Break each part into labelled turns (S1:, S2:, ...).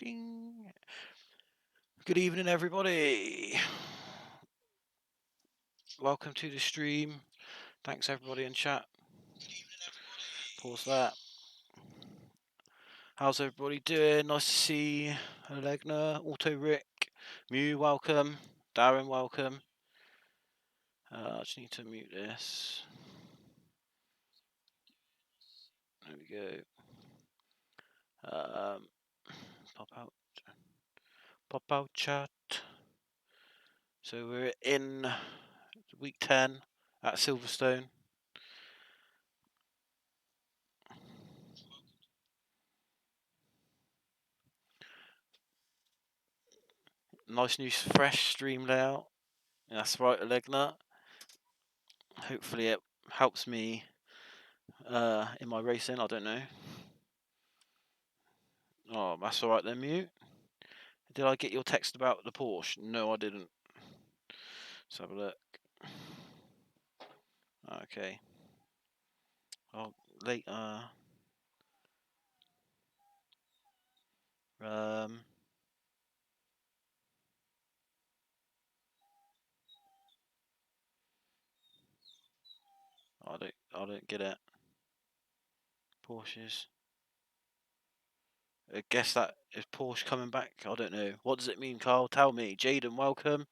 S1: Ding. Good evening, everybody. Welcome to the stream. Thanks, everybody in chat. Pause that. How's everybody doing? Nice to see Alegna, Auto Rick, Mew, welcome. Darren, welcome. I just need to mute this. There we go. Pop out chat. So we're in week 10 at Silverstone. Nice new fresh stream layout. That's right, Alegna. Hopefully it helps me in my racing. I don't know. Oh, that's alright then, Mute. Did I get your text about the Porsche? No, I didn't. Let's have a look. Okay. Oh, later. I don't get it. Porsches. I guess that is Porsche coming back. I don't know. What does it mean, Carl? Tell me. Jaden, welcome.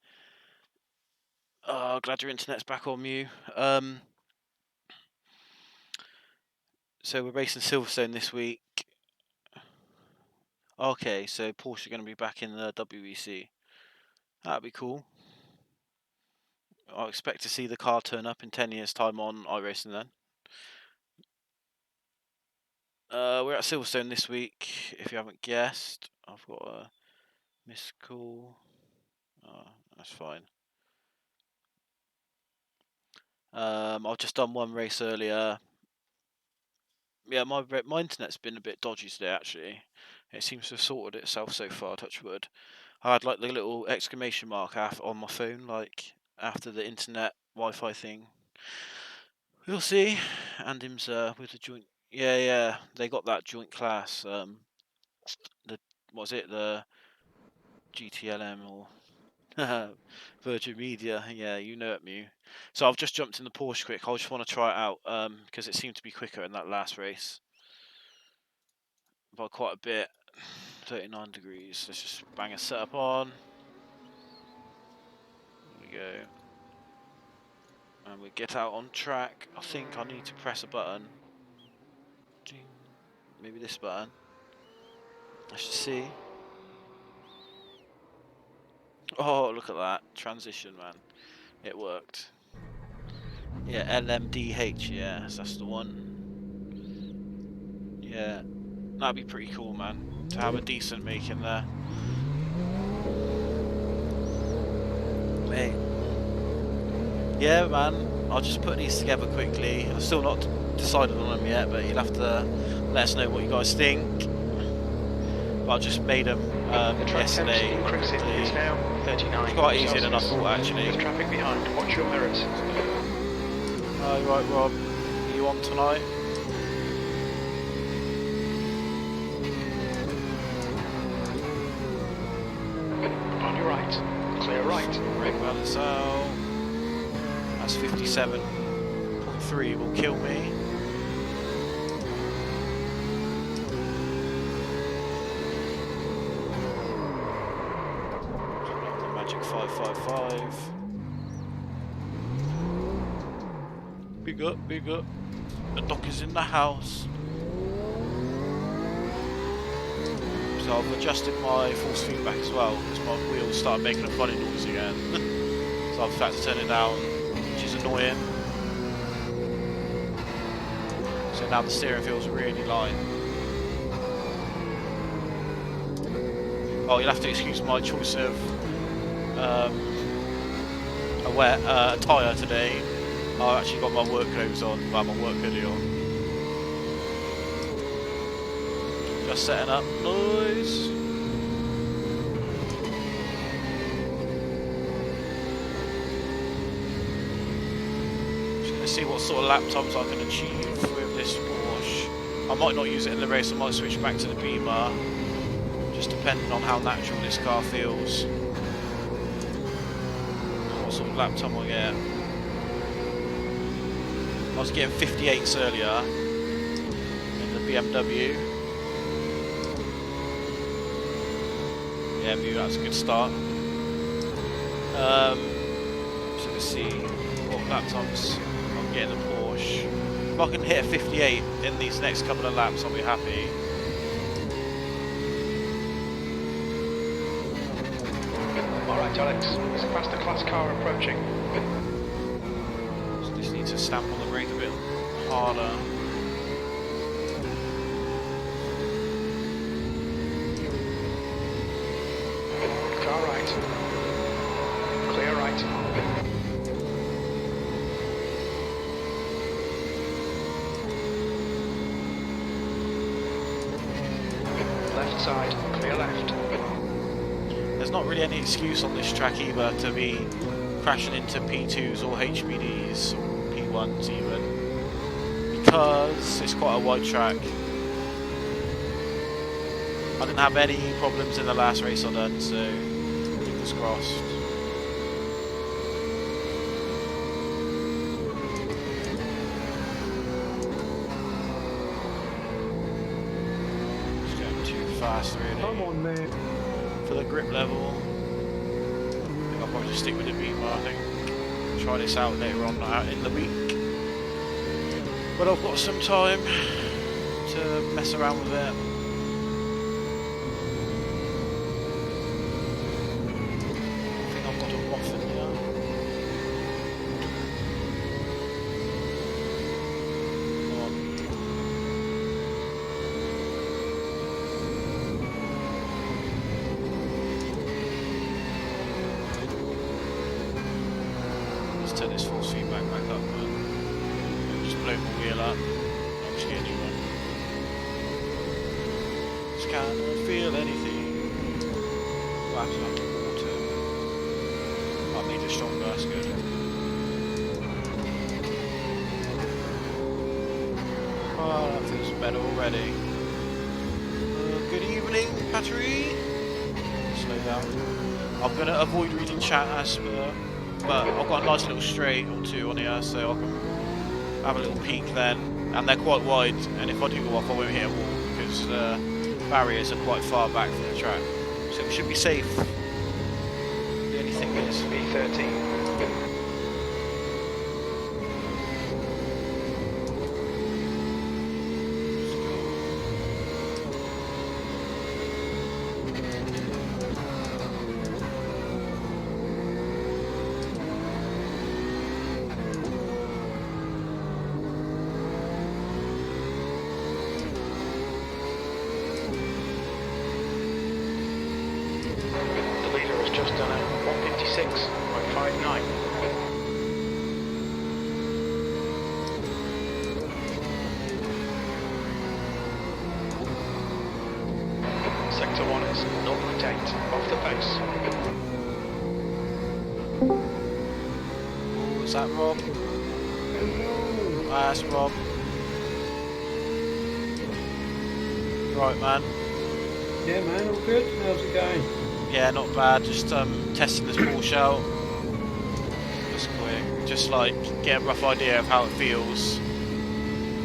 S1: Glad your internet's back on, Mew. So we're racing Silverstone this week. Okay, so Porsche are going to be back in the WEC. That'd be cool. I expect to see the car turn up in 10 years' time on iRacing then. We're at Silverstone this week, if you haven't guessed. I've got a missed call. Oh, that's fine. I've just done one race earlier. Yeah, my internet's been a bit dodgy today, actually. It seems to have sorted itself so far, touch wood. I had like the little exclamation mark on my phone, like after the internet Wi-Fi thing. We'll see. And him's with the joint. Yeah, they got that joint class. The GTLM or Virgin Media? Yeah, you know it, Mew. So I've just jumped in the Porsche quick. I just want to try it out because it seemed to be quicker in that last race by quite a bit. 39 degrees. Let's just bang a setup on. There we go. And we get out on track. I think I need to press a button. Maybe this button. Let's just see. Oh, look at that. Transition, man. It worked. Yeah, LMDH, yes, that's the one. Yeah, that'd be pretty cool, man, to have a decent make in there. Hey. Yeah, man, I'll just put these together quickly. I've still not decided on them yet, but you'll have to let us know what you guys think. But I just made them yesterday.
S2: It's now 39.
S1: It's quite easier than I thought, actually.
S2: There's traffic behind. Watch your mirrors.
S1: Hi, right, Rob. Are you on tonight?
S2: On your right. Clear right.
S1: Rig balance out. That's 57.3 will kill me. The magic 555. Big up, big up. The dock is in the house. So I've adjusted my force feedback as well because my wheels started making a funny noise again. So I've had to turn it down, which is annoying. So now the steering feels really light. Oh, you'll have to excuse my choice of a wet tyre today. I've actually got my work clothes on, well, my work hoodie on. Just setting up noise. Just gonna see what sort of lap times I can achieve with this Porsche. I might not use it in the race, I might switch back to the Beamer. just depending on how natural this car feels, what sort of lap time I get. I was getting 58s earlier in the BMW. Yeah, that's a good start. So let's see what lap times I'm getting the Porsche. If I can hit a 58 in these next couple of laps, I'll be happy.
S2: Alright, Alex. There's a faster class car approaching.
S1: So just need to stamp on the brake a bit harder.
S2: Car right. Clear right. Left side. Clear left.
S1: There's not really any excuse on this track either to be crashing into P2s or HBDs or P1s even, because it's quite a wide track. I didn't have any problems in the last race I done, so fingers crossed. Just going too fast really.
S3: Come on, man.
S1: For the grip level. I think I'll probably just stick with the Beamer, I think. Try this out later on in the week. But I've got some time to mess around with it. I think I've got a waffle here. Come on. Let's turn this force feedback back up, man. Just blow my wheel up. I'll just get a new one. Just can't feel anything. Wow, it's like water. I made it stronger, that's good. Oh, that feels better already. Good evening, battery. Slow down. I'm going to avoid reading chat as per, but I've got a nice little straight or two on here, so I can have a little peek then. And they're quite wide, and if I do go off, I won't hit a wall because barriers are quite far back from the track. So it should be safe. The only thing is...
S2: V13. The leader has just done a 156.59. Sector 1 is 0.8 off the pace.
S1: Oh, is that Rob? Ah, that's Rob. Right, man.
S3: Yeah, man, all good. How's it going?
S1: Yeah, not bad. Just testing this Porsche out. Just quick. Just like get a rough idea of how it feels.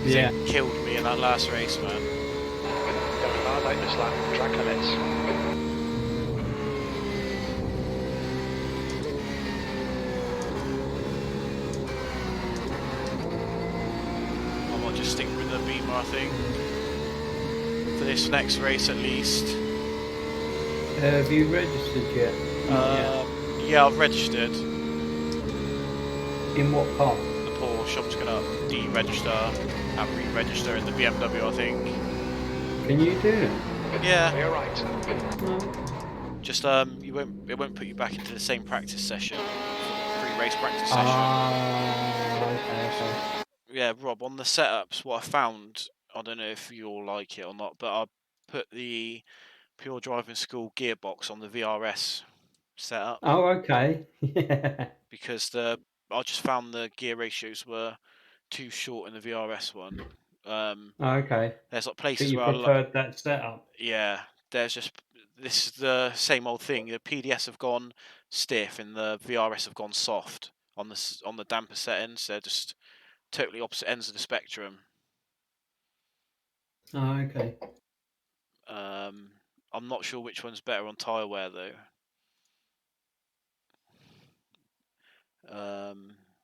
S1: 'Cause
S3: Yeah.
S1: It killed me in that last race, man.
S2: Don't violate this lap. Track limits.
S1: I might just stick with the Beamer, I think. For this next race at least.
S3: Have you registered yet?
S1: Yeah, I've registered
S3: In what car?
S1: the Porsche. I'm just gonna deregister and re-register in the BMW, I think.
S3: Can you do it?
S1: Yeah,
S2: Clear right.
S3: No.
S1: just it won't put you back into the same practice session, pre-race practice session.
S3: Okay.
S1: Yeah, Rob, on the setups, what I found, I don't know if you'll like it or not, but I put the Pure Driving School gearbox on the VRS setup
S3: Oh, okay. Yeah.
S1: because I just found the gear ratios were too short in the VRS one.
S3: Okay.
S1: There's like
S3: But
S1: places
S3: you
S1: where
S3: preferred that setup?
S1: yeah, there's just this is the same old thing. The PDS have gone stiff and the VRS have gone soft on the damper settings. They're just totally opposite ends of the spectrum.
S3: Oh, okay.
S1: I'm not sure which one's better on tyre wear though.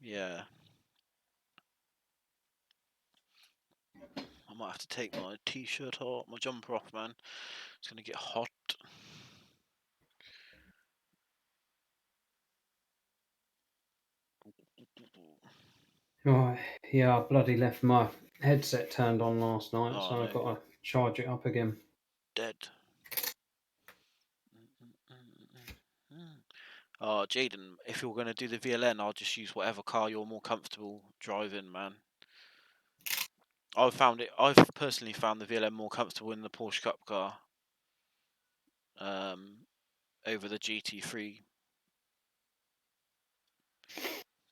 S1: Yeah. I might have to take my t-shirt off, my jumper off, man. It's gonna get hot.
S3: Right. Yeah, I bloody left my headset turned on last night,
S1: Oh,
S3: so
S1: no.
S3: I've got to charge it up again.
S1: Dead. Oh, Jaden, if you're going to do the VLN, I'll just use whatever car you're more comfortable driving, man. I've personally found the VLN more comfortable in the Porsche Cup car over the GT3.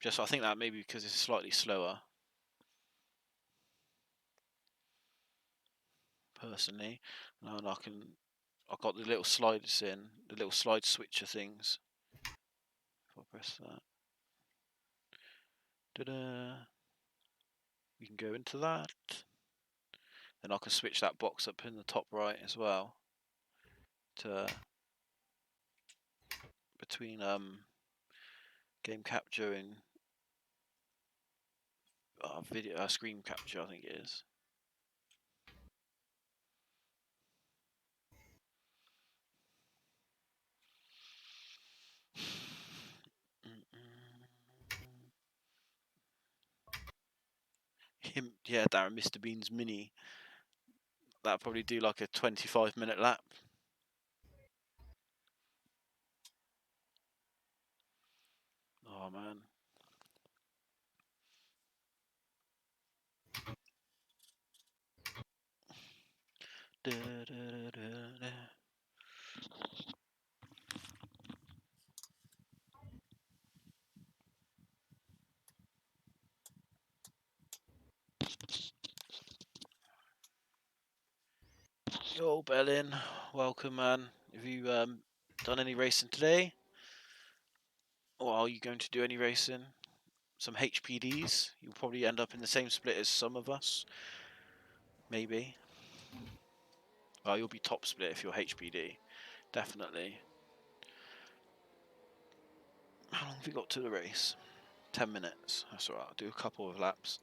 S1: Just, I think that maybe because it's slightly slower. Personally, and I've got the little sliders in, the little slide switcher things. If I press that, we can go into that. Then I can switch that box up in the top right as well to between game capture and video screen capture, I think it is. Yeah, Darren, Mr. Bean's Mini. That'll probably do like a 25-minute lap. Oh man. Yo, Bellin, welcome, man. Have you done any racing today? Or are you going to do any racing? Some HPDs? You'll probably end up in the same split as some of us. Maybe. Well, you'll be top split if you're HPD. Definitely. How long have we got to the race? 10 minutes. That's alright, I'll do a couple of laps.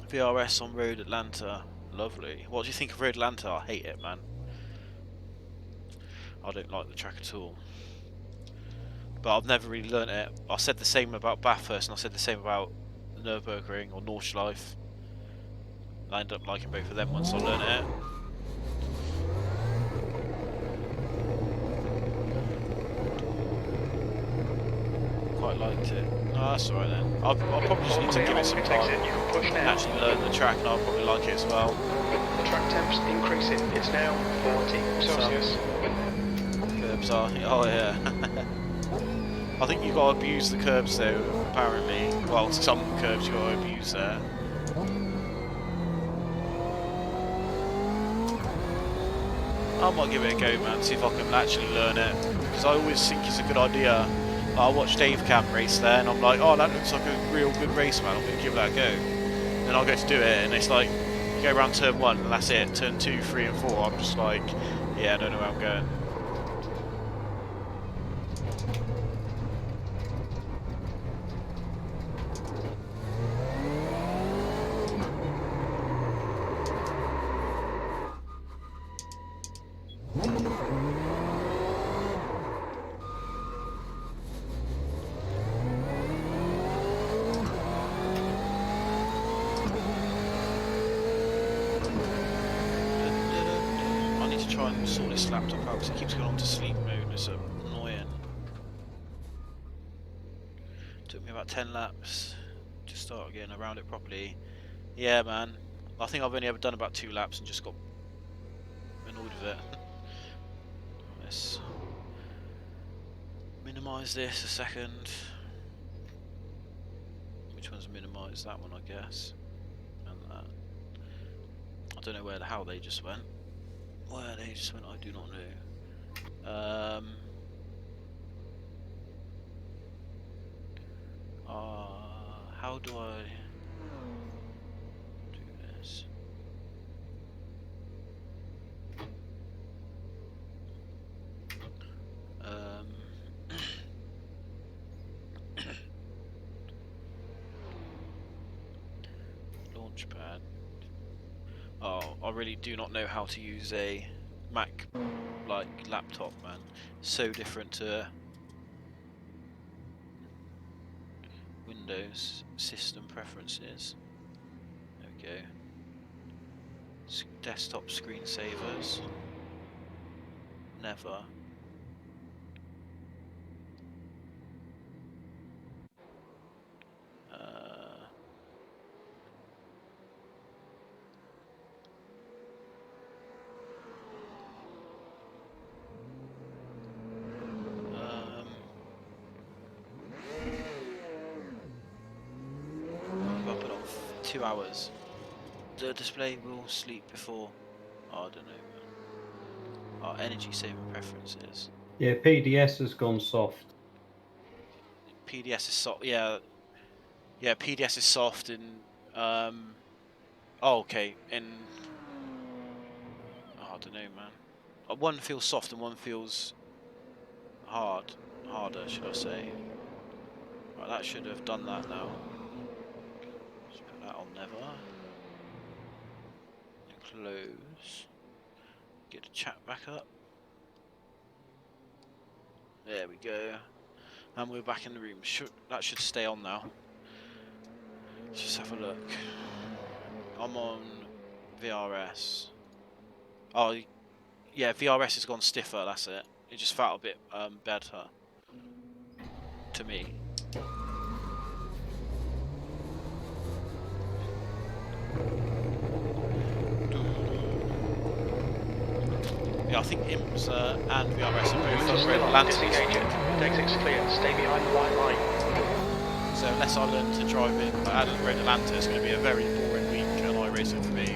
S1: VRS on Road Atlanta. Lovely. What do you think of Road Atlanta? I hate it, man. I don't like the track at all. But I've never really learnt it. I said the same about Bathurst and I said the same about the Nürburgring or Nordschleife. I ended up liking both of them once I learnt it. Quite liked it. Oh, that's alright then. I'll probably just need to give it some time and actually learn the track, and I'll probably like it as well.
S2: The track temp's increasing. It's now 40 Celsius.
S1: Curbs are. Oh yeah. I think you got to abuse the curbs though. Apparently, well, some curbs you got to abuse there. I might give it a go, man. See if I can actually learn it, because I always think it's a good idea. I watched Dave Camp race there, and I'm like, oh, that looks like a real good race, man. I'm going to give that a go. Then I'll go to do it, and it's like, you go around turn 1, and that's it. Turn 2, 3, and 4, I'm just like, yeah, I don't know where I'm going. Try and sort this laptop out because it keeps going on to sleep mode. It's annoying. Took me about 10 laps to start getting around it properly. Yeah, man. I think I've only ever done about 2 laps and just got annoyed with it. Let's minimise this a second. Which one's minimised? That one, I guess. And that. I don't know how they just went. Where they just went, I do not know. How do I do this? Launchpad. Oh, I really do not know how to use a Mac like laptop, man. So different to Windows system preferences. There we go. Desktop screensavers. Never. I'll put on 2 hours. The display will sleep before. Oh, I don't know, man. Oh, energy saving preferences.
S3: Yeah, PDS has gone soft.
S1: PDS is soft. Yeah, yeah. PDS is soft and oh, okay. And oh, I don't know, man. One feels soft and one feels harder, should I say? Right, that should have done that now. Just put that on never. And close. Get the chat back up. There we go. And we're back in the room. That should stay on now. Let's just have a look. I'm on VRS. Oh, yeah, VRS has gone stiffer, that's it. It just felt a bit better to me. Yeah, I think ILMS and VRS are both Red Atlantis.
S2: Disengage it. Exit's clear. Stay behind the white line.
S1: So unless I learn to drive in Red Atlantis, it's going to be a very boring week at Iracing for me.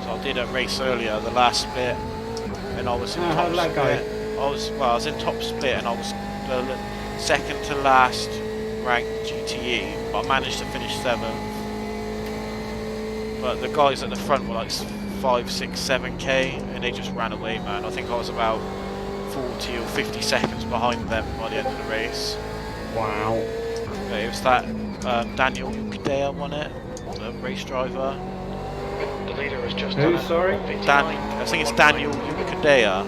S1: I did a race earlier, the last split, and I was in top split. I was in top split, and I was the second to last ranked GTE, but I managed to finish 7th. But the guys at the front were like 5, 6, 7k, and they just ran away, man. I think I was about 40 or 50 seconds behind them by the end of the race.
S3: Wow.
S1: But it was that Daniel Ukadea won it, the race driver.
S2: The leader has just
S3: Who,
S2: done
S3: sorry?
S1: I think it's Daniel Ukadea.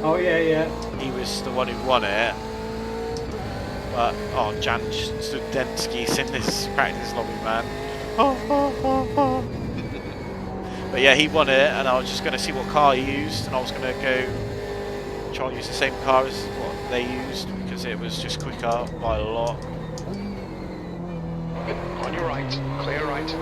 S3: Oh, yeah, yeah.
S1: He was the one who won it. But, oh, Jan Studensky's in this practice lobby, man. But yeah, he won it, and I was just going to see what car he used, and I was going to go try and use the same car as what they used, because it was just quicker by a lot.
S2: On your right. Clear right.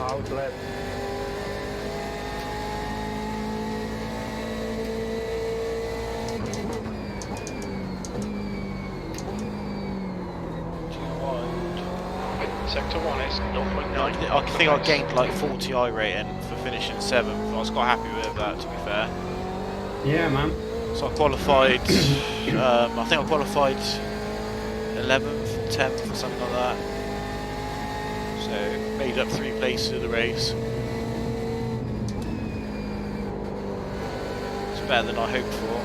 S2: Outlet. Sector 1 is 0.9
S1: I
S2: off the
S1: think I
S2: pace.
S1: gained like 40 I rating for finishing 7th. I was quite happy with that, to be fair.
S3: Yeah, man.
S1: So I qualified. I think I qualified 11th or 10th or something like that. So made up 3 places of the race. It's better than I hoped for.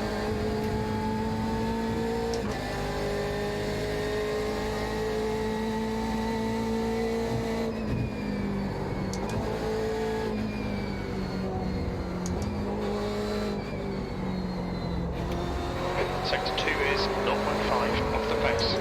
S2: Sector 2 is 0.5 off the pace.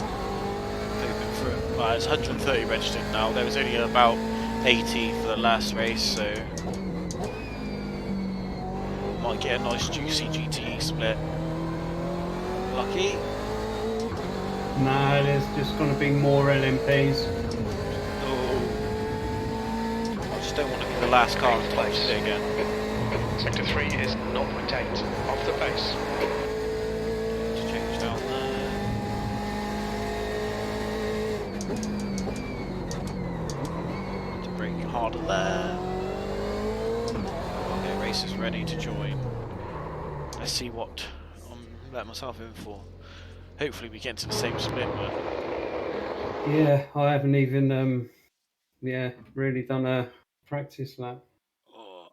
S1: Hoping for it. Well, it's 130 registered now. There was only about 80 for the last race, so might get a nice juicy GTE split. Lucky.
S3: Nah, there's just going to be more LMPs.
S1: Oh, I just don't want to be the last car on top split again.
S2: Sector 3 is 0.8 off the pace.
S1: Just change down there. To brake harder there. Okay, race is ready to join. Let's see what I'm letting myself in for. Hopefully we get into the same split, but
S3: Yeah, I haven't even really done a practice lap.
S1: oh.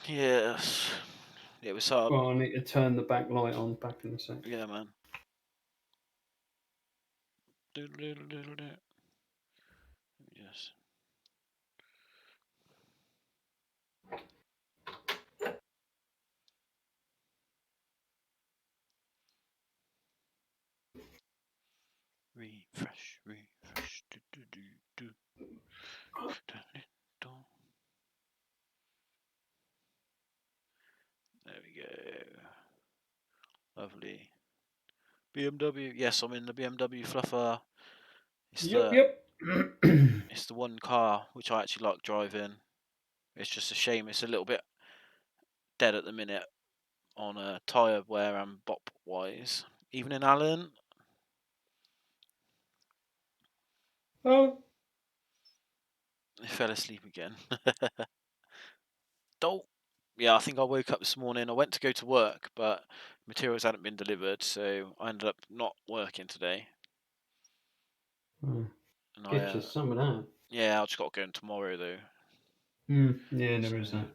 S1: Yes, it was hard.
S3: Well, I need to turn the back light on back in a sec.
S1: Yeah, man. Yes. Refresh, refresh. Do. There we go. Lovely. BMW. Yes, I'm in the BMW Fluffer. It's
S3: Yep.
S1: it's the one car which I actually like driving. It's just a shame it's a little bit dead at the minute on tyre wear and bop wise. Even in Alan,
S3: Oh,
S1: I fell asleep again. Don't. Yeah, I think I woke up this morning. I went to go to work, but materials hadn't been delivered, so I ended up not working today. And
S3: get you some of that.
S1: yeah, I just got to go in tomorrow though.
S3: Yeah,
S1: So
S3: there is that.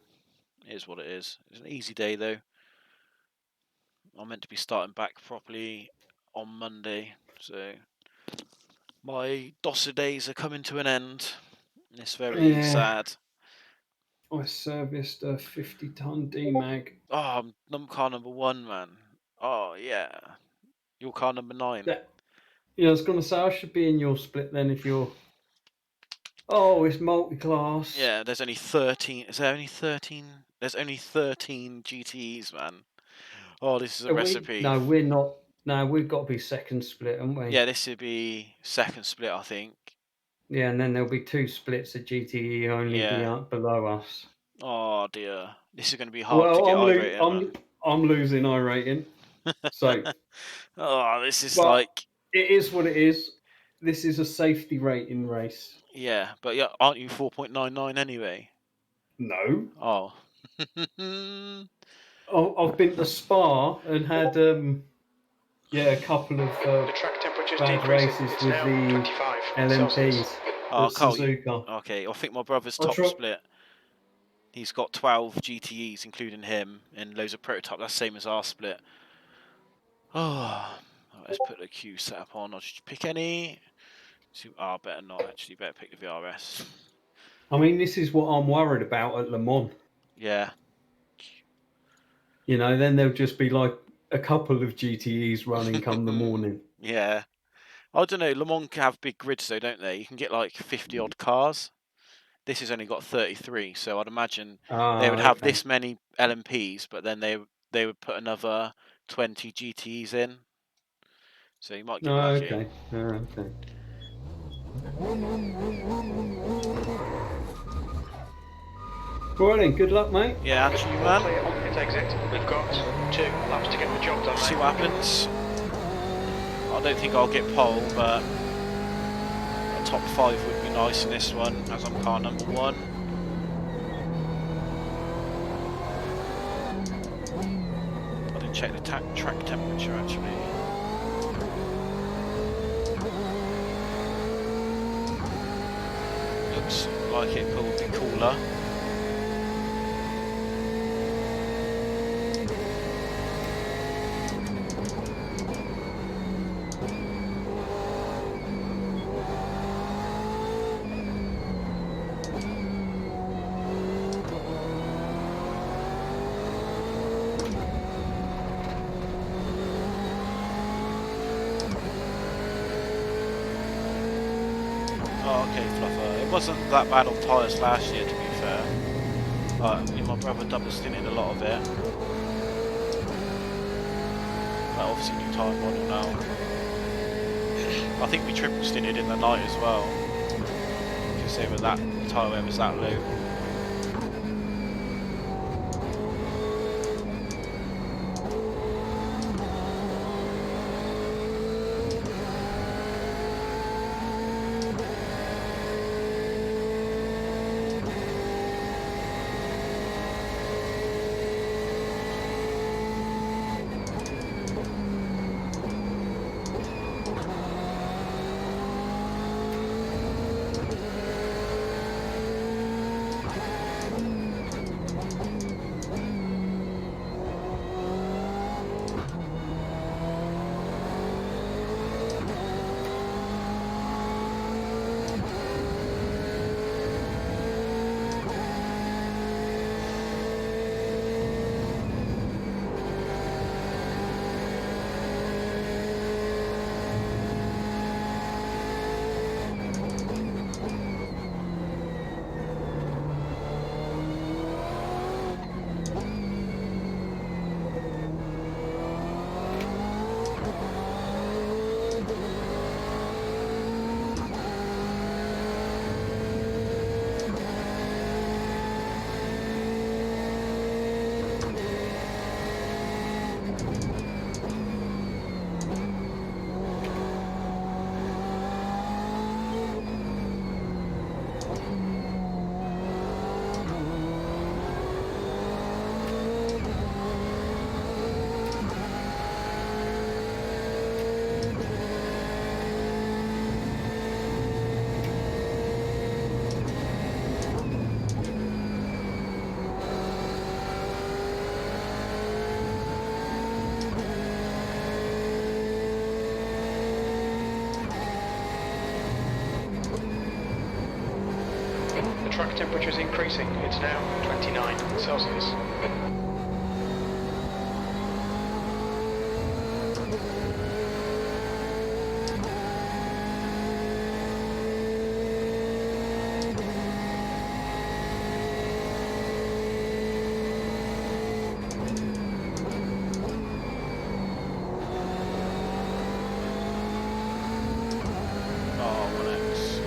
S1: it is what it is. It's an easy day though. I'm meant to be starting back properly on Monday, so my DOSA days are coming to an end. It's very
S3: Yeah,
S1: sad.
S3: I serviced a 50-ton D-Mag.
S1: Oh, I'm car number 1, man. Oh yeah, your car number 9.
S3: Yeah, I was going to say I should be in your split then if you're. Oh, it's multi-class.
S1: Yeah, there's only 13. Is there only 13? There's only 13 GTEs, man. Oh, this is a
S3: Are we?
S1: recipe.
S3: No, we're not. No, we've got to be second split, haven't we?
S1: Yeah, this would be second split, I think.
S3: Yeah, and then there'll be 2 splits of GTE only
S1: Yeah.
S3: below us.
S1: Oh dear, this is going to be hard to
S3: Well,
S1: get I rating, man.
S3: I'm losing I rating. So,
S1: Oh, this is
S3: but
S1: like,
S3: it is what it is. This is a safety rating race.
S1: yeah, but yeah, aren't you 4.99 anyway?
S3: No,
S1: Oh.
S3: I've been to Spa and had a couple of
S2: The track temperature's
S3: bad
S2: decreasing.
S3: races
S2: It's
S3: with
S2: now
S3: the
S2: 25 Celsius.
S3: LMPs
S1: Oh,
S3: with
S1: Carl,
S3: Suzuka.
S1: okay, I think my brother's
S3: I
S1: top
S3: try.
S1: split. He's got 12 GTEs, including him, and loads of prototypes. That's same as our split. Oh, let's put the Q setup on. I'll just pick any. Oh, better not actually. Better pick the VRS.
S3: I mean, this is what I'm worried about at Le Mans.
S1: Yeah.
S3: You know, then there'll just be like a couple of GTEs running come the morning.
S1: Yeah. I don't know. Le Mans can have big grids though, don't they? You can get like 50 odd cars. This has only got 33, so I'd imagine they
S3: Ah,
S1: would have
S3: okay.
S1: this many LMPs, but then they would put another 20 GTEs in. so you might get
S3: No,
S1: lucky.
S3: okay. Okay. Well then, good luck, mate.
S1: Yeah, and to you,
S2: All
S1: man.
S2: clear on pit exit. We've got 2 laps to get the job done,
S1: See
S2: mate.
S1: what happens. I don't think I'll get pole, but a top 5 would be nice in this one, as I'm car number 1. I didn't check the track temperature actually. Looks like it will be cooler. Oh, okay, Fluffer. It wasn't that bad on tyres last year, to be fair. My brother double stinted a lot of it. But obviously new tyre model now. I think we triple stinted in the night as well. Because they were that tyre wear was that low.
S2: The track temperature is increasing. It's now 29 Celsius.
S1: Oh, 1x.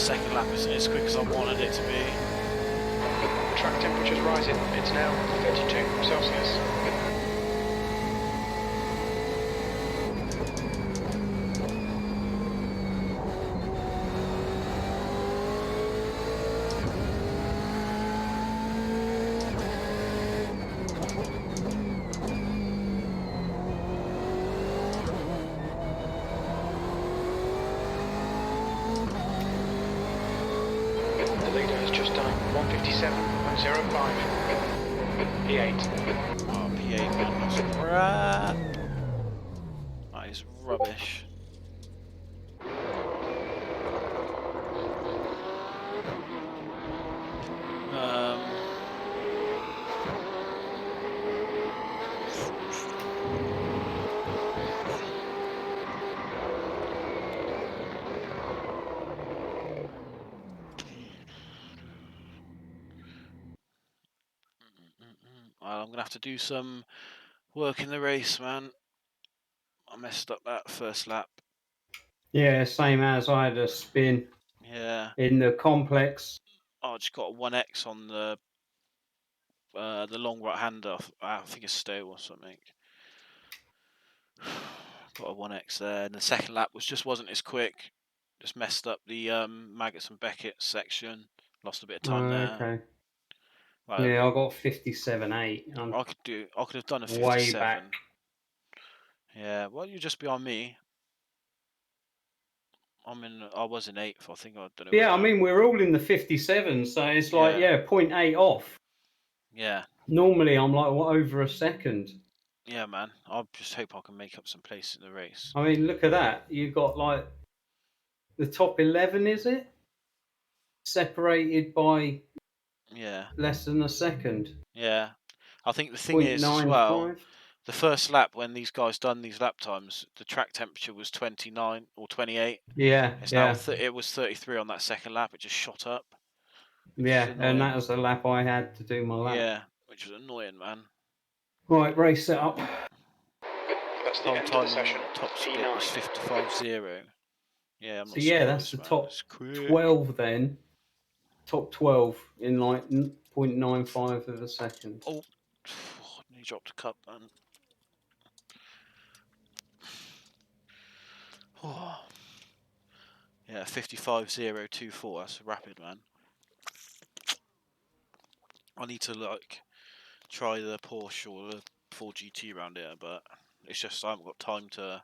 S1: second lap isn't as quick as I wanted it to be.
S2: The track temperature's rising. It's now 32 Celsius. The leader has just done 157.05. P8.
S1: Oh, P8, man, that's crap. That is rubbish. I'm gonna have to do some work in the race, man. I messed up that first lap.
S3: Yeah, same as I had a spin
S1: Yeah.
S3: in the complex.
S1: Oh, I just got a 1x on the long right hander. I think it's Stowe or something. Got a 1x there, and the second lap wasn't as quick. Just messed up the Maggots and Beckett section. Lost a bit of time there.
S3: Okay.
S1: Right,
S3: Yeah, I got 57.8. I'm
S1: I could have done a
S3: way
S1: 57.
S3: back.
S1: Yeah, well, you're just beyond me. I was in 8th. I think I don't know.
S3: Yeah, I mean, we're all in the 57, so it's like,
S1: Yeah.
S3: 0.8 off.
S1: Yeah.
S3: Normally, I'm like, what, over a second?
S1: Yeah, man. I just hope I can make up some place in the race.
S3: I mean, look at that. You got like the top 11, is it? Separated by
S1: Yeah.
S3: less than a second.
S1: Yeah. I think the thing is as well,
S3: 0.95.
S1: the first lap when these guys done these lap times, the track temperature was 29 or 28.
S3: Yeah,
S1: It's now
S3: yeah,
S1: it was 33 on that second lap. It just shot up. Which
S3: yeah.
S1: is
S3: And
S1: annoying.
S3: that was the lap I had to do my lap.
S1: Yeah, which was annoying, man.
S3: Right, race set up.
S2: That's the
S1: Whole
S2: end of
S1: time
S2: the session.
S1: on top split was 55.0. Yeah, I'm
S3: So
S1: not
S3: yeah,
S1: surprised,
S3: that's the
S1: man.
S3: top
S1: It's quick.
S3: 12 then. Top 12 in like 0.95 of a second.
S1: Oh, he dropped a cup, man. Oh. Yeah, 55.024. That's rapid, man. I need to like try the Porsche or the 4GT around here, but it's just I haven't got time to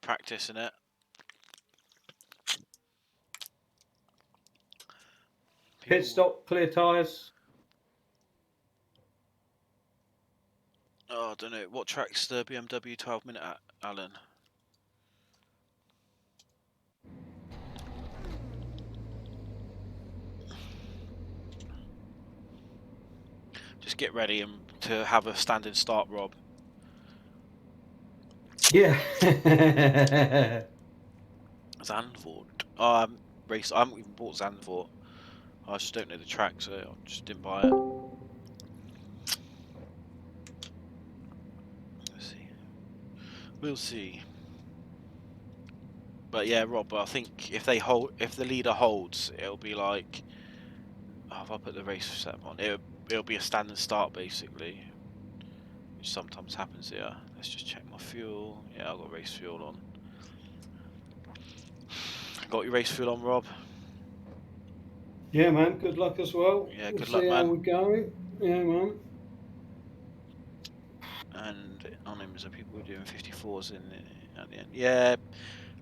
S1: practice in it.
S3: Pit stop, clear tyres.
S1: Oh, I don't know. What track's the BMW 12-minute at, Alan? Just get ready and to have a standing start, Rob.
S3: Yeah.
S1: Zandvoort. Oh, I haven't even bought Zandvoort. I just don't know the track, so I just didn't buy it. Let's see. We'll see. But yeah, Rob, I think if the leader holds, it'll be like, oh, if I put the race setup on, it'll be a standing start basically, which sometimes happens here. Let's just check my fuel. Yeah, I've got race fuel on. Got your race fuel on, Rob?
S3: Yeah, man. Good luck as well.
S1: Yeah,
S3: We'll
S1: good
S3: see
S1: luck,
S3: how
S1: man.
S3: we're going. Yeah, man.
S1: And anonymous are people doing 54s at the end. Yeah,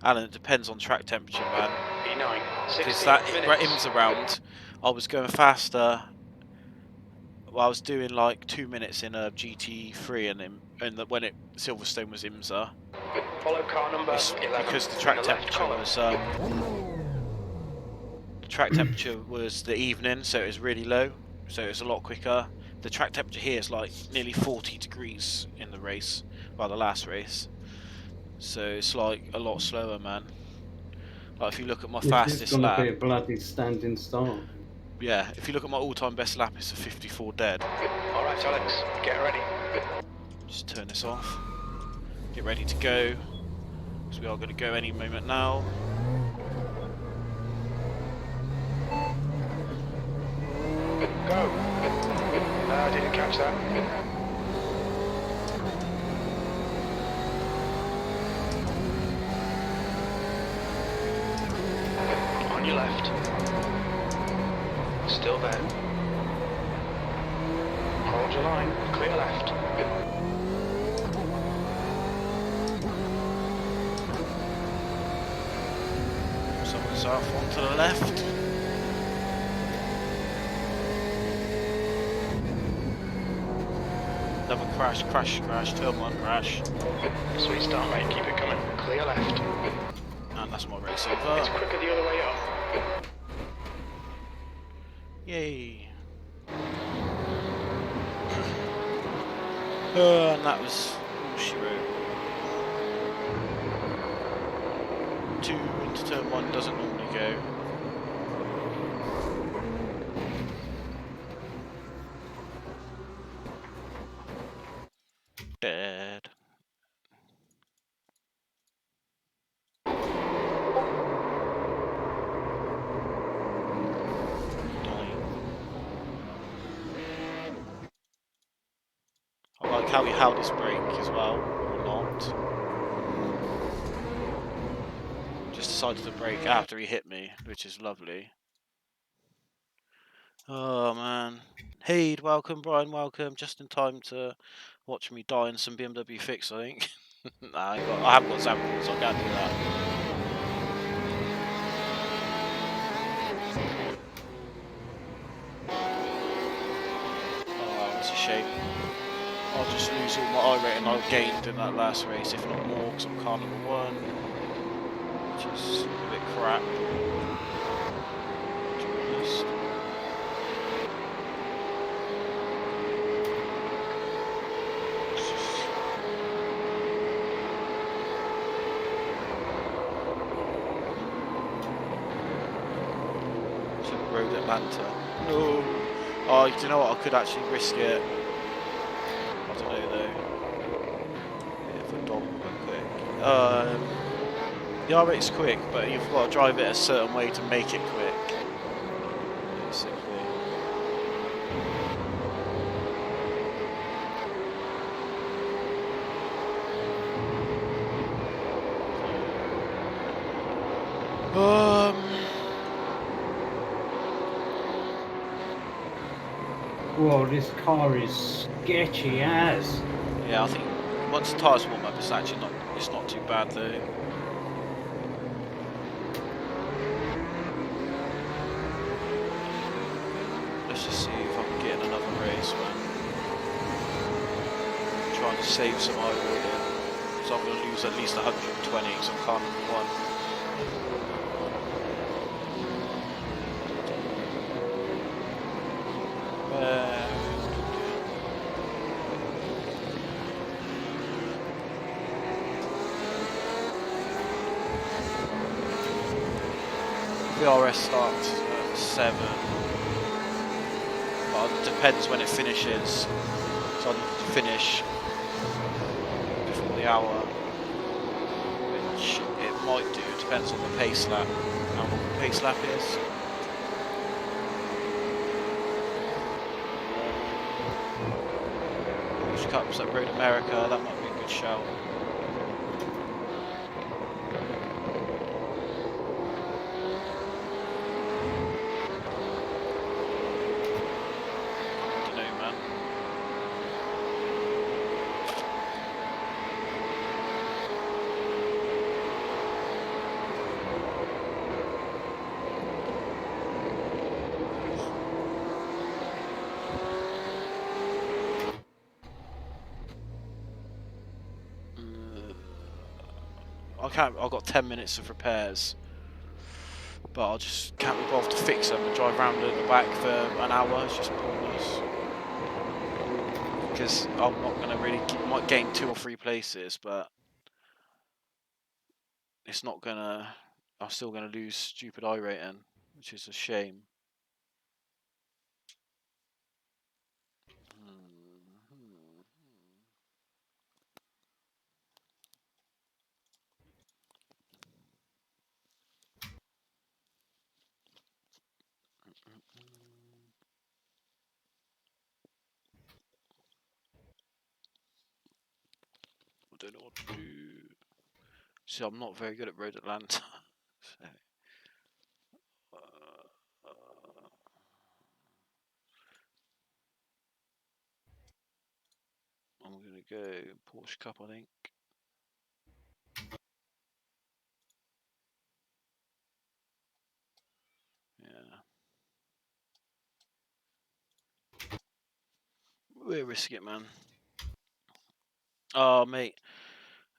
S1: Alan, it depends on track temperature, man.
S2: E9,
S1: Because
S2: 60
S1: that
S2: minutes.
S1: IMS around, I was going faster. Well, I was doing like 2 minutes in a GT3, and when Silverstone was IMSA.
S2: Follow car number 11
S1: because the
S2: in
S1: track
S2: the left
S1: temperature
S2: column.
S1: was the evening, so it was really low, so it was a lot quicker. The track temperature here is like nearly 40 degrees in the race, well, the last race, so it's like a lot slower, man. Like if you look at my
S3: This is
S1: fastest
S3: going to
S1: lap,
S3: be a bloody standing start.
S1: yeah, if you look at my all-time best lap, it's a 54 dead.
S2: Alright, Alex, get ready.
S1: Just turn this off, get ready to go, because we are going to go any moment now.
S2: Watch that. On your left. Still there. Hold your line. Clear left.
S1: Someone's off onto the left. Another crash, turn one, crash.
S2: Sweet start, mate. Keep it coming. Clear left.
S1: And that's my race
S2: It's
S1: over.
S2: quicker the other way up.
S1: Yay. And that was all she wrote. 2 into turn 1 doesn't normally go. Dead. I like how he held his brake as well, or not. Just decided to brake after he hit me, which is lovely. Oh man. Hey, welcome, Brian, welcome. Just in time to watch me die in some BMW fix, I think. Nah, I haven't got samples, so I can't do that. Oh, that's a shame. I'll just lose all my I rating I gained in that last race, if not more, because I'm car number 1. Which is a bit crap. To be honest. It's just... It's a road Atlanta. No! Oh, do you know what? I could actually risk it. I don't know though. If a dog will go quick. The R8's quick, but you've got to drive it a certain way to make it quick. Basically.
S3: Whoa, this car is sketchy as.
S1: Yeah, I think once the tyres warm up, it's actually not too bad though. Let's just see if I can get in another race, man. I'm trying to save some oil here. So I'm going to lose at least 120 because I'm car number 1. VRS starts at 7. But it depends when it finishes. So I need to finish before the hour. Which it might do, it depends on the pace lap. How long the pace lap is. Which cups at Road America, that might be a good shout. I've got 10 minutes of repairs, but I just can't be bothered to fix them and drive around at the back for an hour. It's just pointless. Because I'm not going to really might gain 2 or 3 places, but it's not going to. I'm still going to lose stupid I rating, which is a shame. don't know what to do. See, I'm not very good at Road Atlanta. So, I'm gonna go Porsche Cup, I think. Yeah. We're risking it, man. Oh, mate.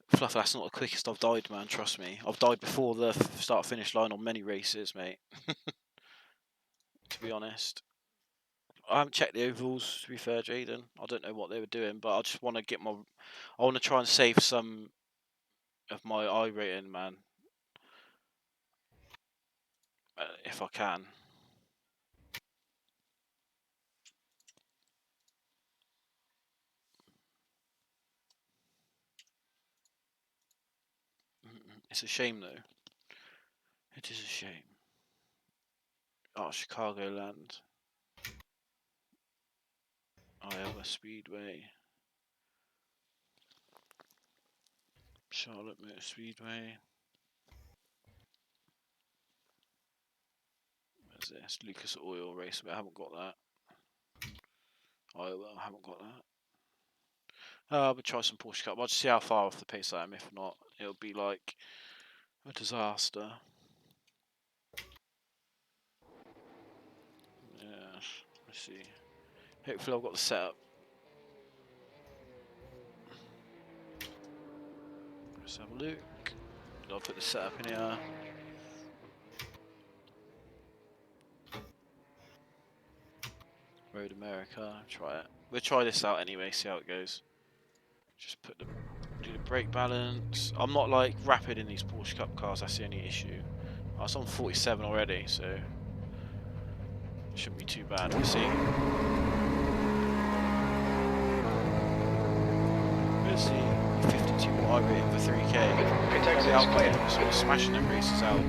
S1: Fluff, that's not the quickest I've died, man. Trust me. I've died before the start-finish line on many races, mate. To be honest. I haven't checked the ovals, to be fair, Jaden. I don't know what they were doing, but I just want to get my... I want to try and save some of my I rating, man. If I can. It's a shame, though. It is a shame. Oh, Chicagoland. Iowa Speedway. Charlotte Motor Speedway. Where's this? Lucas Oil Race, but I haven't got that. Iowa, I haven't got that. I'll try some Porsche Cup. I'll just see how far off the pace I am. If not, it'll be like a disaster. Yeah, let's see. Hopefully I've got the setup. Let's have a look. I'll put the setup in here. Road America, try it. We'll try this out anyway, see how it goes. Just do the brake balance. I'm not like rapid in these Porsche Cup cars, that's the only issue. I was on 47 already, so it shouldn't be too bad. We'll see. We'll see. 52 what I rated for 3K.
S2: Pit exit is clear.
S1: Sort of smashing them races out.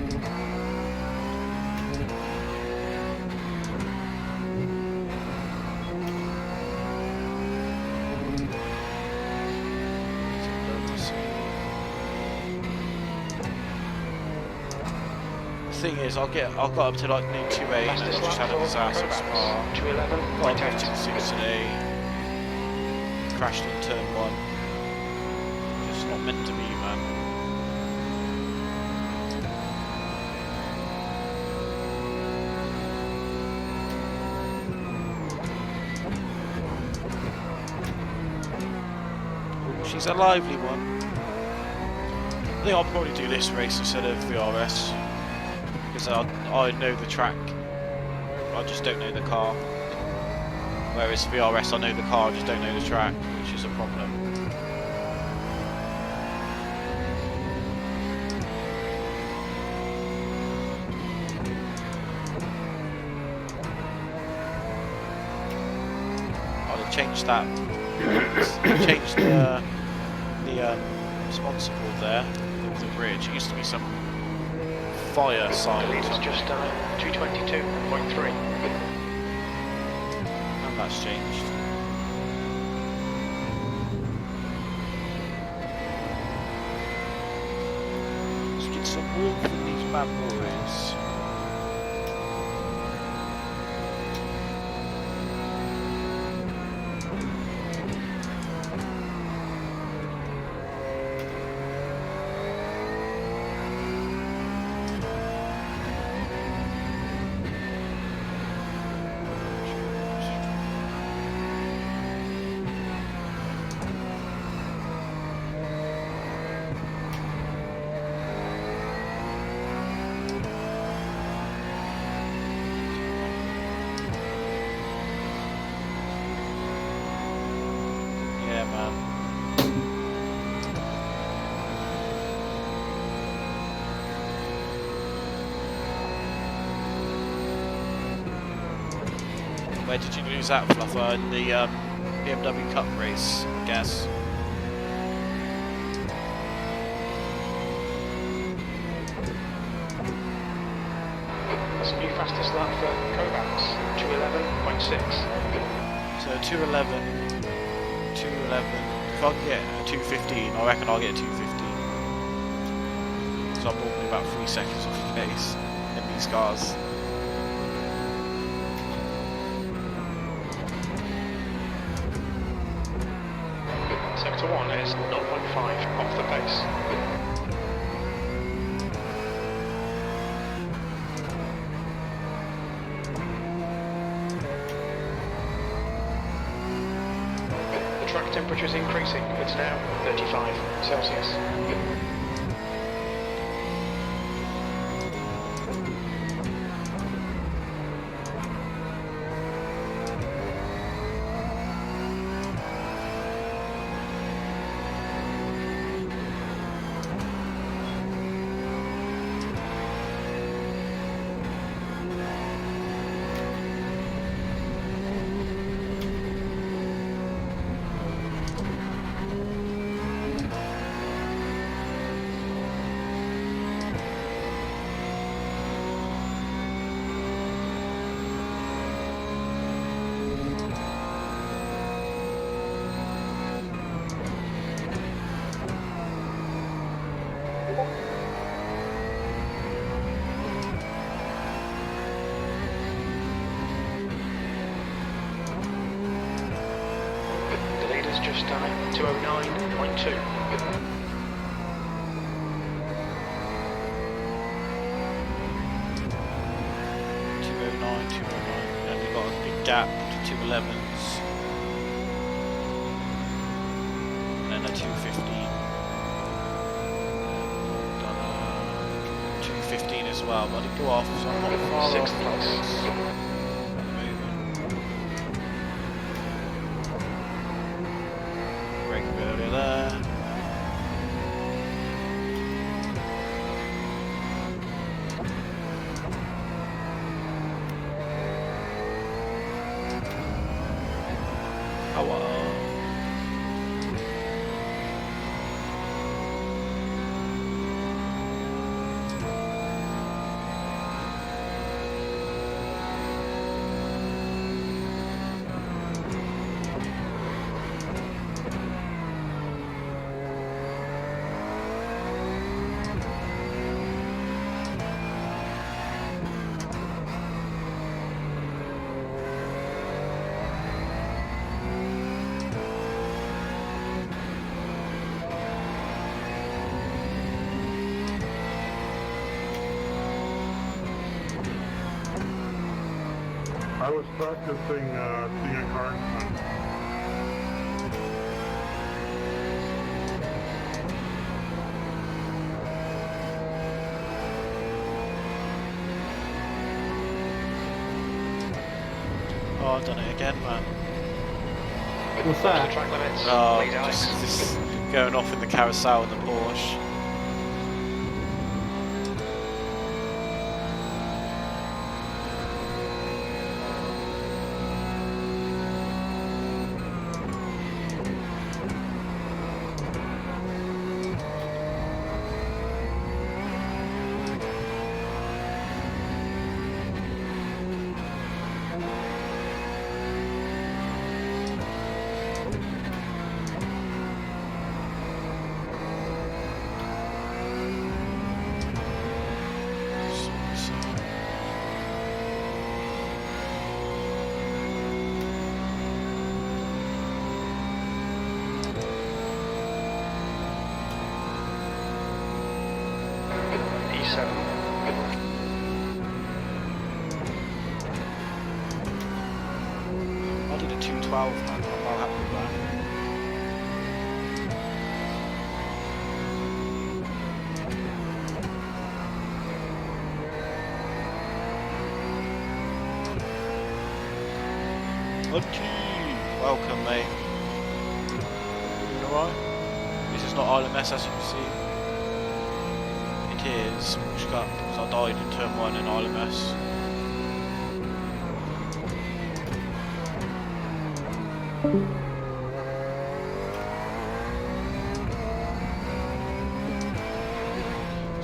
S1: Thing is, I got up to like near 2.8 and I just had a disaster at Spa.
S2: 211.
S1: Got into 2.6 today. Crashed in turn 1. Just not meant to be, man. Ooh, she's a lively one. I think I'll probably do this race instead of VRS. Because I know the track, I just don't know the car. Whereas VRS, I know the car, I just don't know the track, which is a problem. I'll change that. Change the sponsor board there of the bridge. It used to be some fire sign.
S2: The leader's just 222.3.
S1: And that's changed. Let's get some warmth in these bad boys. Where did you lose that, Fluffer? In the BMW Cup race, I guess.
S2: That's a new fastest lap for Kovacs, 211.6.
S1: So 211, 211, if I can get a 2:15, I reckon I'll get a 2:15. Because I'm normally about 3 seconds off the pace in these cars.
S2: Sector 1 is 0.5 off the pace. The track temperature is increasing. It's now 35 Celsius. Just done 209.2.
S1: 209, 209, and we've got a big gap to 211s, and then a 215. Done a 215 as well, but I did go off, so I'm not far off.
S2: Sixth place.
S1: Brake a bit earlier there. Oh well.
S4: I was practicing being a guardsman.
S1: Oh, I've done it again, man.
S3: What's
S2: The
S3: that?
S2: track limits.
S1: Oh,
S2: Lead Alex.
S1: just going off in the carousel in the Porsche.
S2: E7.
S1: I did a 212, man. I'm well happy with that. Lucky! Welcome, mate. Doing alright? This is not ILMS, as you can see. It is Porsche Cup, because I died in turn 1 in ILMS.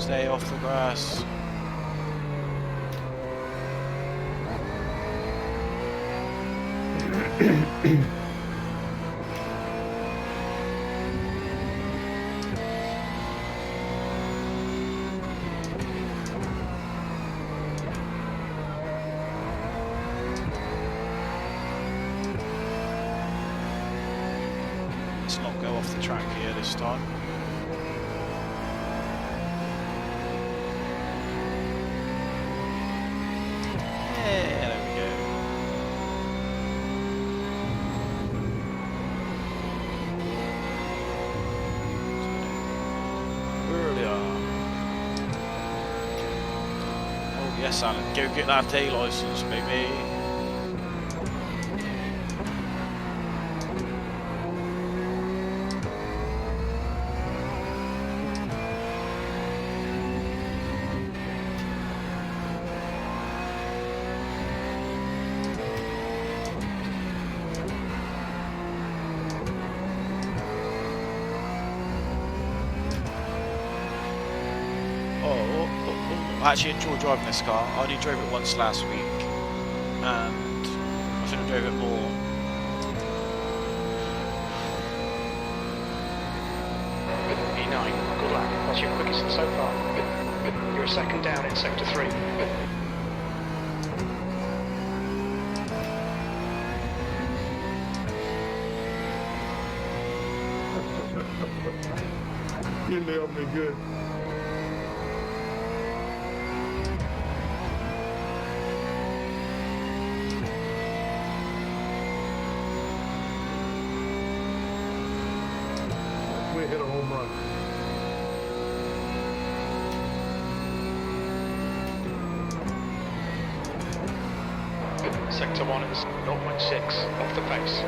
S1: Stay off the grass. to not go off the track here this time. Yeah, there we go. Earlier. Oh yes, Alan, go get that day license, baby. I actually enjoy driving this car. I only drove it once last week, and I should have drove it more.
S2: E9, good luck. That's your quickest so far. You're a second down in sector 3.
S4: You nailed me good. We hit a home run.
S2: Sector 1 is 0.6 off the pace.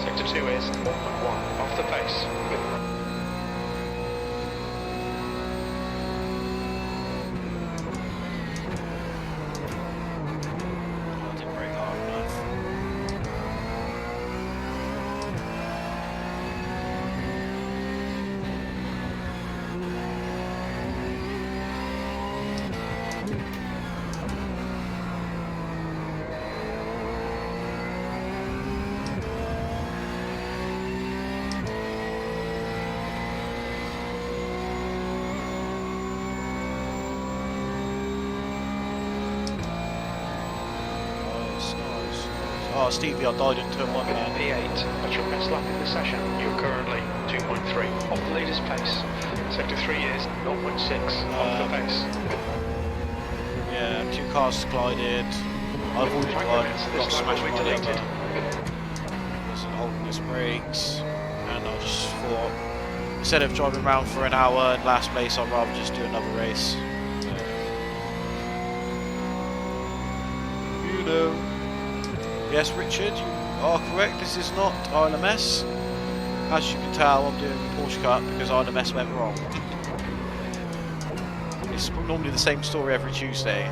S2: Sector 2 is 1.1 off the pace.
S1: I didn't brake hard enough. Oh, Stevie, I died in turn 1 man.
S2: P8, that's your best lap in the session. You're currently 2.3 off the leader's pace. Sector 3 is 0.6 off the pace.
S1: Yeah, 2 cars collided. I've already got smashed my lever. Wasn't holding his brakes, and I just thought, instead of driving around for an hour in last place, I'd rather just do another race. You know. Yes, Richard, you are correct. This is not ILMS. As you can tell, I'm doing Porsche Cup because ILMS went wrong. It's normally the same story every Tuesday.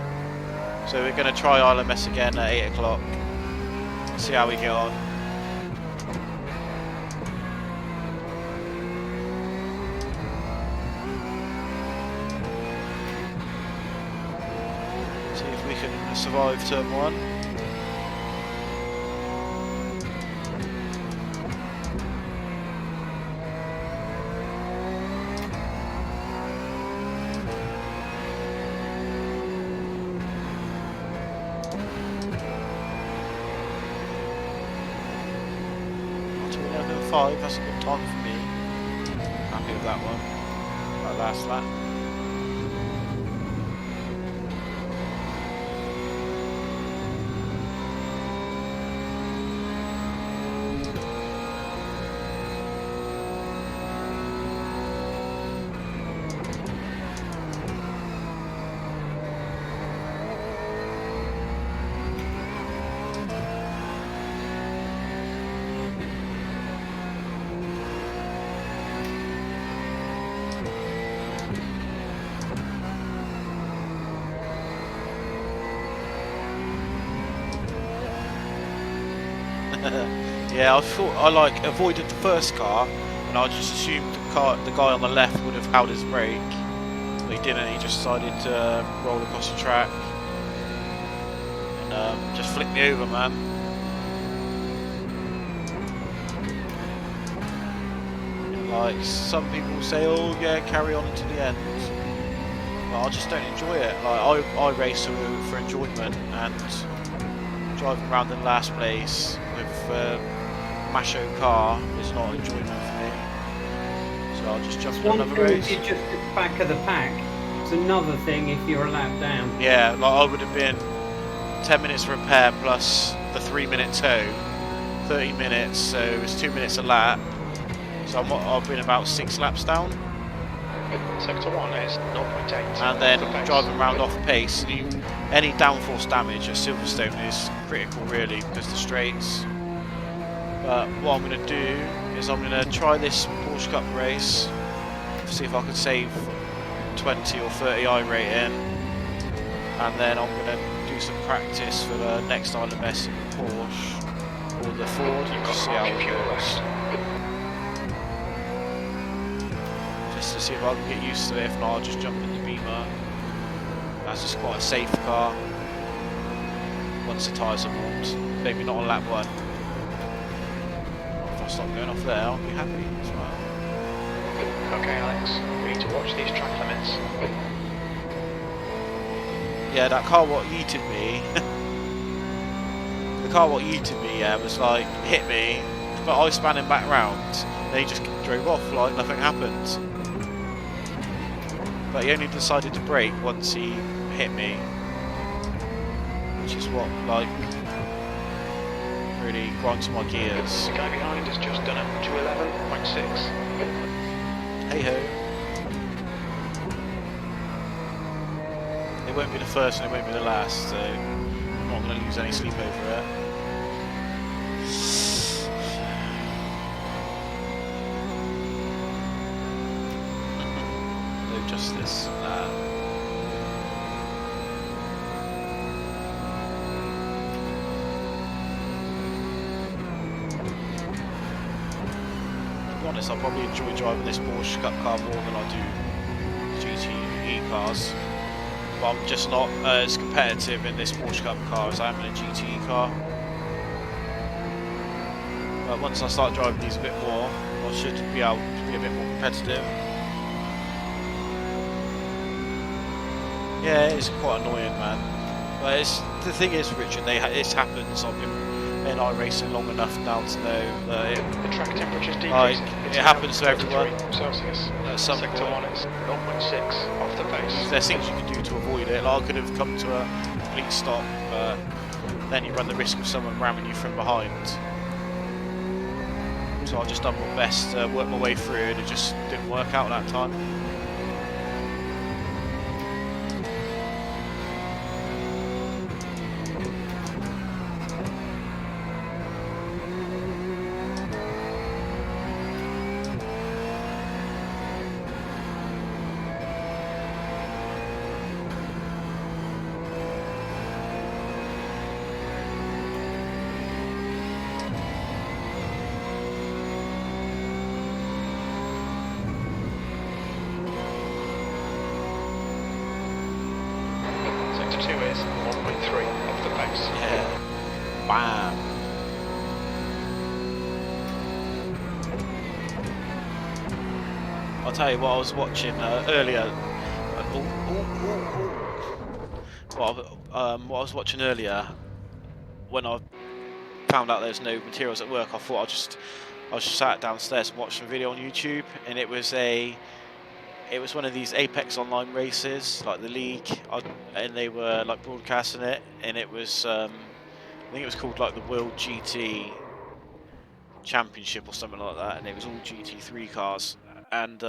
S1: So we're going to try ILMS again at 8 o'clock. See how we get on. See if we can survive turn 1. That's a good time for me. Happy with that one. That last lap. Yeah, I thought I like avoided the first car, and I just assumed the guy on the left would have held his brake, but he didn't. He just decided to roll across the track and just flipped me over, man. Like some people say, oh yeah, carry on to the end. But I just don't enjoy it. Like I race for enjoyment, and driving around in last place with Masho car is not enjoyment for me. So I'll just jump
S3: It's
S1: in
S3: one
S1: another
S3: thing
S1: race.
S3: if you're just at the back of the pack. It's another thing if you're a lap down.
S1: Yeah, like I would have been 10 minutes repair plus the 3-minute tow, 30 minutes, so it's 2 minutes a lap. So I've been about 6 laps down.
S2: Sector 1 is 0.8.
S1: And then
S2: off the pace.
S1: driving around off pace, any downforce damage at Silverstone is critical really because the straights. But what I'm going to do is I'm going to try this Porsche Cup race, see if I can save 20 or 30 I rating, and then I'm going to do some practice for the next ILMS in the Porsche or the Ford,
S2: You've
S1: just see
S2: got
S1: how
S2: half
S1: it
S2: your fuel
S1: goes.
S2: left.
S1: Just to see if I can get used to it. If not, I'll just jump in the Beamer. That's just quite a safe car. Once the tyres are warmed, maybe not on lap 1. If I stop going off there, I'll be happy as well.
S2: Okay, Alex, we need to watch these track limits.
S1: Yeah, that car what yeeted me. The car what yeeted me, yeah, was like hit me, but I span him back round. And he just drove off like nothing happened. But he only decided to brake once he hit me, which is what like really grinds my gears.
S2: The guy behind has just done a 211.6.
S1: Hey ho. It won't be the first and it won't be the last, so I'm not going to lose any sleep over it. No justice. To be honest, I probably enjoy driving this Porsche Cup car more than I do GTE cars. But I'm just not as competitive in this Porsche Cup car as I am in a GTE car. But once I start driving these a bit more, I should be able to be a bit more competitive. Yeah, it's quite annoying, man. But the thing is, Richard, it happens. I've been in iRacing long enough now to know that
S2: The track temperature's
S1: like,
S2: decreasing.
S1: it happens to
S2: 33
S1: everyone.
S2: Celsius.
S1: At some
S2: Sector
S1: point.
S2: 1 is 0.6 off the pace.
S1: There's things you can do to avoid it. Like I could have come to a complete stop, but then you run the risk of someone ramming you from behind. So I just done my best to work my way through, and it just didn't work out that time.
S2: Sector 2 is 1.3 off the pace.
S1: Yeah. Bam. I'll tell you what I was watching earlier. What I was watching earlier when I found out there's no materials at work, I thought I just sat downstairs and watched some video on YouTube, and it was one of these Apex Online races, like the league, and they were like broadcasting it, and it was I think it was called like the World GT Championship or something like that, and it was all GT3 cars, and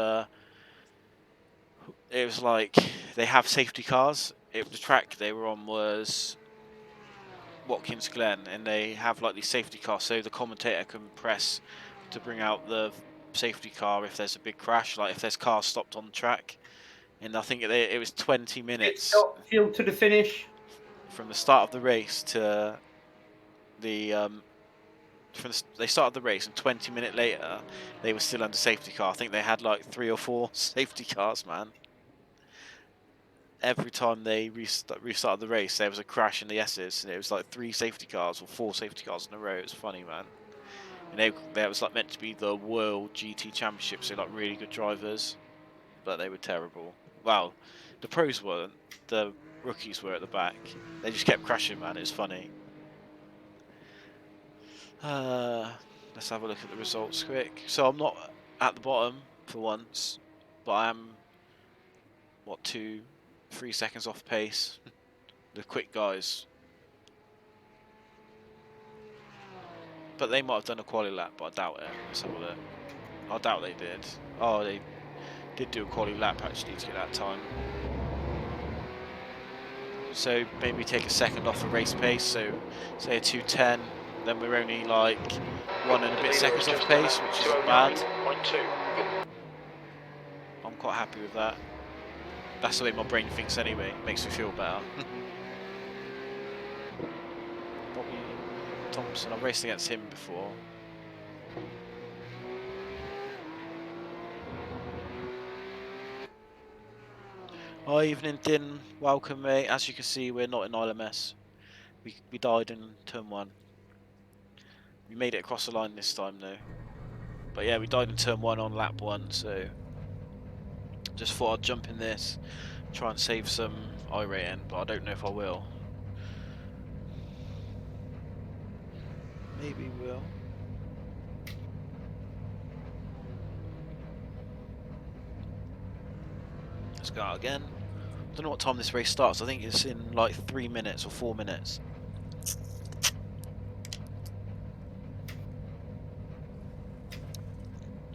S1: it was like they have safety cars. The track they were on was Watkins Glen, and they have like these safety cars, so the commentator can press to bring out the safety car if there's a big crash, like if there's cars stopped on the track. And I think it was 20 minutes
S3: Stop, fuel to the finish.
S1: from the start of the race to the They started the race, and 20 minutes later, they were still under safety car. I think they had like 3 or 4 safety cars, man. Every time they restarted the race, there was a crash in the S's, and it was like 3 safety cars or 4 safety cars in a row. It was funny, man. And they was like meant to be the World GT Championship, so like really good drivers, but they were terrible. Well, the pros weren't. The rookies were at the back. They just kept crashing, man. It was funny. Let's have a look at the results quick. So I'm not at the bottom for once, but I am, what, 2, 3 seconds off pace. The quick guys. But they might have done a quali lap, but I doubt it. Let's have a look. I doubt they did. Oh, they did do a quali lap actually to get that time. So maybe take a second off the race pace, so say a 2:10, then we're only like 1 and a bit seconds off pace, which isn't bad. I'm quite happy with that. That's the way my brain thinks anyway, it makes me feel better. Bobby Thompson, I've raced against him before. Hi, evening Din, welcome mate. As you can see, we're not in ILMS. We died in turn 1. We made it across the line this time though. But yeah, we died in turn 1 on lap 1, so just thought I'd jump in this, try and save some I-rating, but I don't know if I will. Maybe will. Let's go out again. I don't know what time this race starts. I think it's in like 3 minutes or 4 minutes.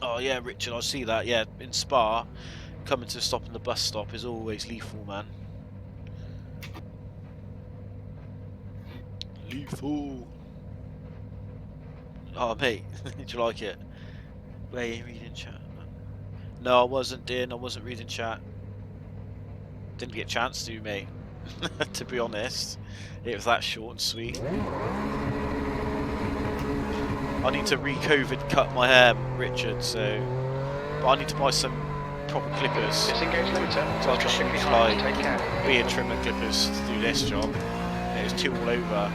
S1: Oh yeah, Richard, I see that. Yeah, in Spa, coming to stop in the bus stop is always lethal, man. Lethal. Oh mate, did you like it? Wait, reading chat. No, I wasn't I wasn't reading chat. Didn't get a chance to, mate. To be honest, it was that short and sweet. I need to re-COVID cut my hair, Richard, so... But I need to buy some proper clippers. So I just use like beard trimmer clippers to do this job. It was too all over.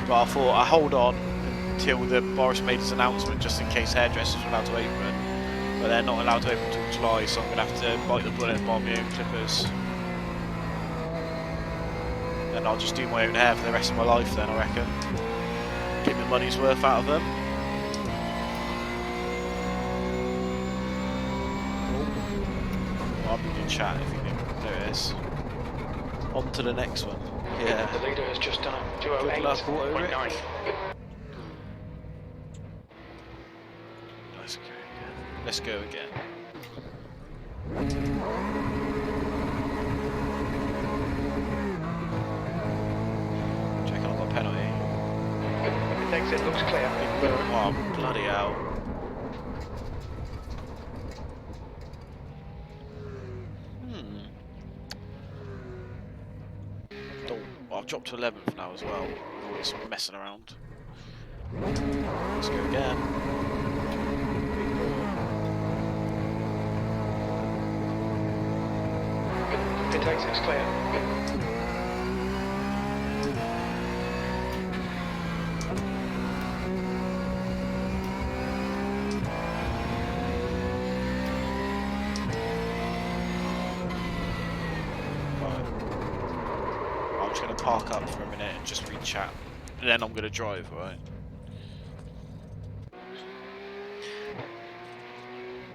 S1: But I thought I'd hold on until Boris made his announcement just in case hairdressers were allowed to open. But they're not allowed to open until July, so I'm going to have to bite the bullet and buy my own clippers. And I'll just do my own hair for the rest of my life then, I reckon. Get my money's worth out of them. I'll read in chat if you think there it is. On to the next one. Yeah.
S2: The leader has just done a
S1: Good luck, Auto
S2: 208.9.
S1: Rick. Let's go again. Let's go again. Check out the penalty.
S2: Exit looks clear.
S1: Oh, bloody hell. Oh, I've dropped to 11th now as well. Always messing around. Let's go again.
S2: Pit exit's clear.
S1: I'm just going to park up for a minute and just read chat. And then I'm going to drive, right?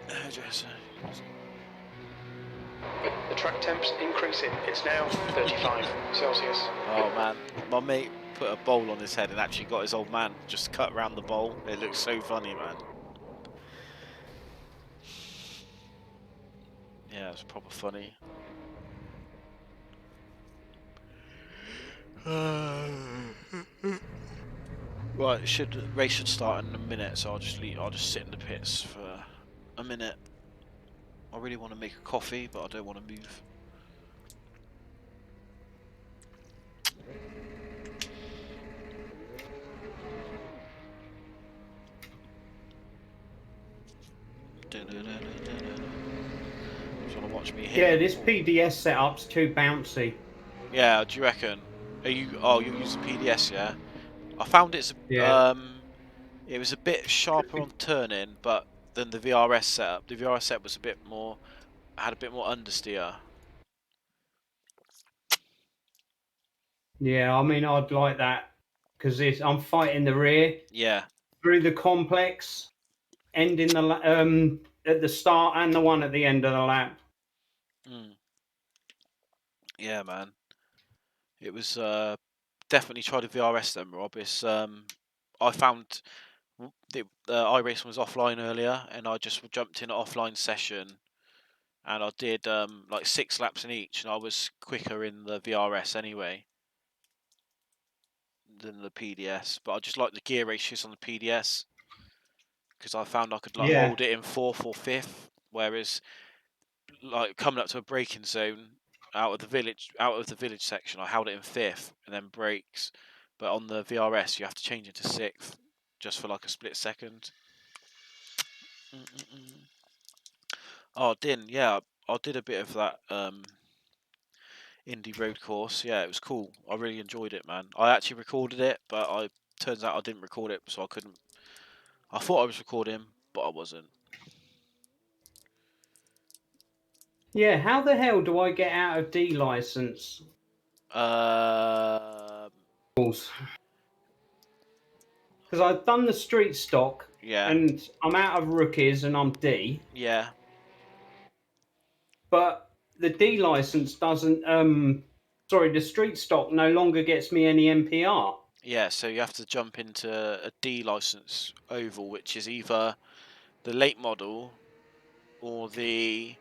S1: Hairdresser.
S2: The track temp's increasing. It's now 35 Celsius.
S1: Oh man, my mate put a bowl on his head and actually got his old man just cut around the bowl. It looks so funny, man. Yeah, it's proper funny. Right, race should start in a minute, so I'll just sit in the pits for a minute. I really want to make a coffee, but I don't want to move. watch me hit.
S3: Yeah, this PDS setup's too bouncy.
S1: Yeah, do you reckon? Are you? Oh, you're using PDS, yeah. I found it's
S3: Yeah.
S1: it was a bit sharper on turning, but than the VRS setup. The VRS setup was a bit more, had a bit more understeer.
S3: Yeah, I mean, I'd like that because I'm fighting the rear
S1: Yeah.
S3: through the complex, ending the at the start and the one at the end of the lap.
S1: Mm. Yeah, man. It was definitely try the VRS then, Rob. It's I found the iRacing was offline earlier, and I just jumped in an offline session, and I did like 6 laps in each, and I was quicker in the VRS anyway than the PDS. But I just like the gear ratios on the PDS because I found I could like
S3: Yeah.
S1: hold it in 4th or 5th, whereas like coming up to a braking zone out of the village section, I held it in 5th and then brakes. But on the VRS, you have to change it to 6th just for like a split second. Oh, Din, yeah, I did a bit of that indie road course. Yeah, it was cool. I really enjoyed it, man. I actually recorded it, but turns out I didn't record it, so I couldn't. I thought I was recording, but I wasn't.
S3: Yeah, how the hell do I get out of D license?
S1: Um,
S3: Because I've done the street stock
S1: yeah,
S3: and I'm out of rookies and I'm D,
S1: yeah.
S3: but the D license doesn't. Sorry, the street stock no longer gets me any MPR.
S1: Yeah, so you have to jump into a D license oval, which is either the late model or the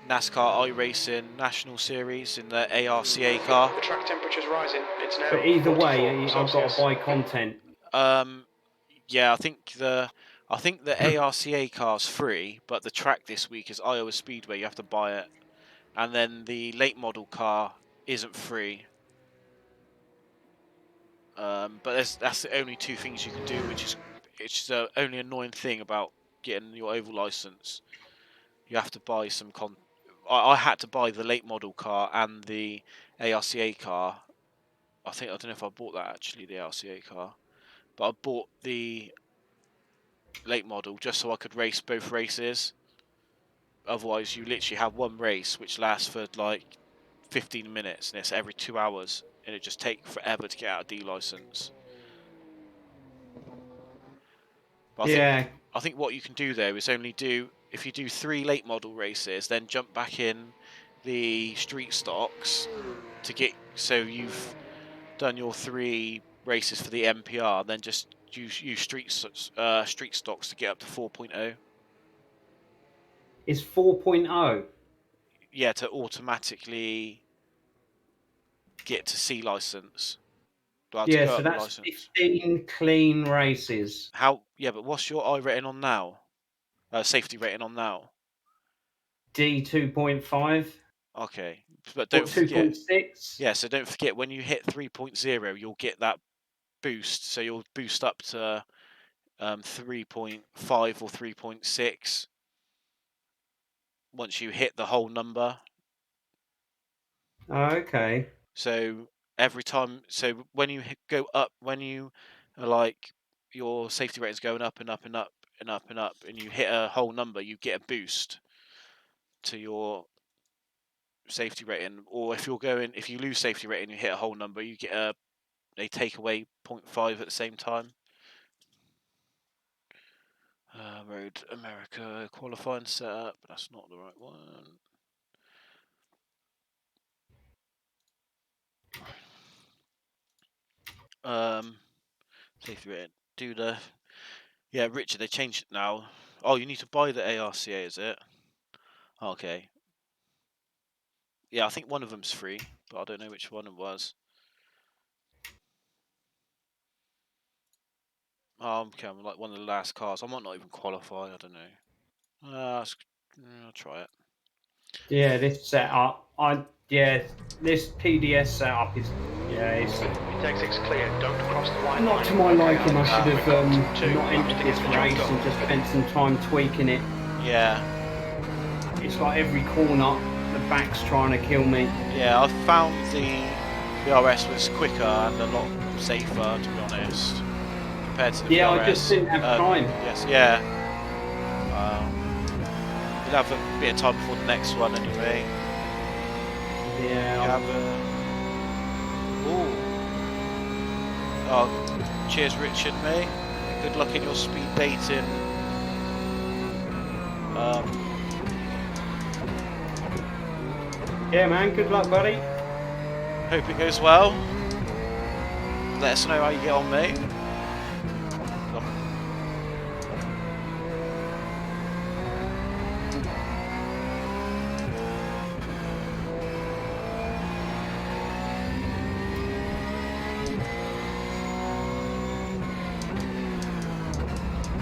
S1: NASCAR iRacing National Series in the ARCA car.
S2: The track temperature's rising. It's now
S3: But either
S2: 44
S3: way, I've got
S2: Celsius.
S3: to buy content.
S1: Yeah, I think the ARCA car's free, but the track this week is Iowa Speedway. You have to buy it, and then the late model car isn't free. But that's the only 2 things you can do, which is it's the only annoying thing about getting your oval license. You have to buy some I had to buy the late model car and the ARCA car. I don't know if I bought that actually, the ARCA car, but I bought the late model just so I could race both races. Otherwise, you literally have one race which lasts for like 15 minutes, and it's every 2 hours, and it just takes forever to get out a D license. But
S3: Yeah,
S1: I think what you can do though is only do if you do 3 late model races, then jump back in the street stocks to get so you've done your 3 races for the MPR, then just use street stocks to get up to 4.0.
S3: it's 4.0.
S1: Yeah, to automatically get to C license. Do I have to
S3: Yeah,
S1: go
S3: so
S1: up the
S3: that's
S1: license?
S3: 15 clean races.
S1: How? Yeah, but what's your I rating on now? Safety rating on now?
S3: D 2.5
S1: Okay, but
S3: or
S1: don't forget.
S3: 2.6.
S1: Yeah, so don't forget when you hit 3.0, you'll get that boost. So you'll boost up to 3.5 or 3.6 once you hit the whole number.
S3: Okay.
S1: So every time, so when you go up, when you are like your safety rating's going up and up and up and up and up, and you hit a whole number, you get a boost to your safety rating. Or if you lose safety rating, you hit a whole number, you get they take away 0.5 at the same time. Road America qualifying setup. That's not the right one. Safety rating. Yeah, Richard. They changed it now. Oh, you need to buy the ARCA, is it? Okay. Yeah, I think one of them's free, but I don't know which one it was. Oh, okay, I'm like one of the last cars. I might not even qualify. I don't know. I'll try it.
S3: Yeah, this setup. This PDS setup is it's
S2: Exit's clear. Don't cross the white
S3: not
S2: line.
S3: to my liking. I
S1: Ah.
S3: should have
S2: Two,
S3: not entered
S2: laps to
S3: this
S2: get the job
S3: race and
S2: done.
S3: just spent some time tweaking it.
S1: Yeah.
S3: it's like every corner, the back's trying to kill me.
S1: Yeah, I found the RS was quicker and a lot safer, to be honest, compared to the
S3: Yeah,
S1: VRS.
S3: I just didn't have time.
S1: Yes, yeah. You'll have a bit of time before the next one anyway.
S3: Yeah.
S1: You have Oh, cheers, Richard, mate. Good luck in your speed dating.
S3: Yeah, man. Good luck, buddy.
S1: Hope it goes well. Let us know how you get on, mate.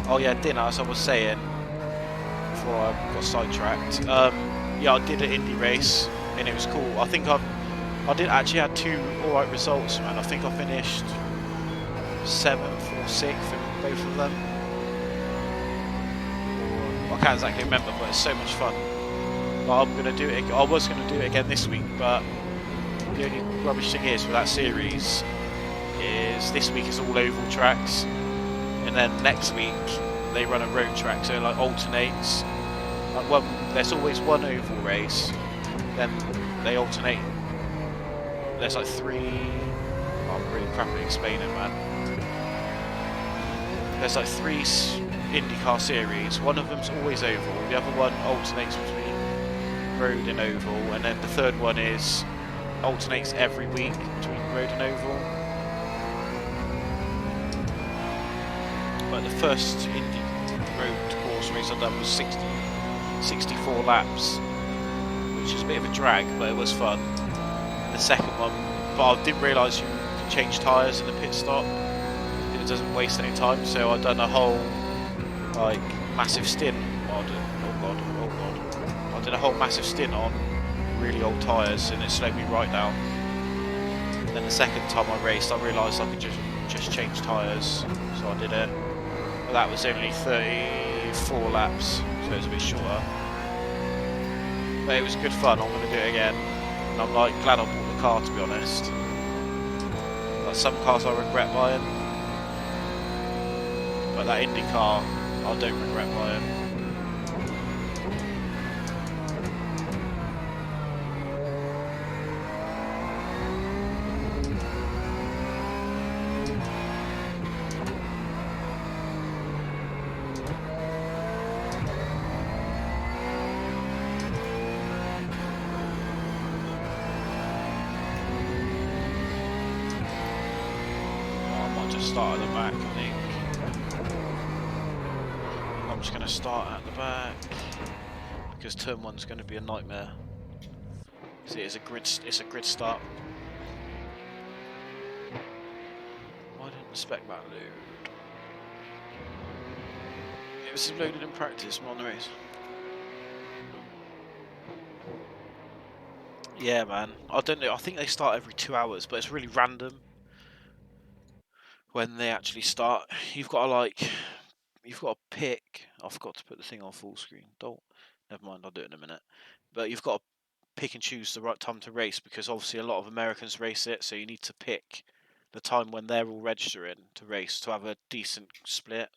S1: Oh yeah, dinner, as I was saying before I got sidetracked. Yeah, I did an indie race and it was cool. I think I did actually had 2 alright results, man. I think I finished 7th or 6th in both of them. I can't exactly remember, but it's so much fun. But I'm gonna do it. I was gonna do it again this week, but the only rubbish thing is with that series is this week is all oval tracks. And then next week they run a road track, so it like alternates. Like there's always one oval race, then they alternate. There's like 3. I'm really crap at explaining, man. There's like 3 IndyCar series. One of them's always oval. The other one alternates between road and oval, and then the third one alternates every week between road and oval. But the first Indy road course race I've done was 64 laps, which is a bit of a drag, but it was fun. The second one, but I didn't realise you can change tyres in the pit stop. It doesn't waste any time, so I've done a whole like massive stint. I did a whole massive stint on really old tyres, and it slowed me right down. Then the second time I raced, I realised I could just change tyres, so I did it. That was only 34 laps, so it was a bit shorter. But it was good fun. I'm going to do it again, and I'm like glad I bought the car, to be honest. Like some cars I regret buying, but that Indy car I don't regret buying. Start at the back, I think. I'm just going to start at the back because turn 1's going to be a nightmare. See, it's a grid start. Why didn't the spec map load? It was loaded in practice, not on the race. Yeah, man. I don't know. I think they start every 2 hours, but it's really random when they actually start. You've got to pick. I forgot to put the thing on full screen. Never mind. I'll do it in a minute. But you've got to pick and choose the right time to race because obviously a lot of Americans race it, so you need to pick the time when they're all registering to race to have a decent split.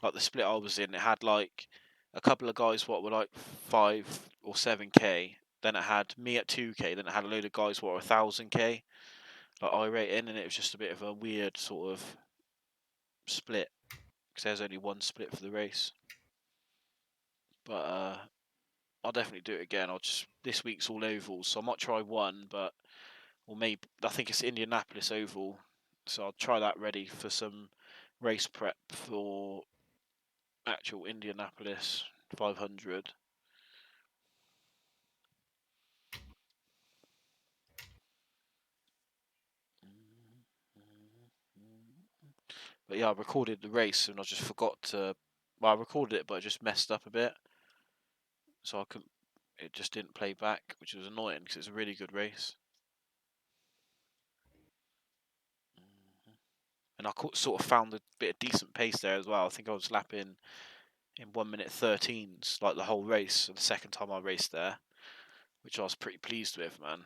S1: Like the split I was in, it had like a couple of guys what were like 5 or 7k. Then it had me at 2k. Then it had a load of guys what were 1000k. Like Iracing, and it was just a bit of a weird sort of split because there's only one split for the race. But I'll definitely do it again. This week's all ovals, so I might try one, or maybe I think it's Indianapolis oval, so I'll try that ready for some race prep for actual Indianapolis 500. But yeah, I recorded the race and I just forgot to. Well, I recorded it, but I just messed up a bit, so I couldn't. It just didn't play back, which was annoying because it's a really good race. And I sort of found a bit of decent pace there as well. I think I was lapping in 1 minute 13s, like the whole race. The second time I raced there, which I was pretty pleased with, man.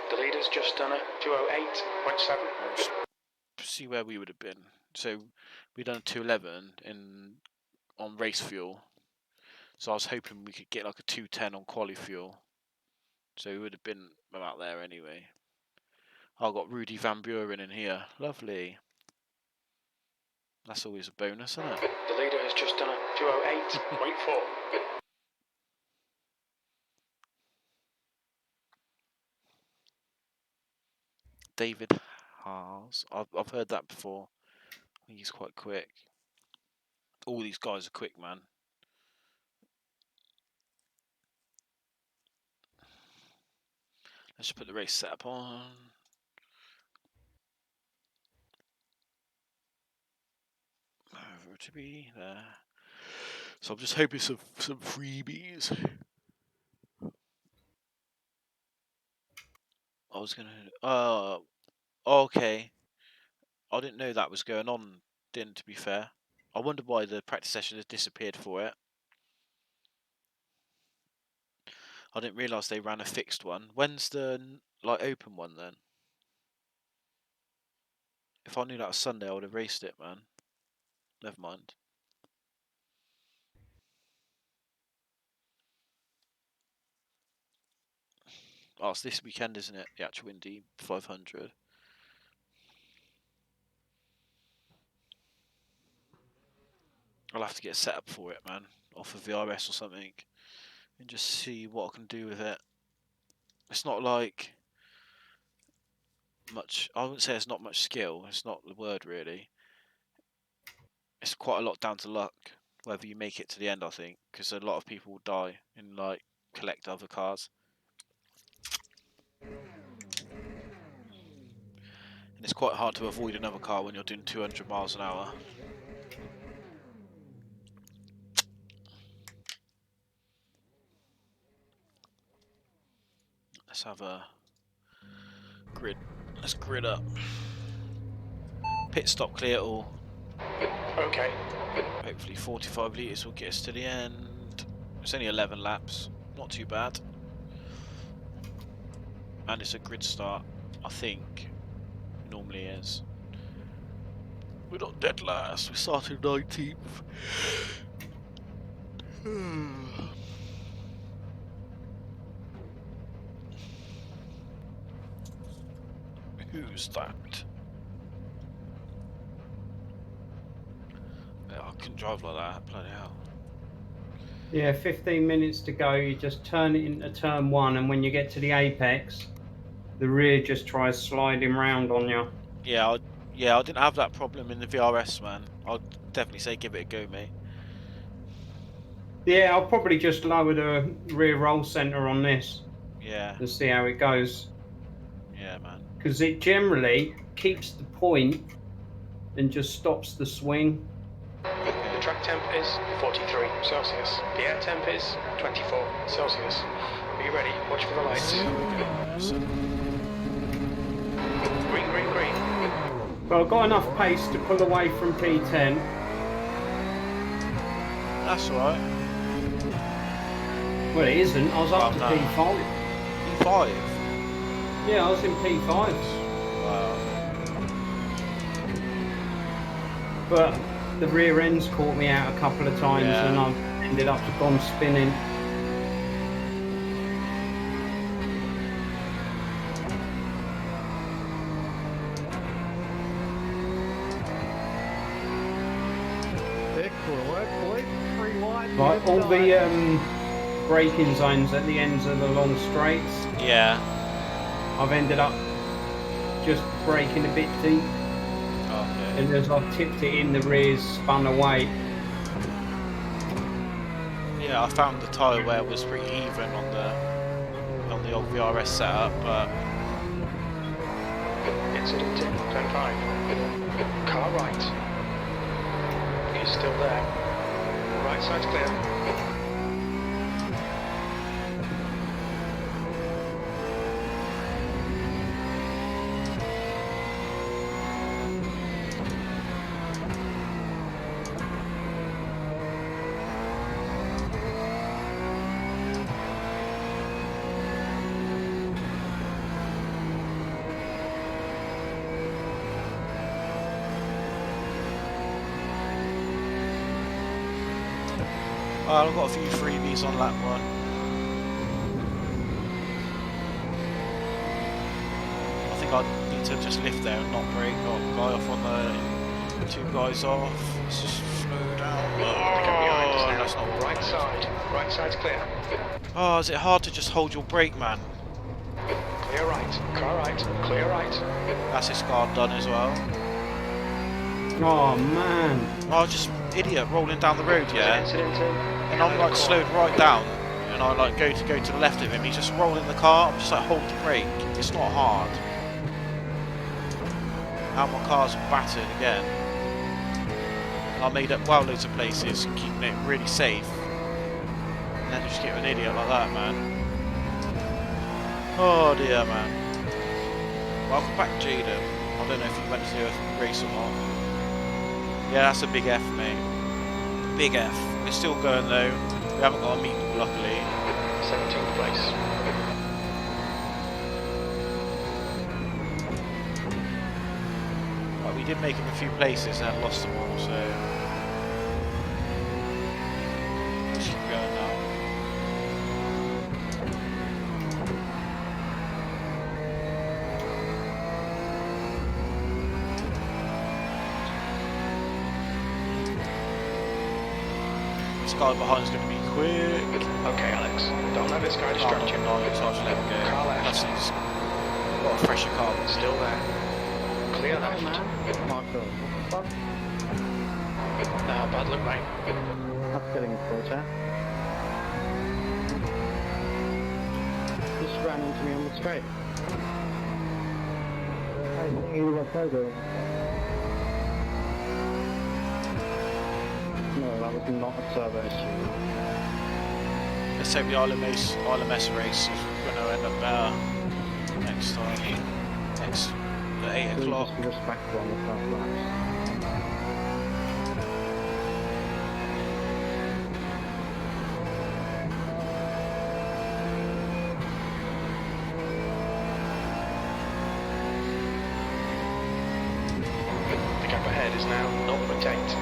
S2: The leader's just done a 2:08.7.
S1: Just see where we would have been. So we done a 2:11 on race fuel. So I was hoping we could get like a 2:10 on quali fuel. So we would have been about there anyway. I got Rudy Van Buren in here. Lovely. That's always a bonus, isn't it?
S2: The leader has just done a 2:08.4.
S1: David Haas. I've heard that before. He's quite quick. All these guys are quick, man. Let's just put the race setup on. Over to be there. So I'm just hoping some freebies. I was gonna. Okay. I didn't know that was going on. Didn't, to be fair. I wonder why the practice session has disappeared for it. I didn't realise they ran a fixed one. When's the open one then? If I knew that was Sunday, I would have raced it, man. Never mind. Oh, it's this weekend, isn't it? The actual Indy 500. I'll have to get set up for it, man. Off of VRS or something. And just see what I can do with it. It's not like much. I wouldn't say it's not much skill. It's not the word, really. It's quite a lot down to luck. Whether you make it to the end, I think. Because a lot of people will die and, collect other cars. And it's quite hard to avoid another car when you're doing 200 miles an hour. Let's have a grid. Let's grid up. Pit stop clear all.
S2: Okay.
S1: Hopefully 45 litres will get us to the end. It's only 11 laps. Not too bad. And it's a grid start, I think. Normally is. We're not dead last. We started 19th. Who's that? Yeah, I couldn't drive like that. Bloody hell.
S3: Yeah, 15 minutes to go. You just turn it into turn one, and when you get to the apex, the rear just tries sliding round on you.
S1: Yeah, I didn't have that problem in the VRS, man. I'd definitely say give it a go, mate.
S3: Yeah, I'll probably just lower the rear roll centre on this.
S1: Yeah.
S3: And see how it goes.
S1: Yeah, man.
S3: Because it generally keeps the point and just stops the swing.
S2: The track temp is 43 Celsius. The air temp is 24 Celsius. Are you ready? Watch for the lights. Green, green, green.
S3: Well, I've got enough pace to pull away from P10.
S1: That's alright.
S3: Well, it isn't. I was up to
S1: no.
S3: P5.
S1: P5?
S3: Yeah, I was in P5.
S1: Wow.
S3: But the rear ends caught me out a couple of times,
S1: Yeah.
S3: and I've ended up gone spinning. Right, all the braking zones at the ends of the long straights,
S1: Yeah.
S3: I've ended up just braking a bit deep,
S1: Okay.
S3: and as I've tipped it in, the rear's spun away.
S1: Yeah, I found the tyre wear was pretty even on the old VRS setup, but
S2: Incident in turn 5. Car right. He's still there. Right side's clear.
S1: I've got a few freebies on lap 1. I think I need to just lift there and not brake. Got a guy off on the 2 guys off. Let's just slow down.
S2: Behind us now.
S1: That's not what
S2: Right side. Right side's clear.
S1: Oh, is it hard to just hold your brake, man?
S2: Clear right. Car right. Clear right.
S1: That's his car done as well.
S3: Oh man.
S1: Oh, just idiot rolling down the road, yeah.
S2: Incident in.
S1: And I'm like slowed right down, and I like go to the left of him. He's just rolling the car. I'm just like hold the brake. It's not hard. Now my car's battered again. And I made up well loads of places, keeping it really safe. And then just get an idiot like that, man. Oh dear, man. Welcome back, Jaden. I don't know if you went to do a race or not. Yeah, that's a big F, mate. Big F. We're still going though. We haven't got a meet, luckily.
S2: 17th place.
S1: Right, we did make him a few places and lost them all, so let's keep going now. This guy behind's going to be quick.
S2: Okay, Alex. Don't let this guy distract you.
S1: No, so I'll just let him go.
S2: Car left.
S1: Plus he's got a fresher car.
S2: Still there. Clear left.
S5: Marco, what the fuck?
S2: Now, bad luck, mate.
S5: That's getting a quarter. Just ran into me on the straight. I think he was over. No, that was not a servo issue.
S1: Let's hope the ILMS race is going to end up better next time. Next at 8
S5: Really
S1: o'clock.
S5: just be respectful on the first laps.
S2: The gap ahead is now 0.8.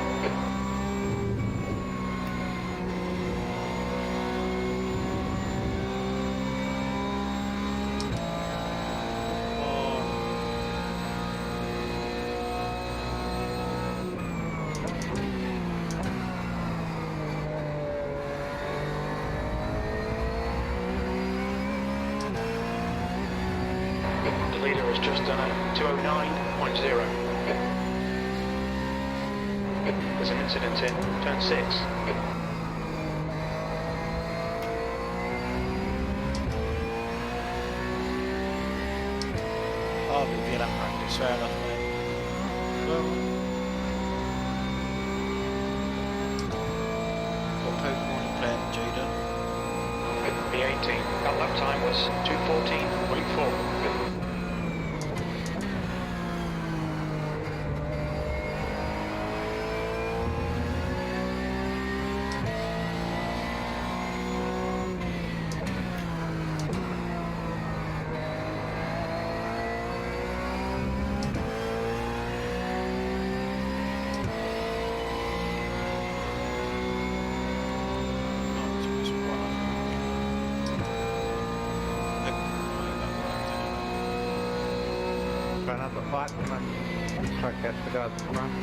S2: The leader has just done a 209.0. There's an incident in turn 6.
S1: Oh, we'll get that practice, fair enough, mate. What Pokemon are you playing, Jaden?
S2: The 18. That lap time was 2:14.4.
S5: Try not to fight too much. Try to catch the guys in front.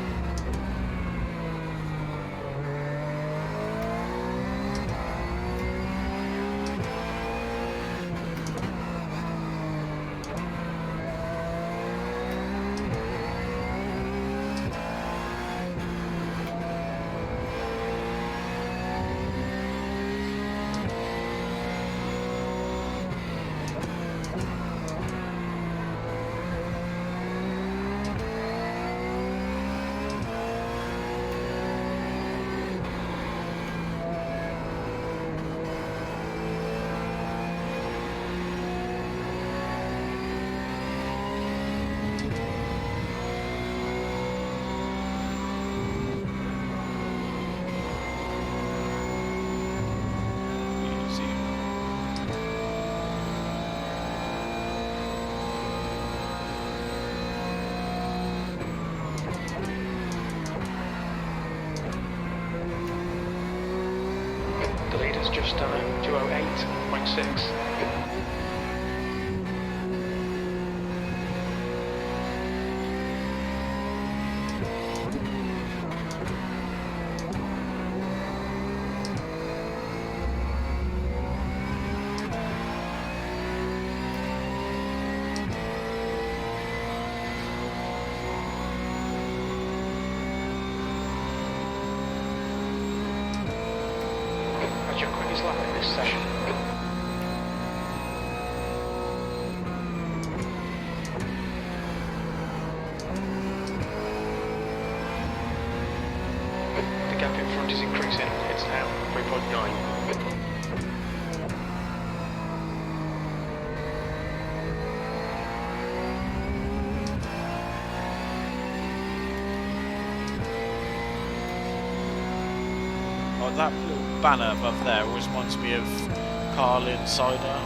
S2: just done a 208.6. That's your quickest lap in this session. The gap in front is increasing. It's now 3.9.
S1: Like that little banner above there always reminds me of Carlin Cider.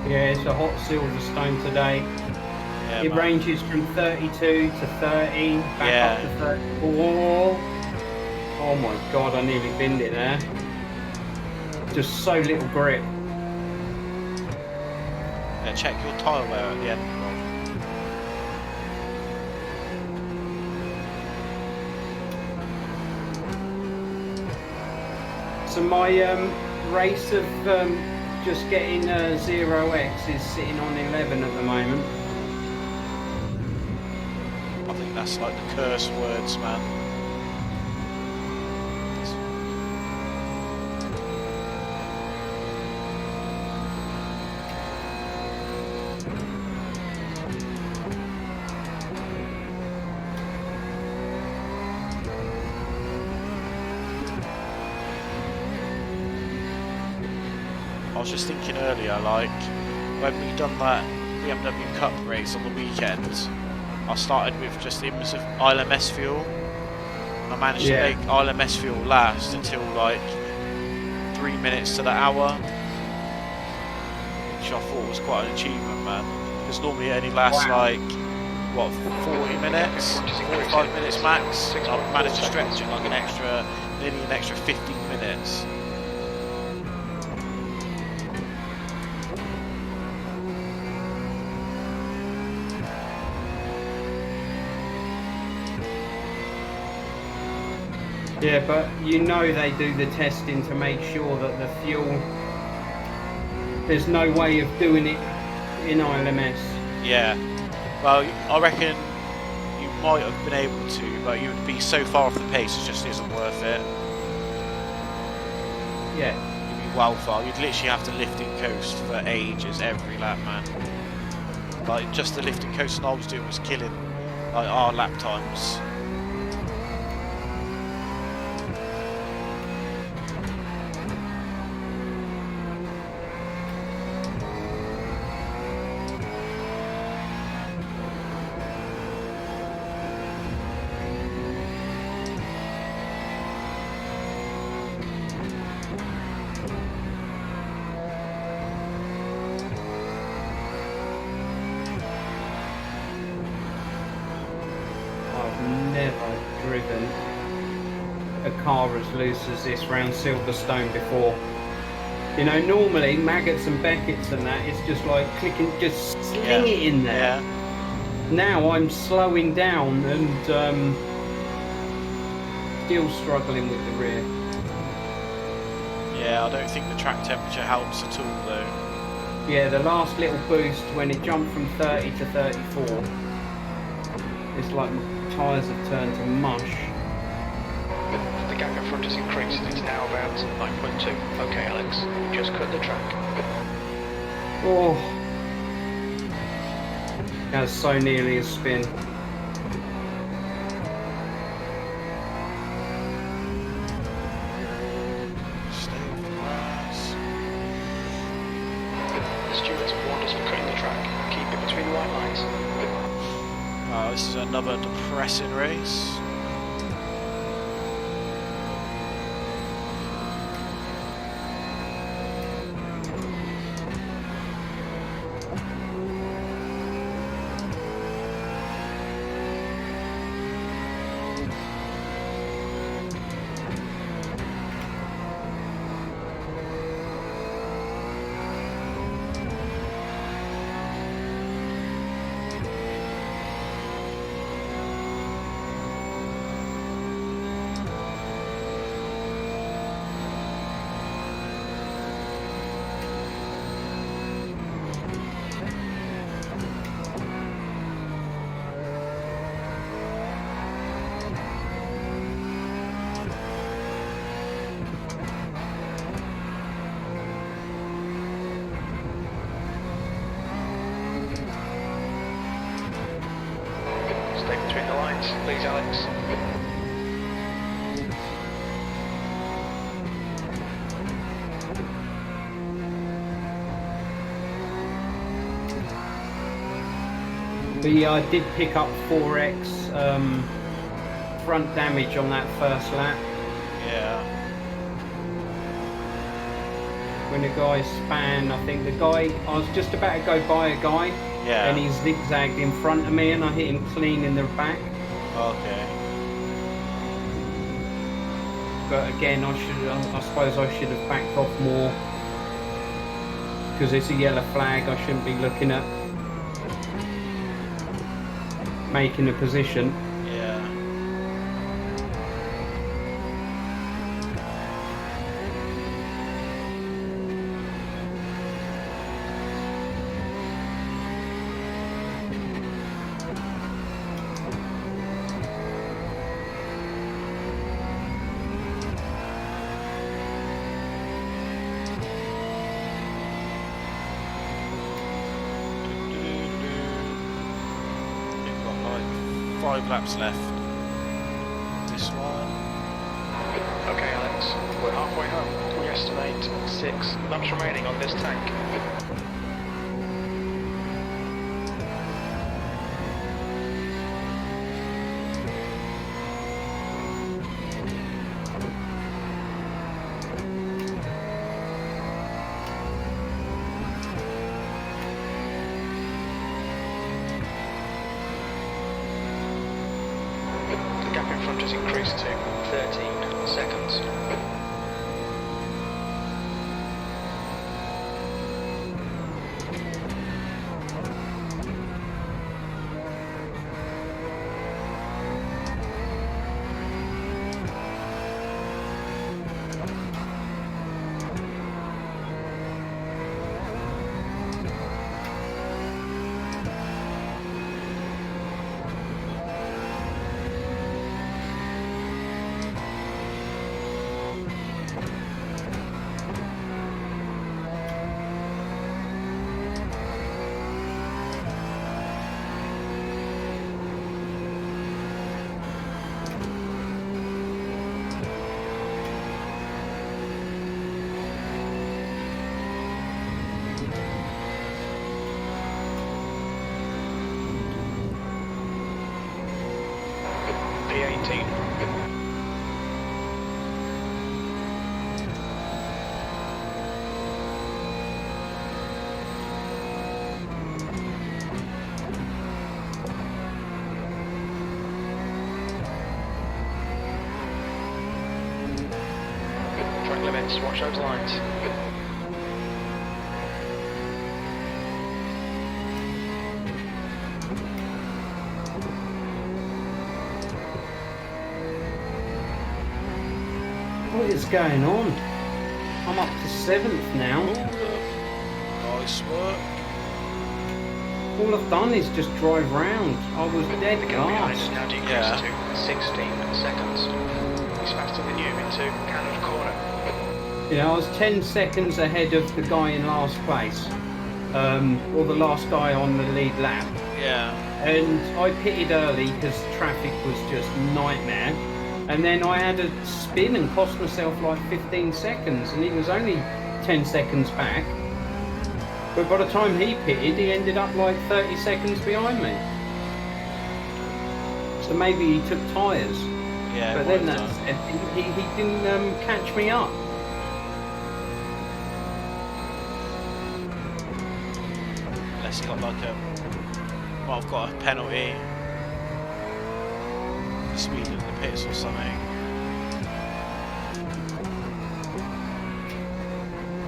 S3: Yeah, it's a hot Silverstone today.
S1: Yeah,
S3: It
S1: man.
S3: ranges from 32 to 30, back up to 34. Oh my god, I nearly binned it there. Just so little grip.
S1: Yeah, check your tyre wear at the end, Rob.
S3: So my race of just getting 0x is sitting on 11 at the moment.
S1: I think that's like the curse words, man. I was just thinking earlier, like, when we done that BMW Cup race on the weekend, I started with just ILMS fuel. I managed to make ILMS fuel last until like 3 minutes to the hour, which I thought was quite an achievement, man. Because normally it only lasts like, what, 40 minutes, 45 minutes max. And I managed to stretch it like nearly an extra 15 minutes.
S3: Yeah, but you know they do the testing to make sure that the fuel, there's no way of doing it in ILMS.
S1: Yeah, well, I reckon you might have been able to, but you would be so far off the pace, it just isn't worth it.
S3: Yeah.
S1: You'd be well far. You'd literally have to lift and coast for ages every lap, man. Like, just the lift and coast I was doing was killing like our lap times.
S3: Never driven a car as loose as this round Silverstone before. You know, normally maggots and Beckett's and that, it's just like clicking, just sling it in there.
S1: Yeah.
S3: Now I'm slowing down and still struggling with the rear.
S1: Yeah, I don't think the track temperature helps at all, though.
S3: Yeah, the last little boost when it jumped from 30 to 34, it's like my tyres have turned to mush.
S2: The gap in front has increased. It's now about 9.2. Okay, Alex, you just cut the track.
S3: Oh, that's so nearly a spin.
S1: Stay with the grass.
S2: The stewards have warned us for cutting the track. Keep it between the white lines.
S1: This is another depressing race.
S2: Stay between the lines, please, Alex.
S3: But yeah, I did pick up 4x front damage on that first lap.
S1: Yeah.
S3: When a guy span, I think I was just about to go by a guy,
S1: Yeah.
S3: and he zigzagged in front of me, and I hit him clean in the back.
S1: Okay.
S3: But again, I suppose I should have backed off more, because it's a yellow flag. I shouldn't be looking at making a position.
S1: Yeah. We've got like 5 laps left. This one.
S2: Okay, Alex, we're halfway home. We estimate 6 laps remaining on this tank. The gap in front has increased to 13 seconds. P18. Track limits, watch those lines.
S3: What is going on? I'm up to 7th now.
S1: Nice work.
S3: All I've done is just drive round. I was dead
S2: The gap behind
S3: last.
S2: has now decreased
S1: Yeah.
S2: to 16 seconds. He's faster than you into Canada corner.
S3: You know, I was 10 seconds ahead of the guy in last place, or the last guy on the lead lap.
S1: Yeah.
S3: And I pitted early because traffic was just nightmare. And then I had a spin and cost myself like 15 seconds, and he was only 10 seconds back. But by the time he pitted, he ended up like 30 seconds behind me. So maybe he took tyres.
S1: Yeah.
S3: But
S1: might
S3: then
S1: have done.
S3: he didn't catch me up.
S1: Unless he got like a. Well, I've got a penalty. For speeding in the pits or something.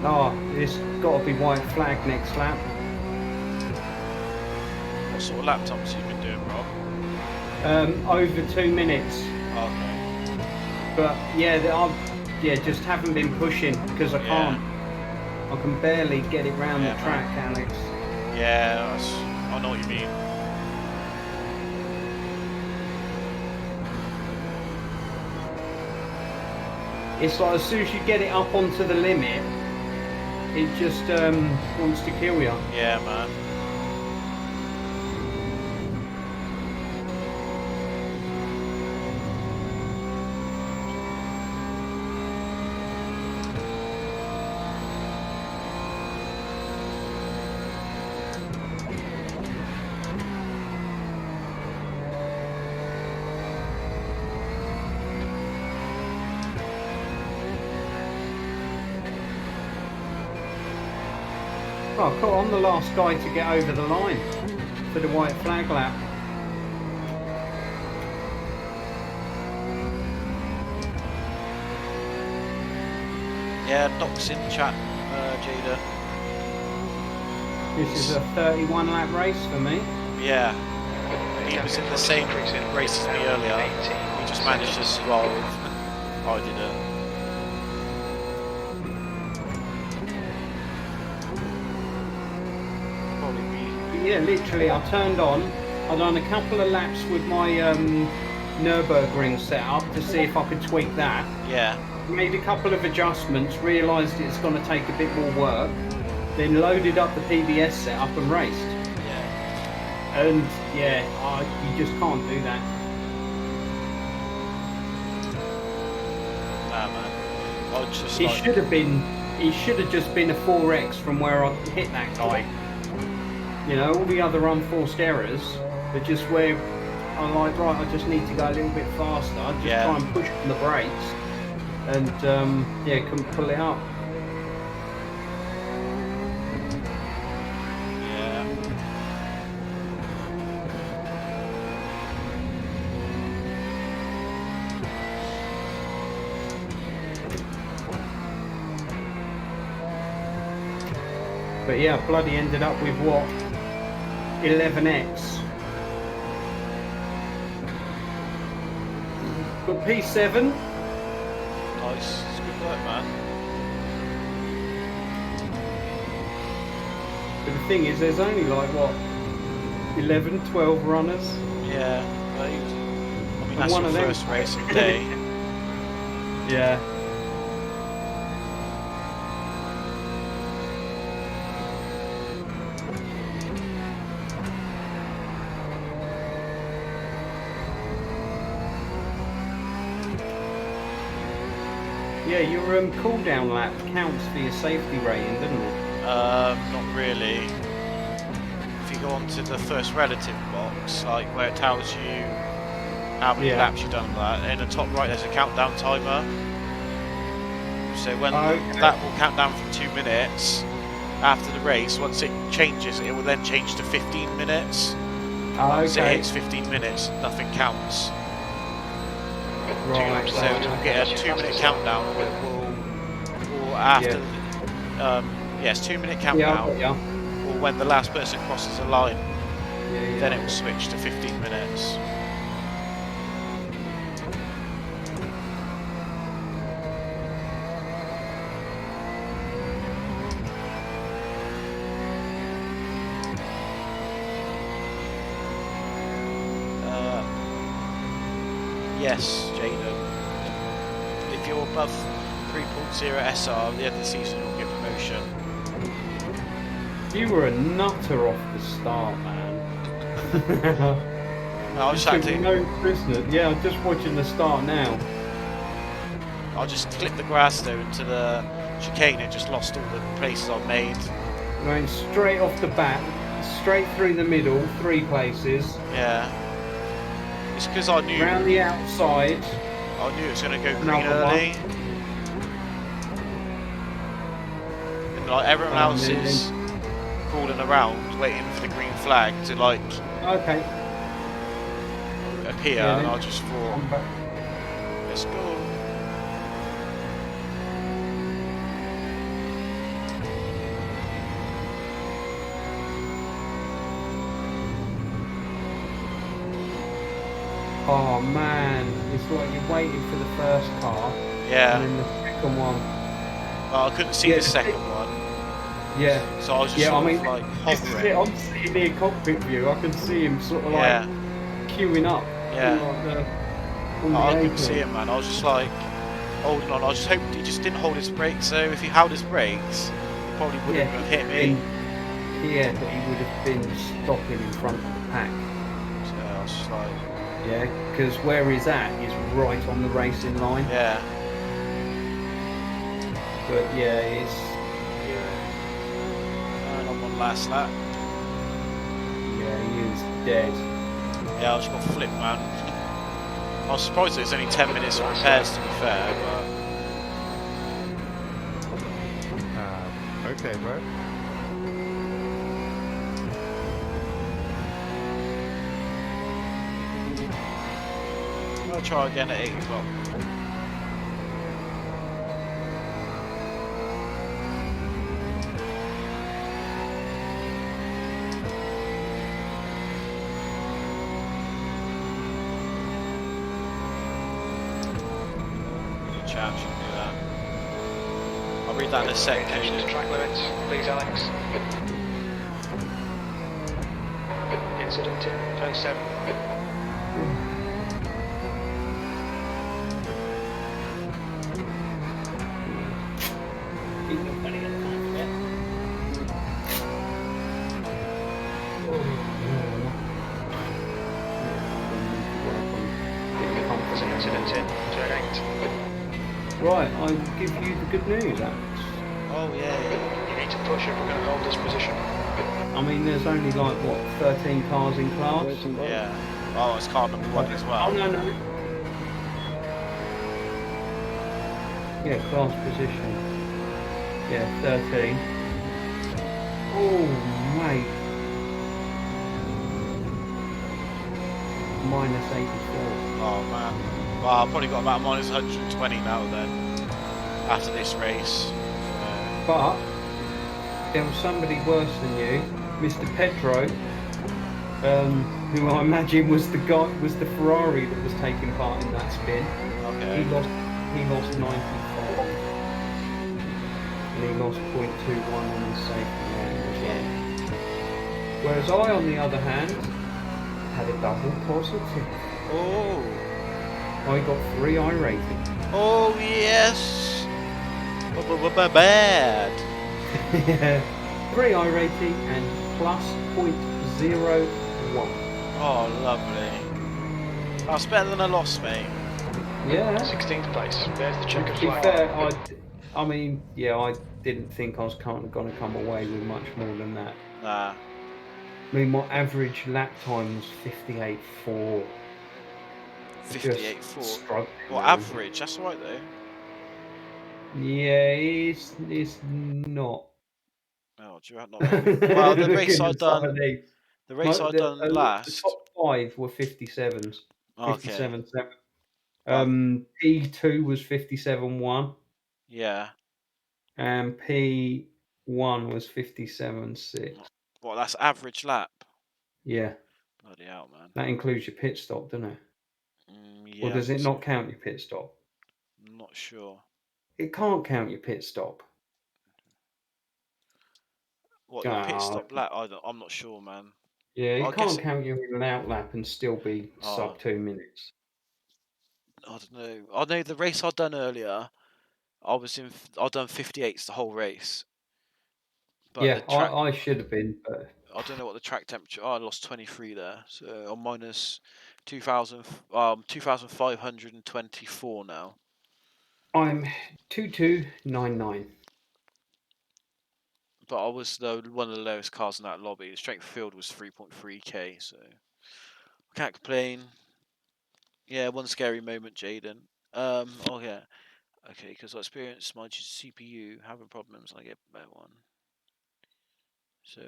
S3: Oh, it's got to be white flag next lap.
S1: What sort of lap times have you been doing, Rob?
S3: Over 2 minutes.
S1: Okay.
S3: But yeah, just haven't been pushing because I can't. I can barely get it round
S1: Yeah,
S3: the track, Alex.
S1: Yeah, I know what you mean.
S3: It's like as soon as you get it up onto the limit, it just wants to kill you.
S1: Yeah, man.
S3: Oh, cool. I'm the last guy to get over the line for the white flag lap.
S1: Yeah, Doc's in chat, Jada.
S3: This is a 31 lap race for me.
S1: Yeah. He was in the same race as me earlier. He just managed to survive. I didn't.
S3: Yeah, literally, I turned on. I've done a couple of laps with my Nürburgring set up to see if I could tweak that.
S1: Yeah.
S3: Made a couple of adjustments, realised it's going to take a bit more work, then loaded up the PBS setup and raced.
S1: Yeah.
S3: And yeah, you just can't do that.
S1: Nah, man. I just
S3: He should have just been a 4X from where I hit that guy. You know, all the other unforced errors are just where I'm like, right, I just need to go a little bit faster. I just try and push on the brakes, and yeah, couldn't pull it up.
S1: Yeah.
S3: But yeah, bloody ended up with what? 11X. Got P7.
S1: Nice. It's good work, man.
S3: But the thing is, there's only like, what, 11, 12 runners?
S1: Yeah. But I mean, that's
S3: one
S1: your
S3: of them.
S1: first race of the day.
S3: Yeah. Yeah, your cool-down lap counts for your safety rating, doesn't it?
S1: Not really. If you go onto the first relative box, like where it tells you how many laps you've done, that in the top right there's a countdown timer. So when that will count down from 2 minutes after the race, once it changes, it will then change to 15 minutes. Once it hits 15 minutes, nothing counts.
S3: Right.
S1: So it will get a 2-minute countdown, or after, yes, 2-minute countdown, or when the last person crosses the line, then it will switch to 15 minutes. Yes, Jaden. If you're above 3.0 SR at the end of the season, you'll get promotion.
S3: You were a nutter off the start, man.
S1: No, I just had to.
S3: No prisoner. Yeah, I'm just watching the start now.
S1: I just clipped the grass though into the chicane and just lost all the places I've made.
S3: Going straight off the bat, straight through the middle, 3 places.
S1: Yeah. It's because I knew.
S3: Around the outside.
S1: I knew it was going to go green early. And like everyone else is crawling around, waiting for the green flag to like appear, and I just thought, let's go.
S3: Oh man, it's like you're waiting for the first car.
S1: Yeah.
S3: And then the second one.
S1: Well, I couldn't see the second one.
S3: Yeah.
S1: So I was just sort of like hovering.
S3: I'm sitting near cockpit view. I can see him sort of like queuing up.
S1: Yeah.
S3: I
S1: couldn't see him, man. I was just like holding on. I just hoped he just didn't hold his brakes. So if he held his brakes, he probably wouldn't have hit me.
S3: Yeah, but he would have been stopping in front of the pack.
S1: So I was just like.
S3: Yeah, because where he's at is right on the racing line.
S1: Yeah.
S3: But yeah, it's.
S1: And I'm on last lap.
S3: Yeah, he is dead.
S1: Yeah, I just got flipped, man. I was surprised there's only 10 minutes of repairs, to be fair, but.
S5: Okay, bro.
S1: gonna try again at 8 o'clock. Good chat, should do that. I'll read that in a
S2: Pay
S1: sec.
S2: attention to track limits, please, Alex. Incident in turn 7. There's an incident in turn 8.
S3: Right, I will give you the good news, Alex.
S1: Oh yeah.
S2: You need to push if we're going to hold this position.
S3: I mean, there's only like, what, 13 cars in class?
S1: Yeah. Oh, it's car number 1 as well.
S3: Oh, no. Yeah, class position. Yeah, 13. Oh, mate. Minus 84.
S1: Oh man. Well, I've probably got about minus 120 now then. After this race.
S3: But there was somebody worse than you, Mr. Pedro, who I imagine was the Ferrari that was taking part in that spin.
S1: Okay.
S3: He lost 95, and he lost 0.21 on his safety rating as well. Whereas I, on the other hand, had a double positive.
S1: Oh.
S3: I got 3 I rating.
S1: Oh yes. Bad.
S3: 3 I rating and plus 0.01.
S1: Oh, lovely. That's better than a loss, mate.
S3: Yeah.
S2: 16th place. There's the checkered
S3: To be
S2: flag.
S3: fair, I mean, yeah, I didn't think I was going to come away with much more than that.
S1: Nah.
S3: I mean, my average lap time was 58.4.
S1: 58.4. Well,
S3: man.
S1: average. That's alright though.
S3: Yeah, it's not.
S1: Oh, do you not? Well, the race I done. The race I done
S3: The
S1: last.
S3: top 5 were 57s.
S1: Okay.
S3: 57.7. P2 was 57.1.
S1: Yeah.
S3: And P1 was 57.6.
S1: Well, that's average lap.
S3: Yeah.
S1: Bloody hell, man.
S3: That includes your pit stop, doesn't it?
S1: Yeah.
S3: Or does it not count your pit stop?
S1: I'm not sure.
S3: It can't count your pit stop.
S1: What, your pit stop lap? I'm not sure, man.
S3: Yeah,
S1: I
S3: it
S1: guess
S3: can't count you in an out lap and still be sub 2 minutes.
S1: I don't know. I know the race I done earlier. I done 58s the whole race. But
S3: Yeah,
S1: the track,
S3: I should have been, but
S1: I don't know what the track temperature. I lost 23 there, so I'm minus 2,524 now.
S3: I'm 2299.
S1: But I was one of the lowest cars in that lobby. The strength of field was 3.3k, so I can't complain. Yeah, one scary moment, Jaden. Oh yeah, okay, because I experienced my CPU having problems, and I get a better one. So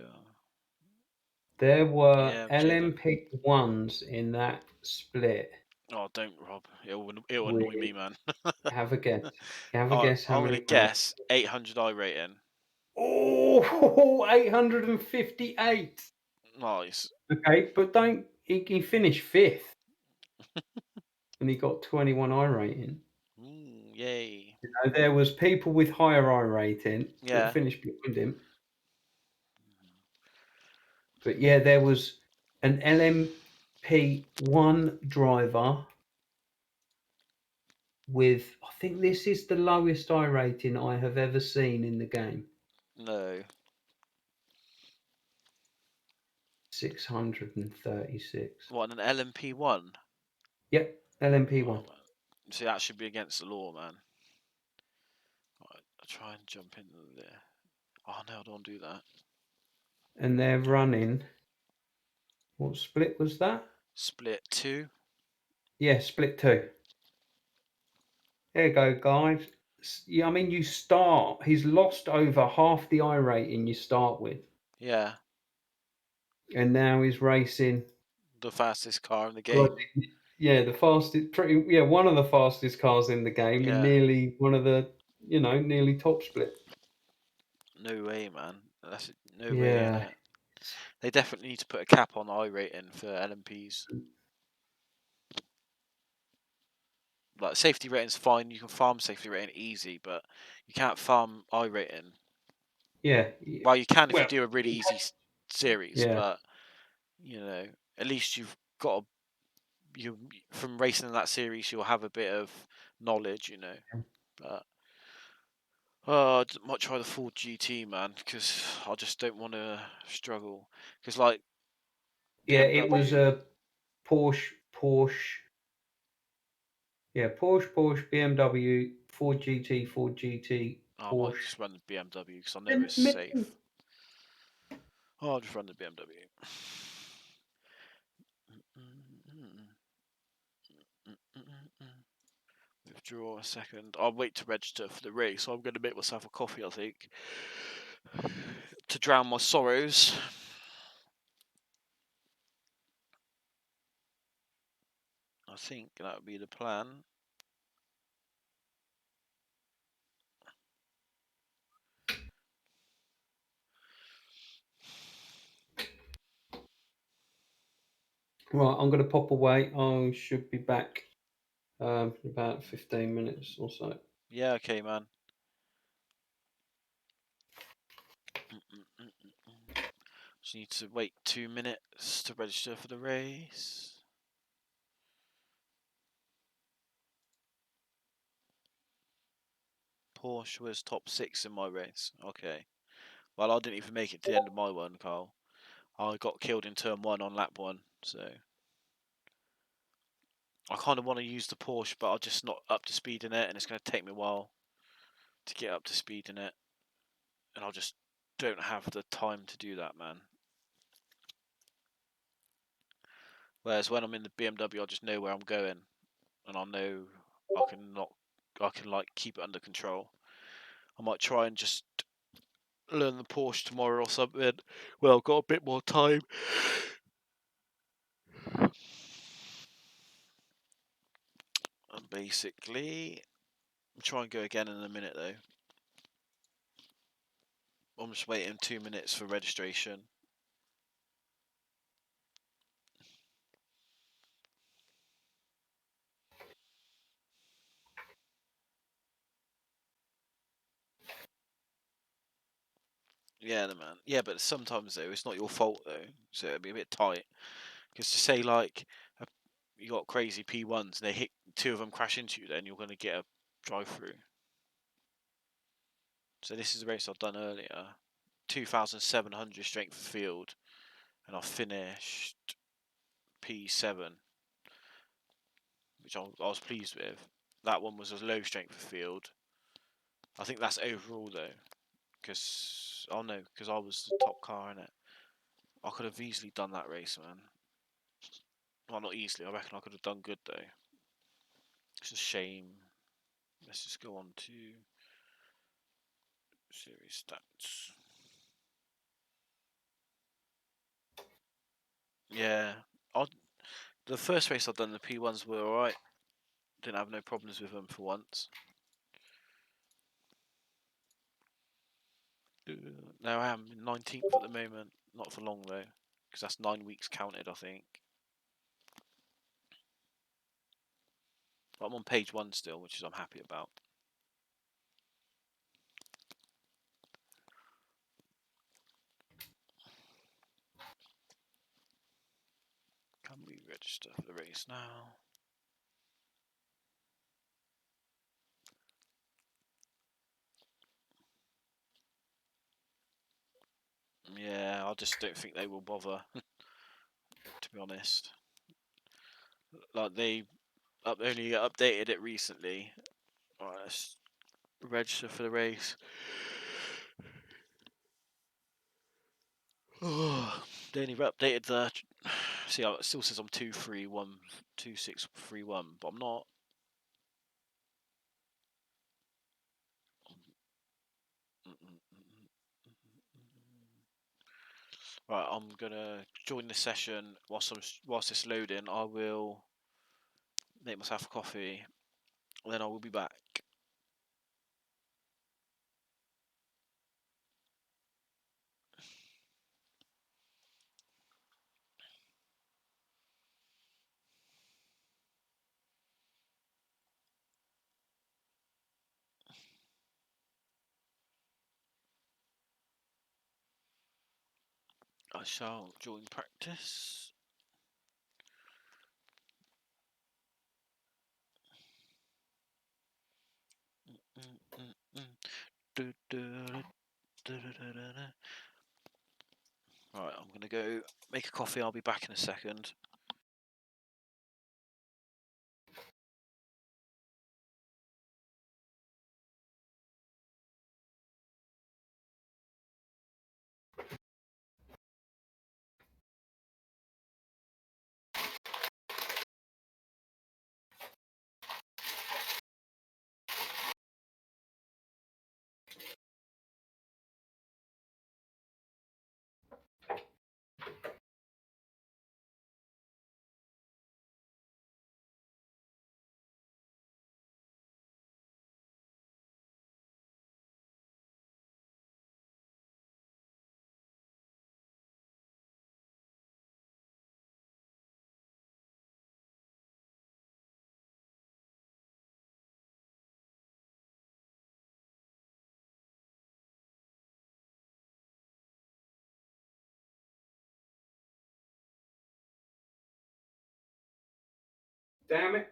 S3: There were
S1: yeah,
S3: LMP ones in that split.
S1: oh, don't, Rob. It'll annoy me, man.
S3: Have a guess. Have a guess how
S1: I'm
S3: many
S1: gonna guess 800 I rating.
S3: Oh, 858.
S1: Nice.
S3: Okay, but he finished 5th. And he got 21 I rating.
S1: Yay.
S3: You know, there was people with higher I rating that finished behind him. But yeah, there was an LMP1 driver with, I think this is the lowest I rating I have ever seen in the game.
S1: No.
S3: 636.
S1: What, an LMP1?
S3: Yep, LMP1.
S1: Oh, see, that should be against the law, man. Right, I'll try and jump in there. Oh no, I don't do that.
S3: And they're running. What split was that?
S1: Split 2.
S3: Yeah, split 2. There you go, guys. Yeah, I mean, you start. He's lost over half the I rating you start with.
S1: Yeah.
S3: And now he's racing
S1: The fastest car in the game.
S3: the fastest, one of the fastest cars in the game, and
S1: Yeah.
S3: nearly one of the, nearly top split.
S1: No way, man. That's no way,
S3: Yeah.
S1: innit? They definitely need to put a cap on I rating for LMPs. Like safety rating's fine. You can farm safety rating easy, but you can't farm I rating.
S3: Yeah.
S1: Well, you can if you
S3: Well,
S1: do a really easy series,
S3: yeah.
S1: but at least you've got from racing in that series, you'll have a bit of knowledge, But might try the Ford GT, man, because I just don't want to struggle. Because like
S3: Yeah, it was
S1: BMW,
S3: a Porsche. Yeah, Porsche, BMW, Ford GT,
S1: I might
S3: Porsche.
S1: just run the BMW because I know it's safe. I'll just run the BMW. Withdraw a second. I'll wait to register for the race. So I'm going to make myself a coffee, I think, to drown my sorrows. I think that would be the plan.
S3: Right, I'm going to pop away. I should be back in about 15 minutes or so.
S1: Yeah, okay, man. Just need to wait 2 minutes to register for the race. Porsche was top 6 in my race. Okay. Well, I didn't even make it to the end of my one, Carl. I got killed in turn 1 on lap 1, so I kind of want to use the Porsche, but I'm just not up to speed in it, and it's going to take me a while to get up to speed in it, and I just don't have the time to do that, man. Whereas when I'm in the BMW, I just know where I'm going, and I know I can like keep it under control. I might try and just learn the Porsche tomorrow or something. Well, I've got a bit more time. And basically, I'll try and go again in a minute though. I'm just waiting 2 minutes for registration. Yeah, man. Yeah, but sometimes though, it's not your fault though, so it'll be a bit tight. Because to say like you got crazy P1s, and they hit 2 of them crash into you, then you're going to get a drive through. So this is the race I've done earlier, 2,700 strength of field, and I finished P7, which I was pleased with. That one was a low strength of field. I think that's overall though, because I was the top car in it. I could have easily done that race, man. Well, not easily. I reckon I could have done good though. It's a shame. Let's just go on to series stats. Yeah, the first race I've done, the P1s were alright. Didn't have no problems with them for once. Now I am 19th at the moment. Not for long though, because that's 9 weeks counted, I think. But I'm on page 1 still, which is I'm happy about. Can we register for the race now? Yeah, I just don't think they will bother, to be honest. Like they only updated it recently. Alright, let's register for the race. They only updated the. See, it still says I'm 231, 2631, but I'm not. Right, I'm gonna join the session whilst it's loading. I will make myself a coffee, and then I will be back. I shall join practice. Right, I'm going to go make a coffee. I'll be back in a second.
S3: Damn it.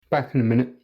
S3: Back in a minute.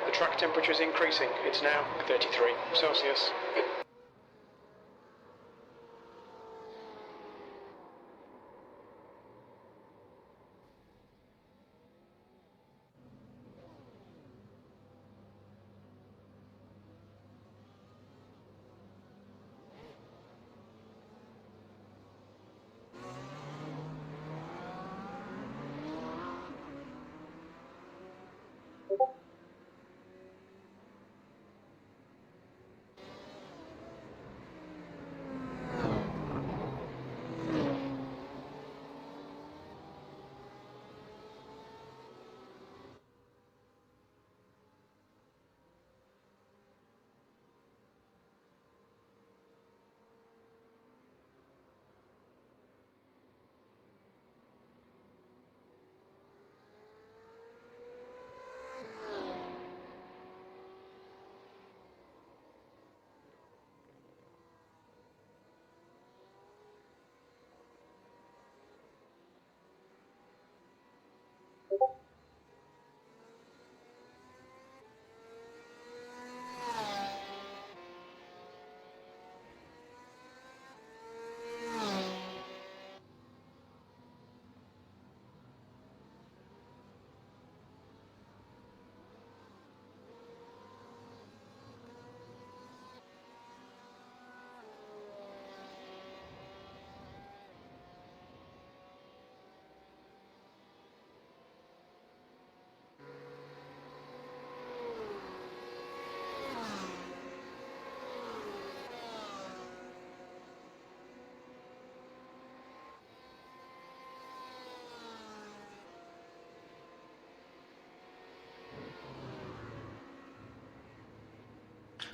S2: The track temperature is increasing. It's now 33 Celsius.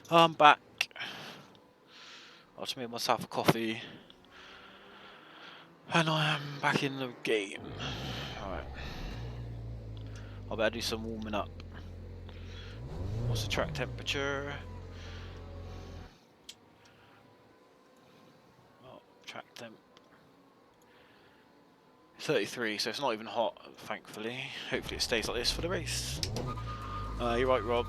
S1: I'm back. I just made myself a coffee. And I am back in the game. Alright. I better do some warming up. What's the track temperature? Oh, track temp. 33, so it's not even hot, thankfully. Hopefully it stays like this for the race. You're right, Rob.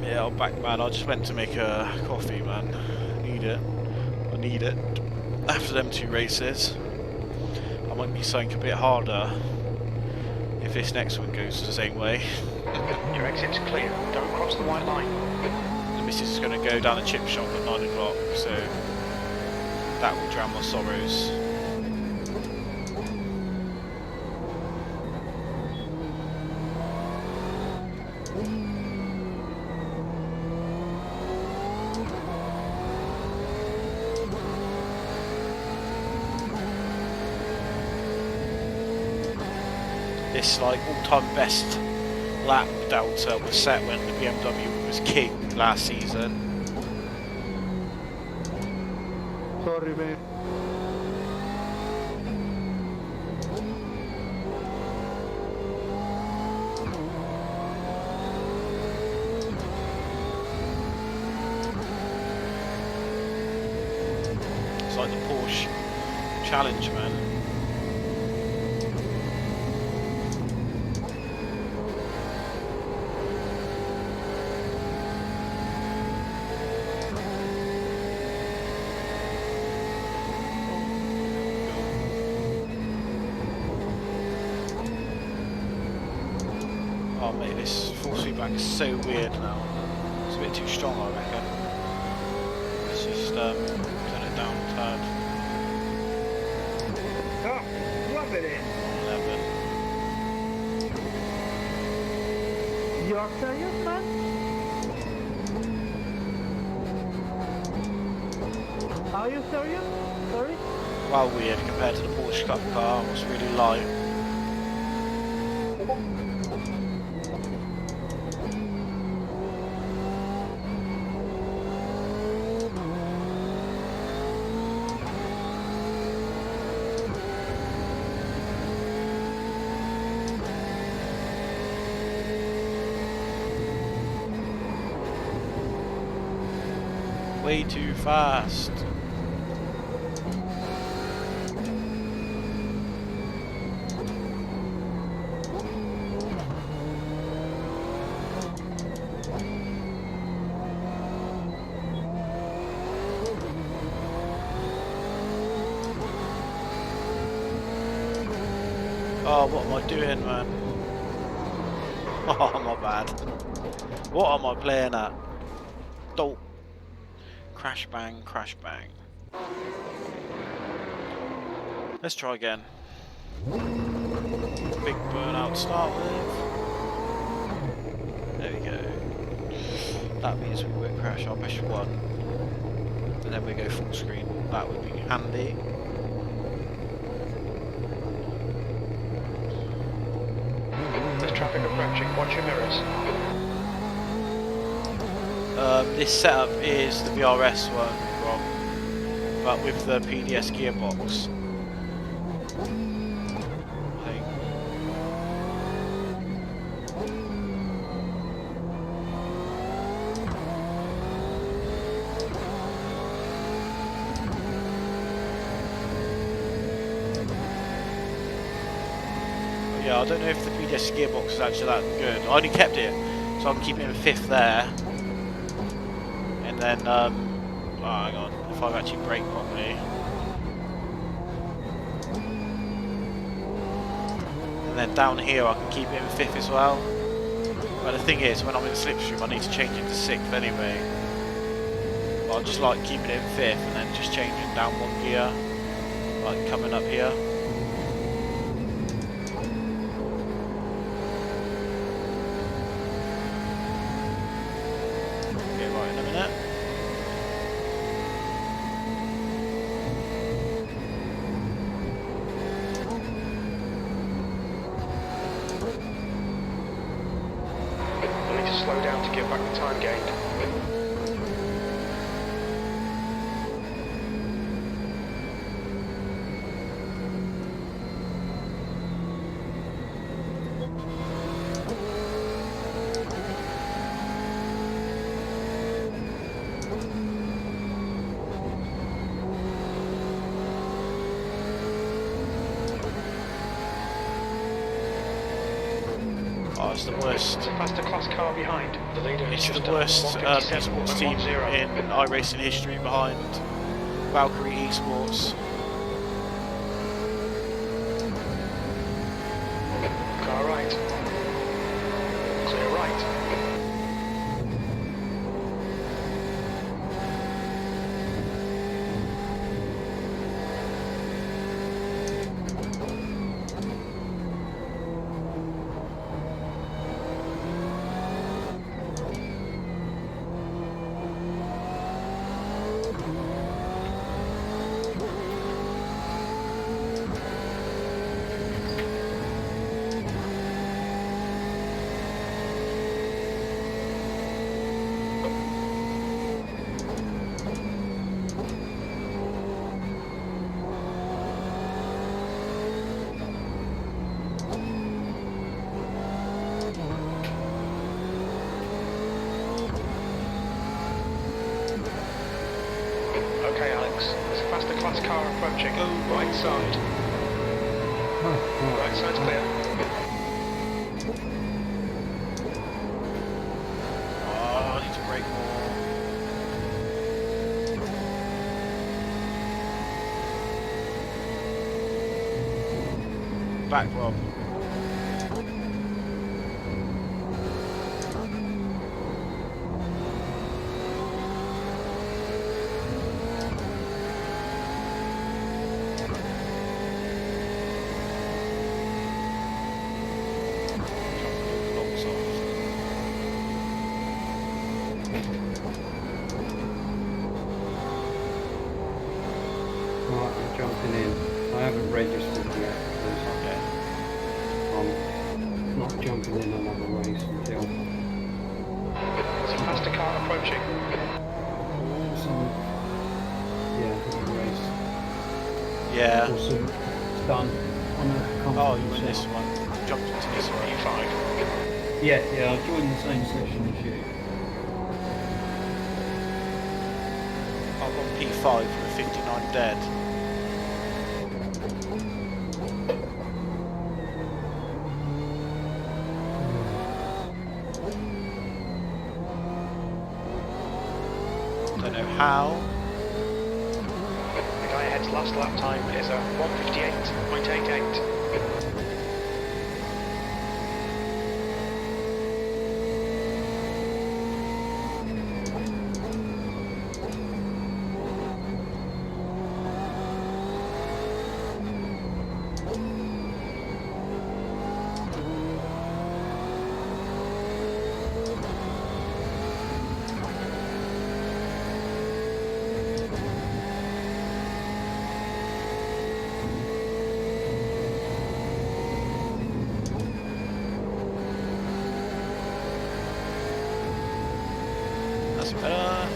S1: Yeah, I'm back, man. I just went to make a coffee, man. I need it. After them 2 races, I might be something a bit harder if this next one goes the same way.
S2: Your exit's clear. Don't cross the white line.
S1: The missus is going to go down a chip shop at 9 o'clock, so that will drown my sorrows. This like all-time best lap delta was set when the BMW was king last season.
S5: Sorry, mate.
S1: It's like the Porsche challenge, man. Oh mate, this full sweep back is so weird now. It's a bit too strong, I reckon. Let's just turn it down a tad.
S5: Oh, rub it in.
S1: 11.
S5: You are serious, man? Are you serious? Sorry?
S1: Well, weird compared to the Porsche Cup car. It was really light. Way too fast. Oh, what am I doing, man? Oh, my bad. What am I playing at? Don't. Crash bang, crash bang. Let's try again. Big burnout to start with. There we go. That means we won't crash. I'll push 1. And then we go full screen. That would be handy.
S2: There's traffic approaching. Watch your mirrors.
S1: This setup is the VRS one, Rob, but with the PDS gearbox. I think. Yeah, I don't know if the PDS gearbox is actually that good. I only kept it, so I can keep it in 5th there. And then, oh, hang on, if I actually brake properly. And then down here I can keep it in 5th as well. But the thing is, when I'm in slipstream I need to change it to 6th anyway. But I just like keeping it in 5th and then just changing down 1 gear. Like coming up here. Okay, right, in a minute.
S2: slow down to give back the time gained.
S1: Oh, it's the worst.
S2: It's a faster class car behind. The leader
S1: It's
S2: is
S1: the
S2: just
S1: worst esports team
S2: 157.10.
S1: in iRacing history behind Valkyrie Esports.
S2: Car right. Clear right. Okay, Alex. There's a faster class car approaching. Right side. Right side's clear.
S1: Oh, I need to brake more. Back, Rob.
S3: Right, I'm jumping in. I haven't registered yet because
S1: Okay.
S3: I'm not jumping in another race until
S2: There's a faster car approaching.
S3: some, a race
S1: Yeah.
S3: or some it's done on a company.
S1: Oh, you win this one. Jumped into this one.
S2: E5.
S3: Yeah, I'll join the same session as you.
S1: I'm on P5 with 59 dead. Don't know how.
S2: The guy ahead's last lap time is a 158.88.
S1: That's better.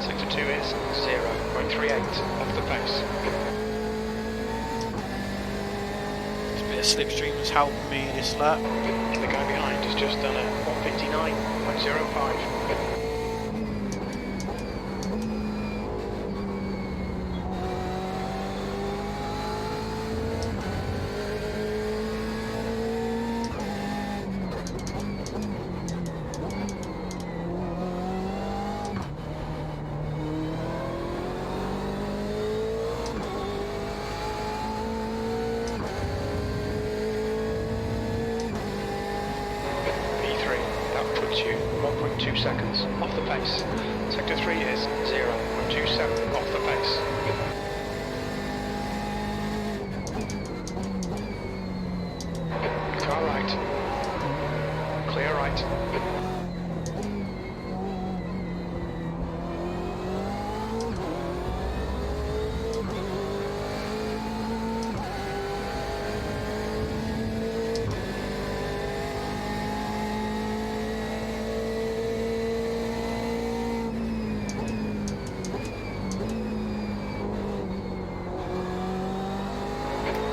S2: Sector 2 is 0.38 off the pace.
S1: This bit of slipstream has helped me this lap.
S2: The guy behind has just done a 159.05. That puts you 1.2 seconds off the pace. Sector 3 is 0.27 off the pace. Car right. Clear right.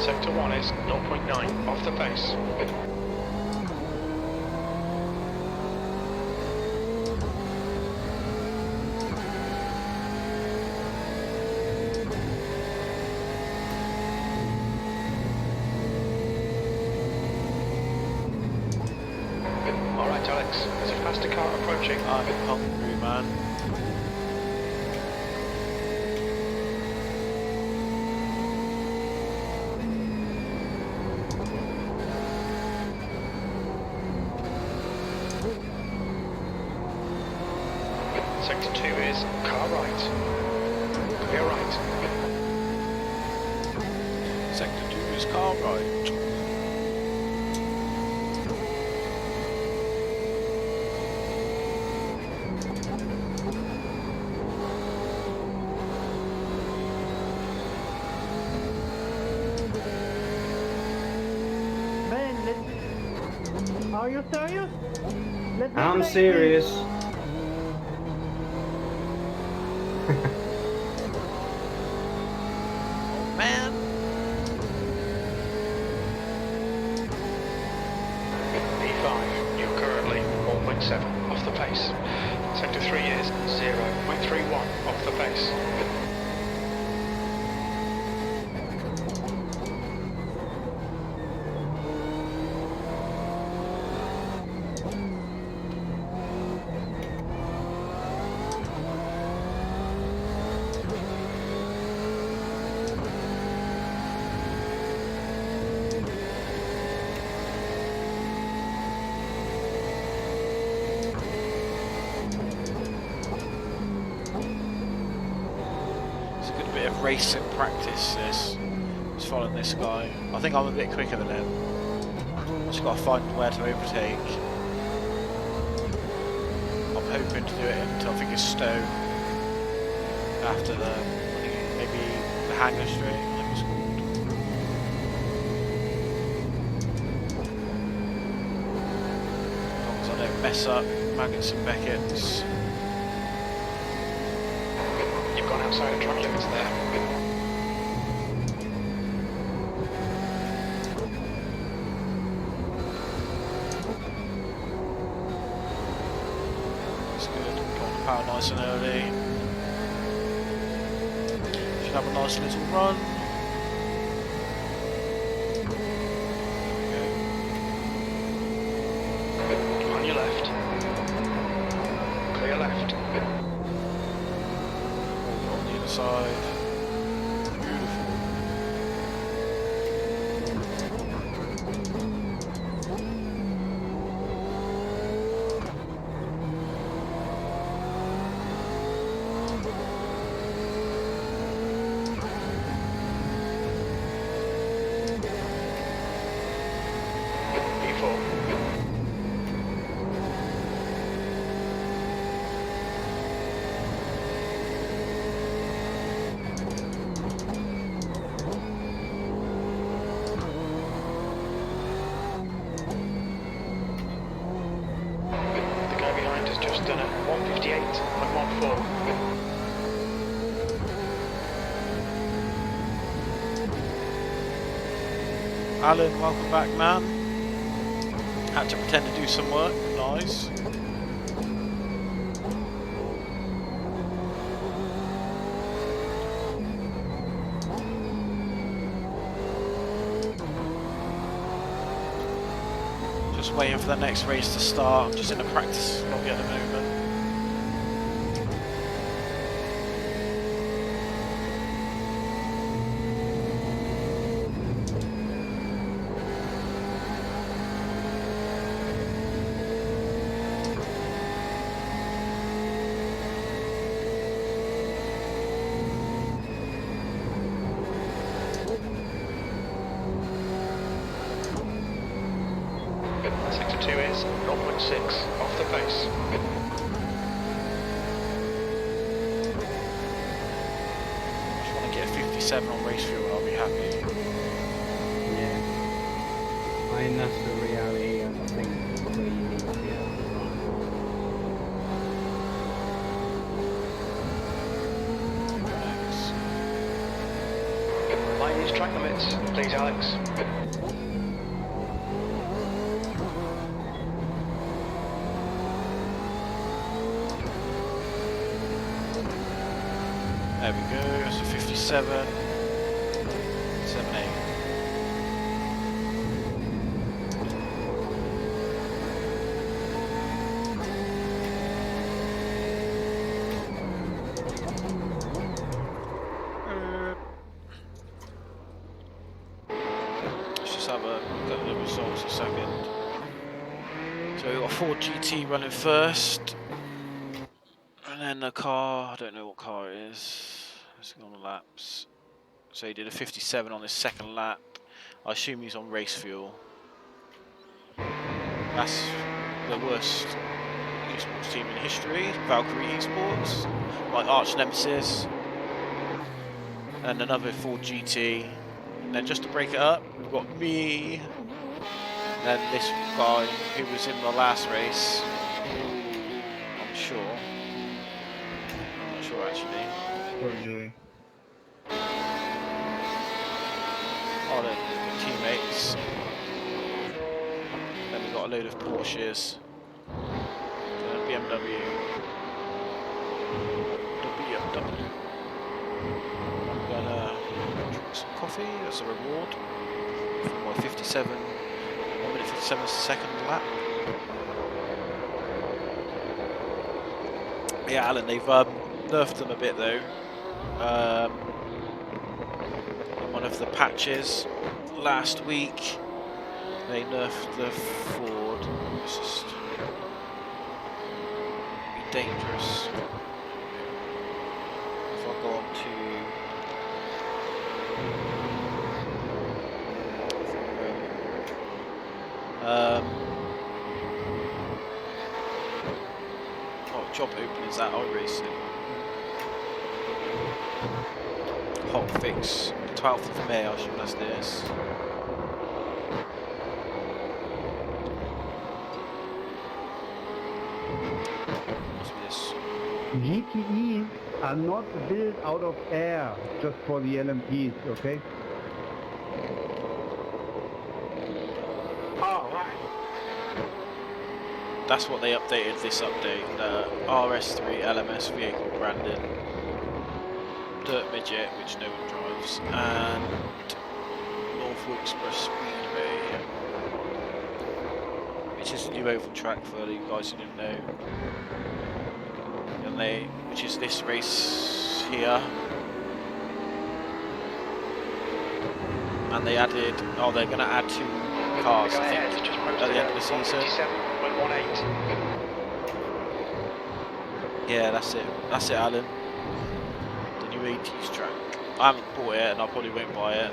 S2: Sector 1 is 0.9 off the pace. Alright Alex, there's a faster car approaching.
S1: I'm hungry, man.
S2: Sector 2 is car right. Clear right.
S1: Sector 2 is car right.
S5: Man, are you serious? Let me
S3: I'm
S5: play,
S3: serious.
S1: Man.
S2: E5, you're currently 1.7 off the pace. Sector 3 is 0.31 off the pace.
S1: It's a good bit of racing practice, this. Just following this guy. I think I'm a bit quicker than him. Just got to find where to overtake. I'm hoping to do it into, I think it's Stone. After the, maybe the Hanger Street, I think it's called. As long as I don't mess up Maggots and Beckett's.
S2: You've gone outside of track limits there.
S1: It's good. Got the power nice and early. Should have a nice little run.
S2: On your left. Clear left.
S1: On the other side. Beautiful.
S2: E4. The guy behind has just done a 158.14.
S1: Alan, welcome back, man. Had to pretend to do some work. Nice. Just waiting for the next race to start. I'm just in a practice lobby at the moment.
S2: Sector 2 is 0.6 off the pace.
S1: Just want to get 57 on race fuel, I'll be happy.
S3: Yeah. I mean, that's the reality, I think, where you need to be able to run.
S1: Thanks.
S2: Mind these track limits, please, Alex.
S1: There we go, that's a 57. 7-8. Let's just have a look at the results a second. So we've got a Ford GT running first. And then the car, I don't know what car it is. Let's go on the laps. So he did a 57 on his second lap. I assume he's on race fuel. That's the worst esports team in history, Valkyrie Esports, my arch nemesis. And another Ford GT. And then just to break it up, we've got me. And then this guy who was in the last race. I'm sure. I'm not sure actually.
S4: Poor Joey.
S1: Oh, they're teammates. Then we've got a load of Porsches. BMW. I'm gonna drink some coffee as a reward for my 57. 1 minute 57 second lap. Yeah, Alan, they've nerfed them a bit though. In one of the patches last week, they nerfed the Ford. It's just be dangerous. If I go on to what job open is that? Iracing. Hot fix. 12th of May, I assume that's this. Must be this.
S5: GTE are not built out of air just for the LMPs, okay?
S2: Oh, right.
S1: That's what they updated this update. The RS3 LMS vehicle branding. Dirt Midget, which no one drives, and Norfolk Express Speedway, which is a new oval track for you guys who didn't know. And which is this race here. And they added, oh, they're going to add 2 cars, I think, at the end of the season.
S2: 147.18.
S1: Yeah, that's it. That's it, Alan. The new 80s track. I haven't bought it, and I probably won't buy it.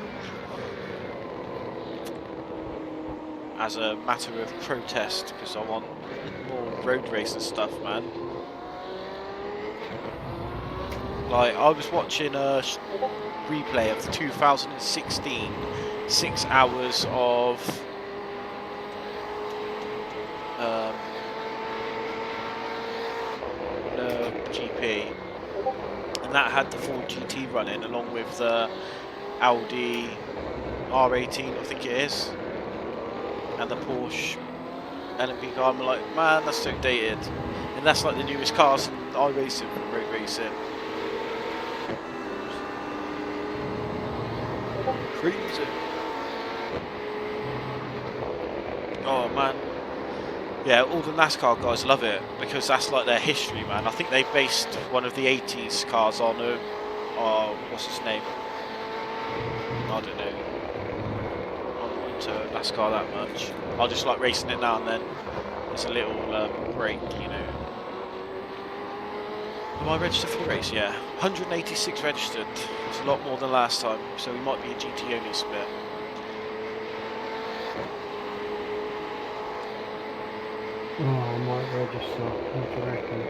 S1: As a matter of protest, because I want more road racing stuff, man. Like, I was watching a replay of the 2016 6 hours of GP, and that had the Ford GT running along with the Audi R18, I think it is, and the Porsche LMP car. I'm like, man, that's so dated, and that's like the newest cars in iRacing and road racing. Crazy. Oh man. Yeah, all the NASCAR guys love it because that's like their history, man. I think they based one of the 80s cars on what's his name? I don't know. I'm not into NASCAR that much. I just like racing it now and then. It's a little break, you know. Am I registered for the race? Yeah. 186 registered. It's a lot more than last time, so we might be a GT only split.
S3: Oh, I might register. What do you reckon?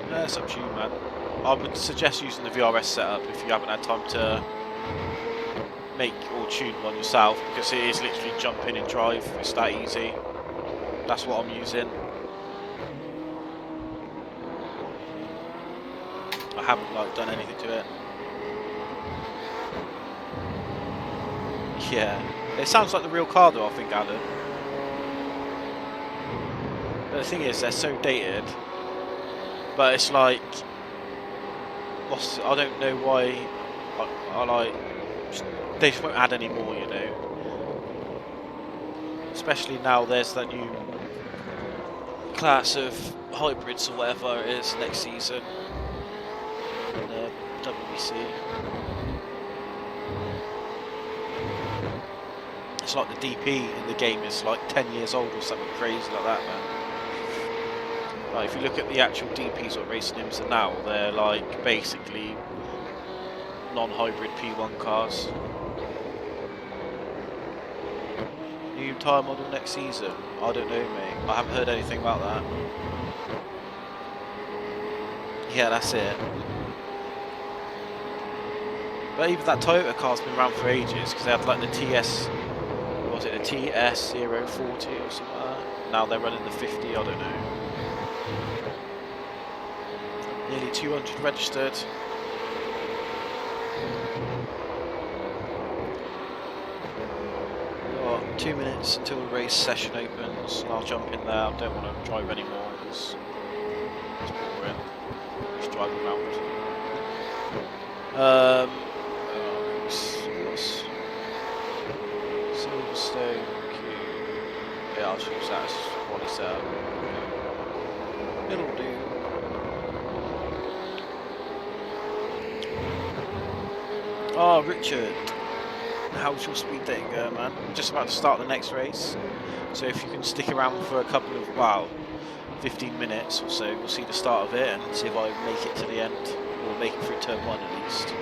S1: Yeah, it's up to you, man. I would suggest using the VRS setup if you haven't had time to make or tune one yourself, because it is literally jump in and drive. It's that easy. That's what I'm using. I haven't done anything to it. Yeah. It sounds like the real car though, I think, Alan. But the thing is, they're so dated. But it's like, I don't know why. I like. They just won't add any more, you know. Especially now, there's that new class of hybrids or whatever it is next season in the WBC. It's like the DP in the game is like 10 years old or something crazy like that, man. Like if you look at the actual DPs or racing sims are now, they're like basically non-hybrid P1 cars. New tyre model next season? I don't know, mate. I haven't heard anything about that. Yeah, that's it. But even that Toyota car's been around for ages because they had like the TS, what was it, the TS040 or something like that. Now they're running the 50, I don't know. Nearly 200 registered. Got 2 minutes until the race session opens. I'll jump in there. I don't want to drive anymore because it's boring. Just driving around. What's Silverstone Q? Yeah, I'll choose that as quality setup. It'll do. Oh, Richard, how's your speed dating going, man? I'm just about to start the next race, so if you can stick around for a couple of, wow, 15 minutes or so, we'll see the start of it and see if I make it to the end, or make it through turn 1 at least.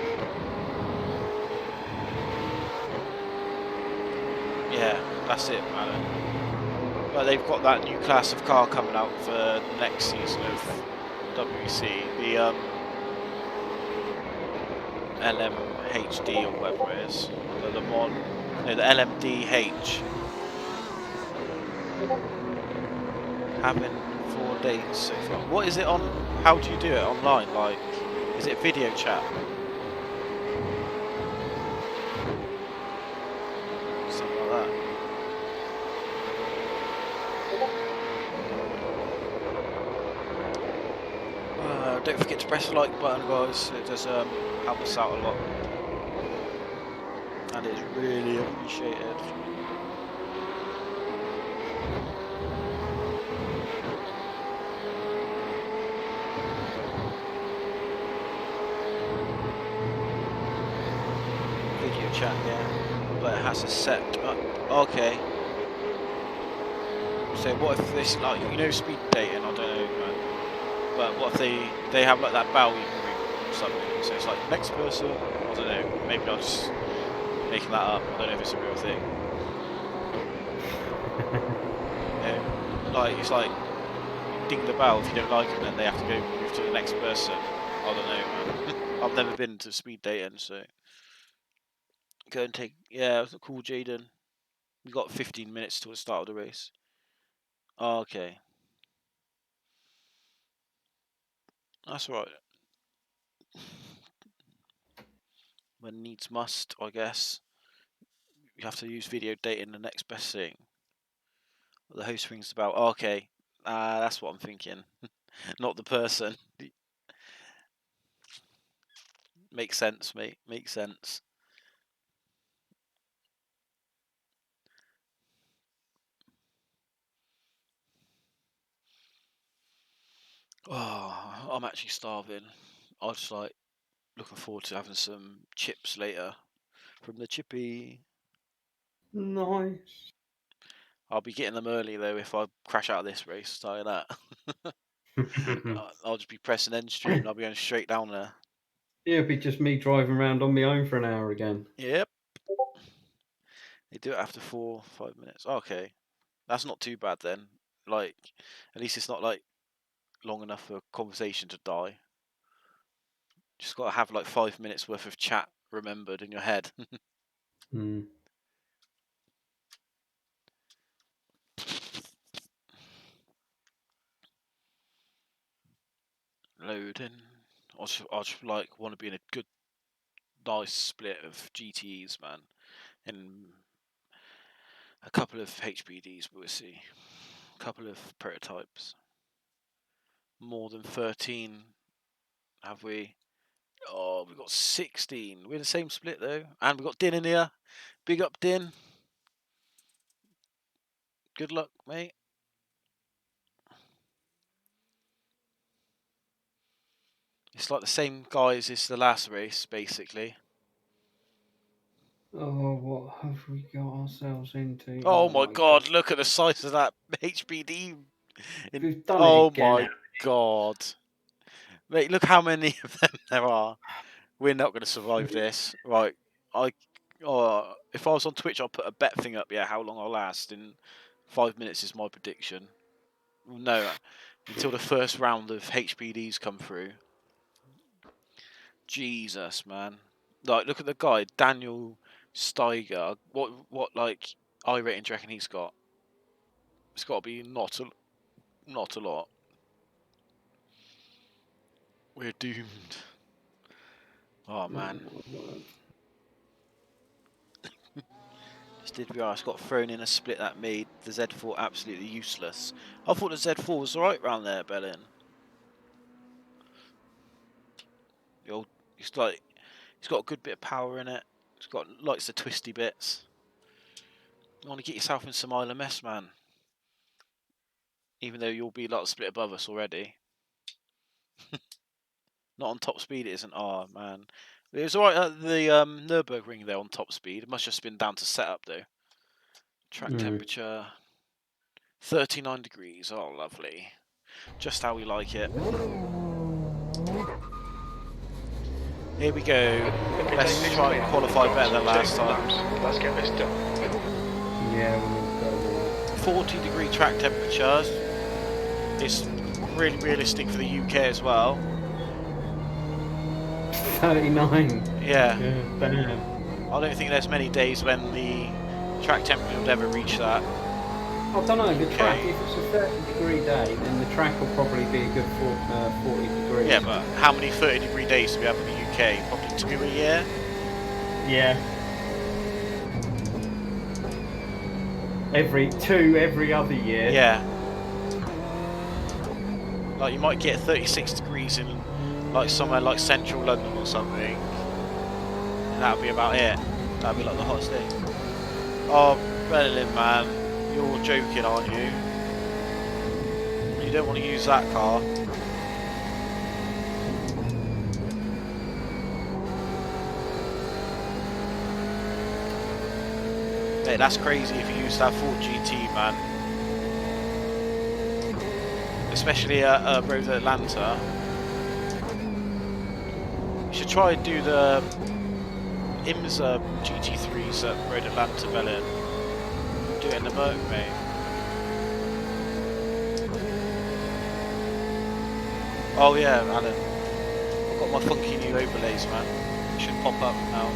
S1: Yeah, that's it, man. But they've got that new class of car coming out for the next season of WC, the LMHD or whatever it is, the Le Mans, no, the LMDH. Having 4 days so far. What is it on? How do you do it online? Like, is it video chat? Something like that. Don't forget to press the like button, guys. It does help us out a lot, and it's really appreciated. Video chat, yeah, but it has a set up. Okay. So what if this, like, you know, speed dating? I don't know, man. But what if they have like that bell you can ring or something? So it's like next person. I don't know. Maybe I'm just making that up. I don't know if it's a real thing. You know, like it's like you ding the bell if you don't like them, then they have to go move to the next person. I don't know, man. I've never been to speed dating, so go and take. Yeah, cool, Jaden. We got 15 minutes till the start of the race. Oh, okay, that's all right. When needs must, I guess. You have to use video dating, the next best thing. The host rings the bell. Oh, okay, that's what I'm thinking. Not the person. Makes sense, mate. Makes sense. Oh, I'm actually starving. I just like looking forward to having some chips later from the chippy.
S3: Nice.
S1: I'll be getting them early though if I crash out of this race. Tell you that. I'll just be pressing end stream and I'll be going straight down there.
S3: Yeah, it'd be just me driving around on my own for an hour again.
S1: Yep. They do it after 4-5 minutes. Okay, that's not too bad then. Like, at least it's not like long enough for conversation to die. Just got to have like 5 minutes worth of chat remembered in your head.
S3: Mm.
S1: Loading. I just like want to be in a good, nice split of GTEs, man. and a couple of HPDs. We'll see. A couple of prototypes. More than 13, have we? Oh, we've got 16. We're the same split though, and we've got Din in here. Big up, Din. Good luck, mate. It's like the same guys as the last race, basically.
S3: Oh, what have we got ourselves into?
S1: Oh my
S3: my
S1: god, look at the size of that HPD.
S3: We've done it
S1: Oh
S3: again.
S1: my god. Mate, look how many of them there are. We're not going to survive this. Right. If I was on Twitch, I'll put a bet thing up, yeah, how long I'll last. In 5 minutes is my prediction. No, until the first round of HPDs come through. Jesus, man. Like, look at the guy, Daniel Steiger. What like I rating do you reckon he's got? It's got to be not a lot. We're doomed. Oh man. This did Rice got thrown in a split that made the Z4 absolutely useless. I thought the Z4 was alright round there, Bellin. He's got a good bit of power in it. It's got likes the twisty bits. You want to get yourself in some ILMS, man. Even though you'll be like a split above us already. Not on top speed, it isn't. Oh man, it was alright at the Nürburgring there on top speed. It must just been down to setup though. Track temperature 39 degrees. Oh, lovely. Just how we like it. Here we go. Let's try and qualify better than last time.
S2: Let's get this done.
S3: Yeah, we'll go.
S1: 40-degree track temperatures. It's really realistic for the UK as well.
S3: 39.
S1: Yeah.
S3: Damn.
S1: I don't think there's many days when the track temperature would ever reach that.
S3: I don't know, the track, if it's a 30-degree day, then the track will probably be a good 40 degrees.
S1: Yeah, but how many 30-degree days do we have in the UK? Probably 2 a year?
S3: Yeah. Every other year.
S1: Yeah. Like, you might get 36 degrees in, like, somewhere like central London or something. And that'll be about it. That'll be like the hottest day. Oh, Berlin, man. You're joking, aren't you? You don't want to use that car. Mate, that's crazy if you use that Ford GT, man. Especially at Road Atlanta. You should try and do the ILMS GT3s at Road Atlanta, Berlin. Do it in the motor, mate. Oh yeah, Alan. I've got my funky new overlays, man. It should pop up now.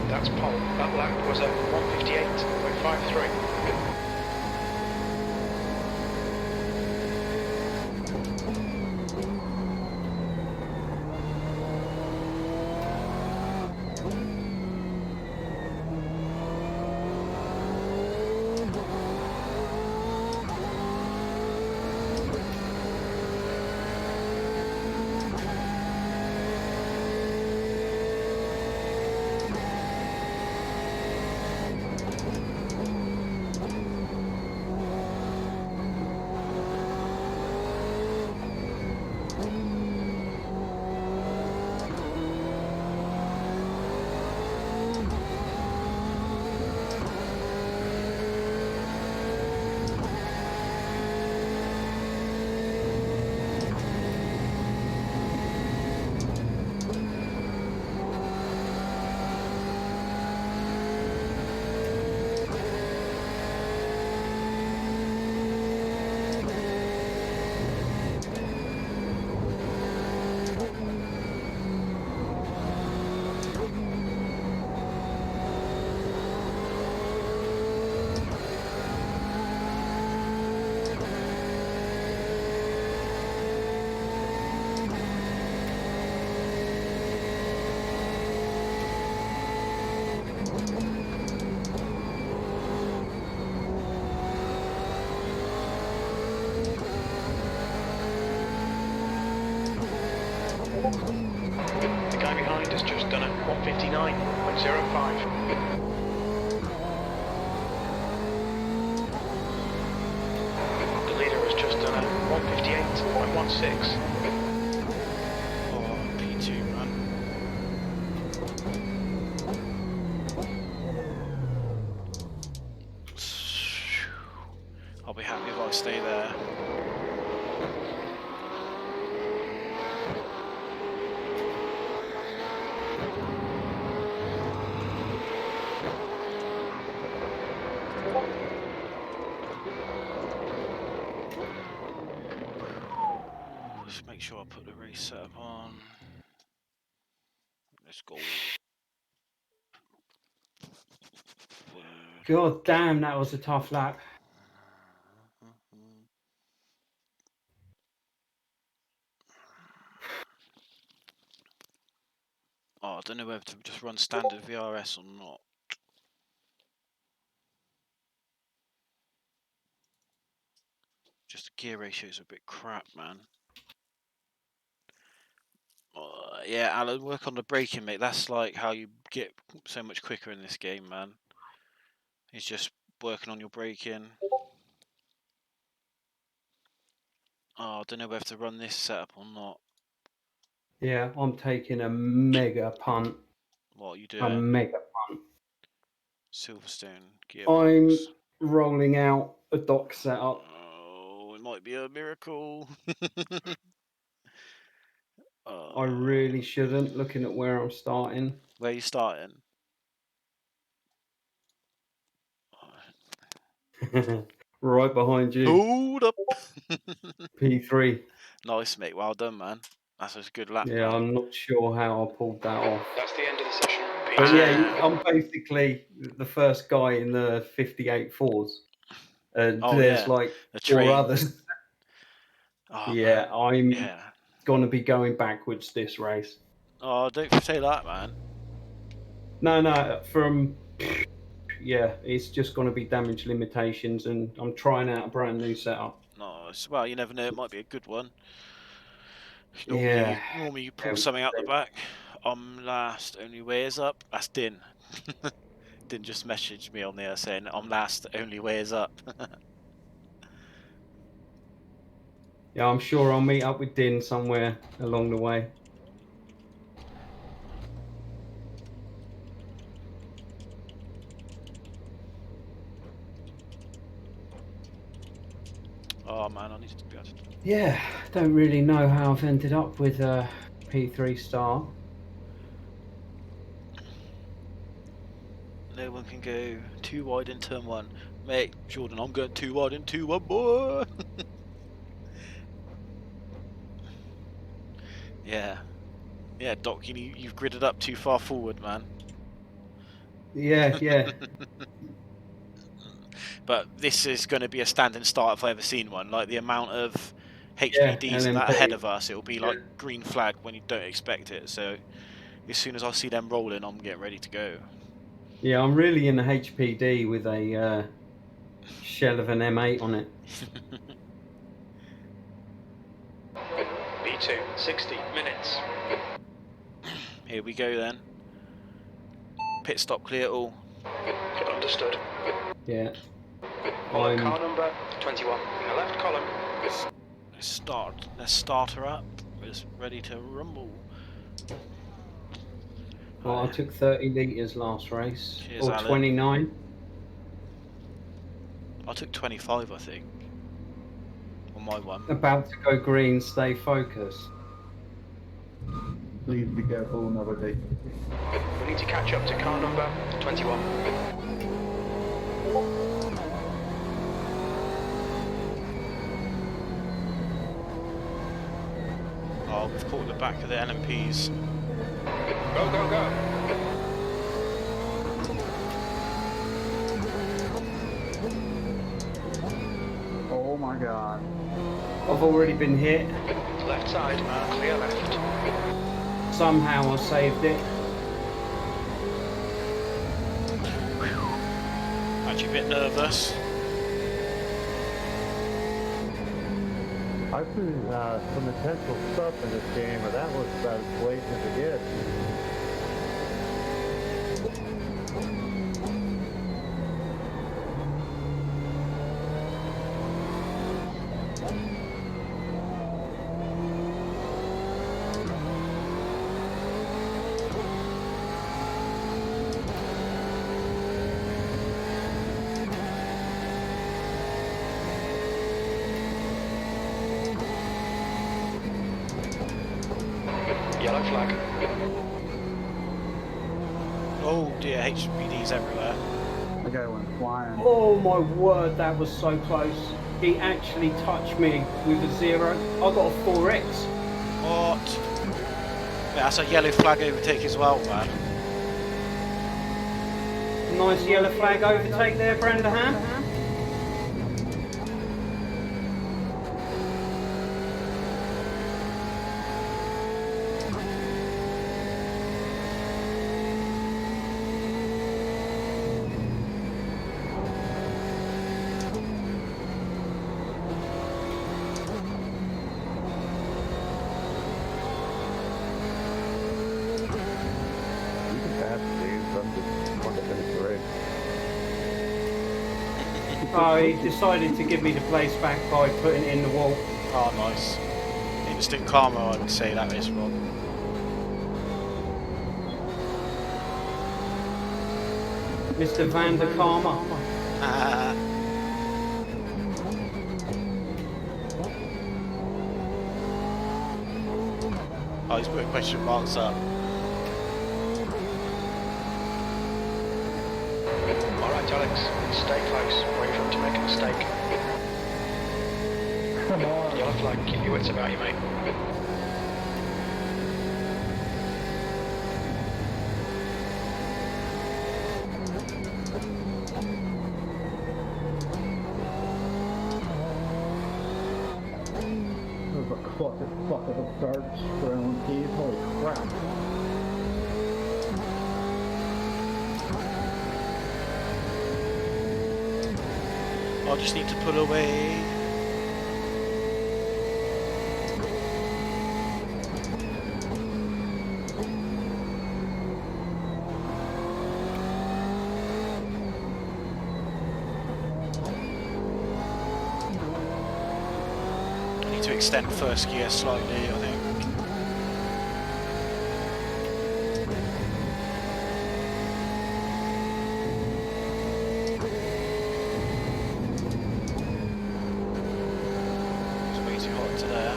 S2: That's pole. That lap was a 1:58.53. The guy behind has just done a 1:59.05. The leader has just done a 1:58.16.
S1: Oh, P2, man. I'll be happy if I stay there. Just make sure I put the race setup on. Let's go.
S3: God damn, that was a tough lap.
S1: Oh, I don't know whether to just run standard VRS or not. Just the gear ratios are a bit crap, man. Yeah, Alan, work on the braking, mate. That's like how you get so much quicker in this game, man. It's just working on your braking. Oh, I don't know whether to run this setup or not.
S3: Yeah, I'm taking a mega punt.
S1: What are you
S3: A
S1: doing?
S3: mega punt.
S1: Silverstone
S3: I'm
S1: gearbox.
S3: rolling out a dock setup.
S1: Oh, it might be a miracle.
S3: I really shouldn't, looking at where I'm starting.
S1: Where are you starting?
S3: Right behind you.
S1: Hold up.
S3: P3.
S1: Nice, mate. Well done, man. That's a good lap,
S3: Yeah,
S1: man.
S3: I'm not sure how I pulled that off.
S2: That's the end of the session.
S3: But yeah,
S1: Bam.
S3: I'm basically the first guy in the 58 fours. And
S1: Oh,
S3: there's
S1: yeah.
S3: like
S1: A
S3: 4
S1: train.
S3: others.
S1: Oh,
S3: Yeah,
S1: man.
S3: I'm
S1: Yeah.
S3: going to be going backwards this race.
S1: Oh, don't say that, man.
S3: No, yeah, it's just going to be damage limitations, and I'm trying out a brand new setup.
S1: No, well, you never know. It might be a good one.
S3: Yeah.
S1: Normally you pull something out the back. I'm last, only way is up. That's Din. Din just messaged me on there saying I'm last, only way is up.
S3: Yeah, I'm sure I'll meet up with Din somewhere along the way.
S1: Oh man, I need to be able to.
S3: Yeah, don't really know how I've ended up with a P3 star.
S1: No one can go too wide in turn one. Mate, Jordan, I'm going too wide in 2-1, boy. Yeah. Yeah, Doc, you've gridded up too far forward, man.
S3: Yeah, yeah.
S1: But this is going to be a standing start if I've ever seen one. Like the amount of
S3: Yeah,
S1: HPDs and that ahead
S3: LMP.
S1: of us, it'll be like green flag when you don't expect it. So as soon as I see them rolling, I'm getting ready to go.
S3: Yeah, I'm really in the HPD with a shell of an M8 on it.
S2: B2, 60 minutes.
S1: Here we go then. Pit stop clear all.
S2: Understood.
S3: Yeah.
S2: Follow car
S3: I'm
S2: number 21 in the left column.
S1: Let's start her up. It's ready to rumble.
S3: well, I took 30 litres last race.
S1: Cheers,
S3: Or
S1: Alan.
S3: 29.
S1: I took 25, I think, on my one.
S3: About to go green, stay focused.
S5: Please be careful nowadays.
S2: We need to catch up to car number 21.
S1: Oh, we've caught the back of the LMPs.
S2: Go, go, go.
S5: Oh my god.
S3: I've already been hit.
S2: Left side, clear left.
S3: Somehow I saved it.
S1: Actually a bit nervous.
S5: I've seen some intentional stuff in this game, but that was about as blatant as it gets.
S2: Yellow flag.
S1: Oh dear, HPDs everywhere.
S5: The guy went flying.
S3: Oh my word, that was so close. He actually touched me with a 0. I got a 4x.
S1: What? Yeah, that's a yellow flag overtake as well, man.
S3: Nice yellow flag overtake there, Branderham.
S5: You can pass these. I'm just want to finish the race.
S3: Oh, he decided to give me the place back by putting it in the wall.
S1: Oh, nice. Instant karma, I would say that is, Rob.
S3: Mr. Van der Karma.
S1: Oh, he's putting question marks up.
S2: Alright, Alex, stay close. Wait for him to make a mistake.
S5: Come on.
S2: Yellow flag, keep your wits about you, mate.
S5: There's a cluttered bucket of darts for LMPs. Holy crap.
S1: I just need to pull away. I need to extend first gear slightly, I think. It's way too hot to there.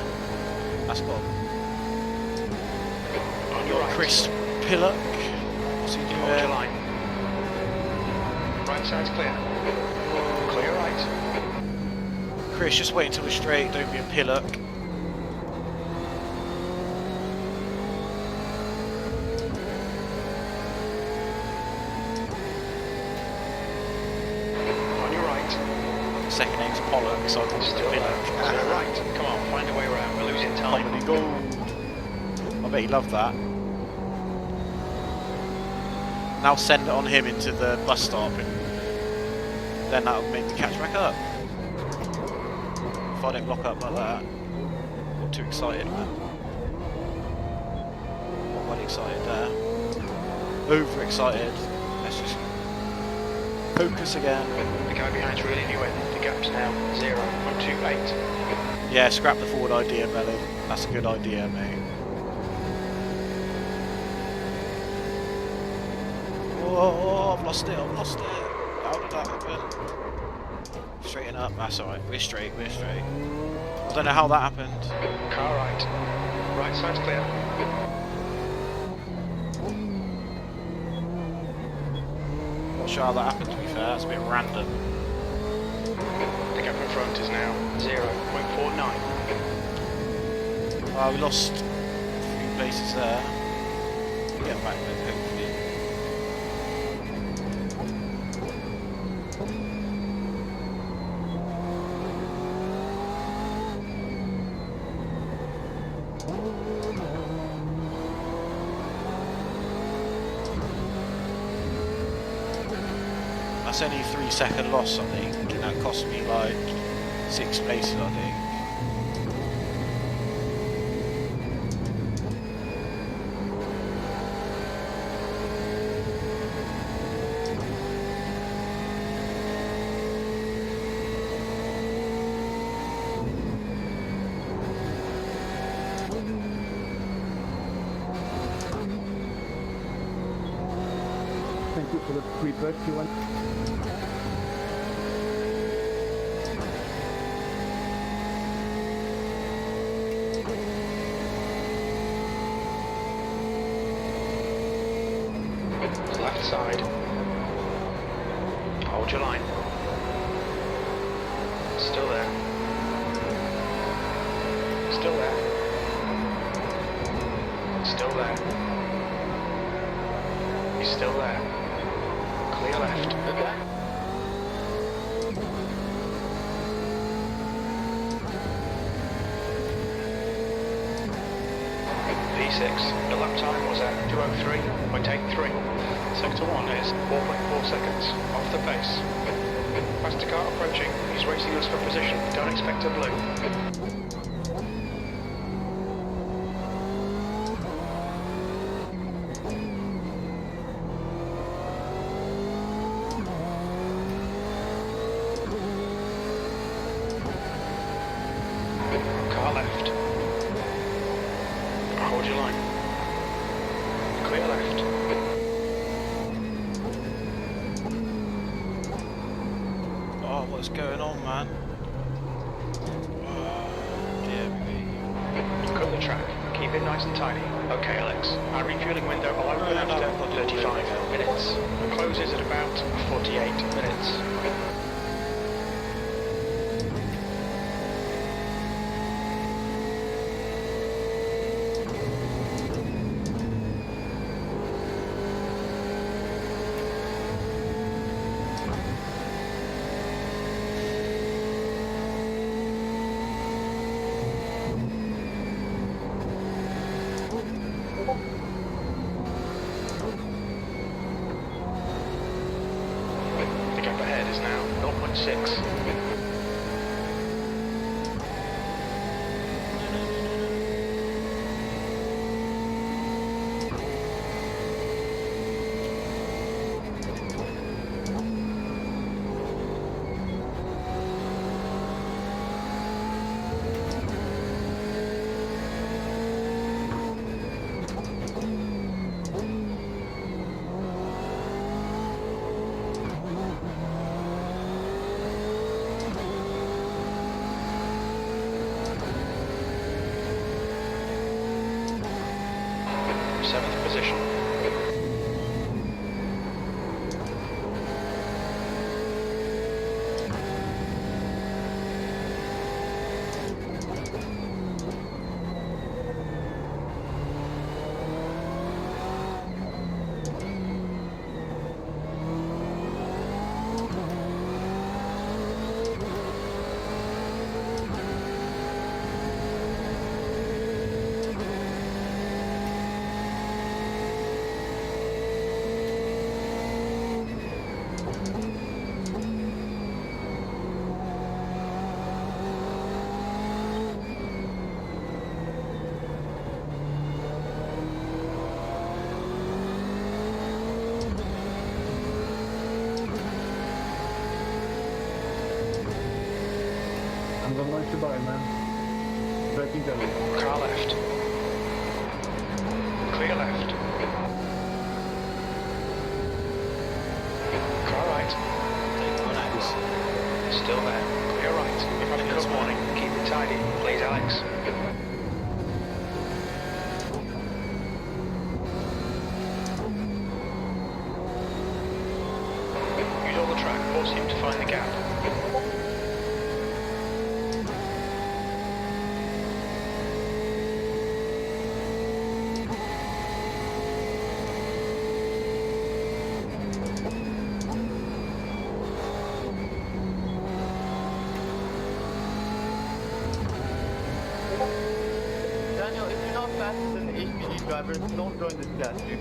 S1: That's got
S2: On your right.
S1: Chris Pillock. What's he doing
S2: Hold your
S1: there?
S2: line. Right side's clear. Clear right.
S1: Chris, just wait until we're straight, don't be a pillock. second name's Apollo, so I thought it was a
S2: Still
S1: village.
S2: there. To the right. Come on, find a way around. We're losing time.
S1: Comedy gold. I bet he loved that. Now send it on him into the bus stop, and then that'll make me catch back up. If I don't lock up like that. Got too excited, man. Got well excited there. Overexcited. Let's just focus again.
S2: The guy behind's really new in. The gap's now 0.28.
S1: Yeah, scrap the forward idea, Melly. That's a good idea, mate. Oh, I've lost it, I've lost it. How did that happen? Straighten up, that's alright. We're straight, we're straight. I don't know how that happened.
S2: Car right. Right side's clear.
S1: Not sure how that happened, to be fair. It's a bit random.
S2: The gap in front is now 0.49.
S1: We lost a few places there. We'll get back there, hopefully. That's only a 3-second loss, I think, and that cost me like 6 places, I think.
S5: Thank you for the pre-bird Q1.
S2: Left side. Hold your line. Still there. Still there. Still there. He's still there. Clear left. Okay. P6. The lap time was at 2:03.83. Sector 1 is 4.4 seconds off the pace. Faster car approaching. He's racing us for position. Don't expect a blue. Car left. Hold your line. Clear left.
S1: Oh, what's going on, man? Dear me.
S2: Cut the track. Keep it nice and tidy. Okay, Alex. Our refueling window will open after 35 minutes and closes at about 48 minutes. The gap ahead is now 0.6. Seventh position.
S5: Vad nice to buy, man. Tracking down.
S2: Car left. Clear left. Car right. Still there. Clear right. You've had a good morning. Keep it tidy, please, Alex. Use all the track. Force him to find the gap.
S6: Daniel, if you're not faster than the HPG drivers, don't join this gas tube.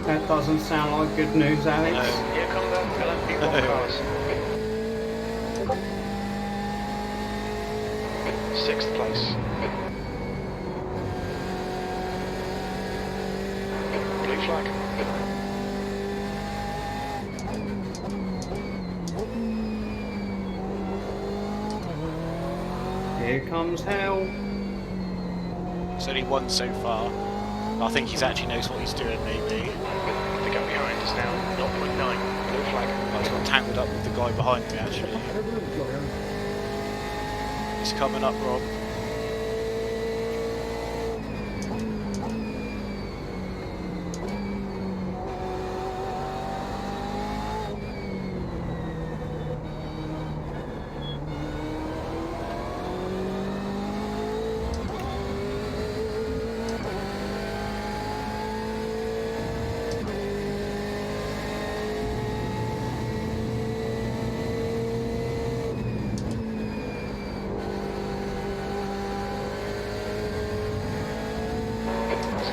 S3: That doesn't sound like good news, Alex.
S2: Here come the LMP1 cars. Sixth place. Blue flag.
S3: Here comes hell.
S1: It's only one so far. I think he actually knows what he's doing, maybe.
S2: The gap behind is now 0.9. Blue flag.
S1: I just got tangled up with the guy behind me, actually. He's coming up, Rob.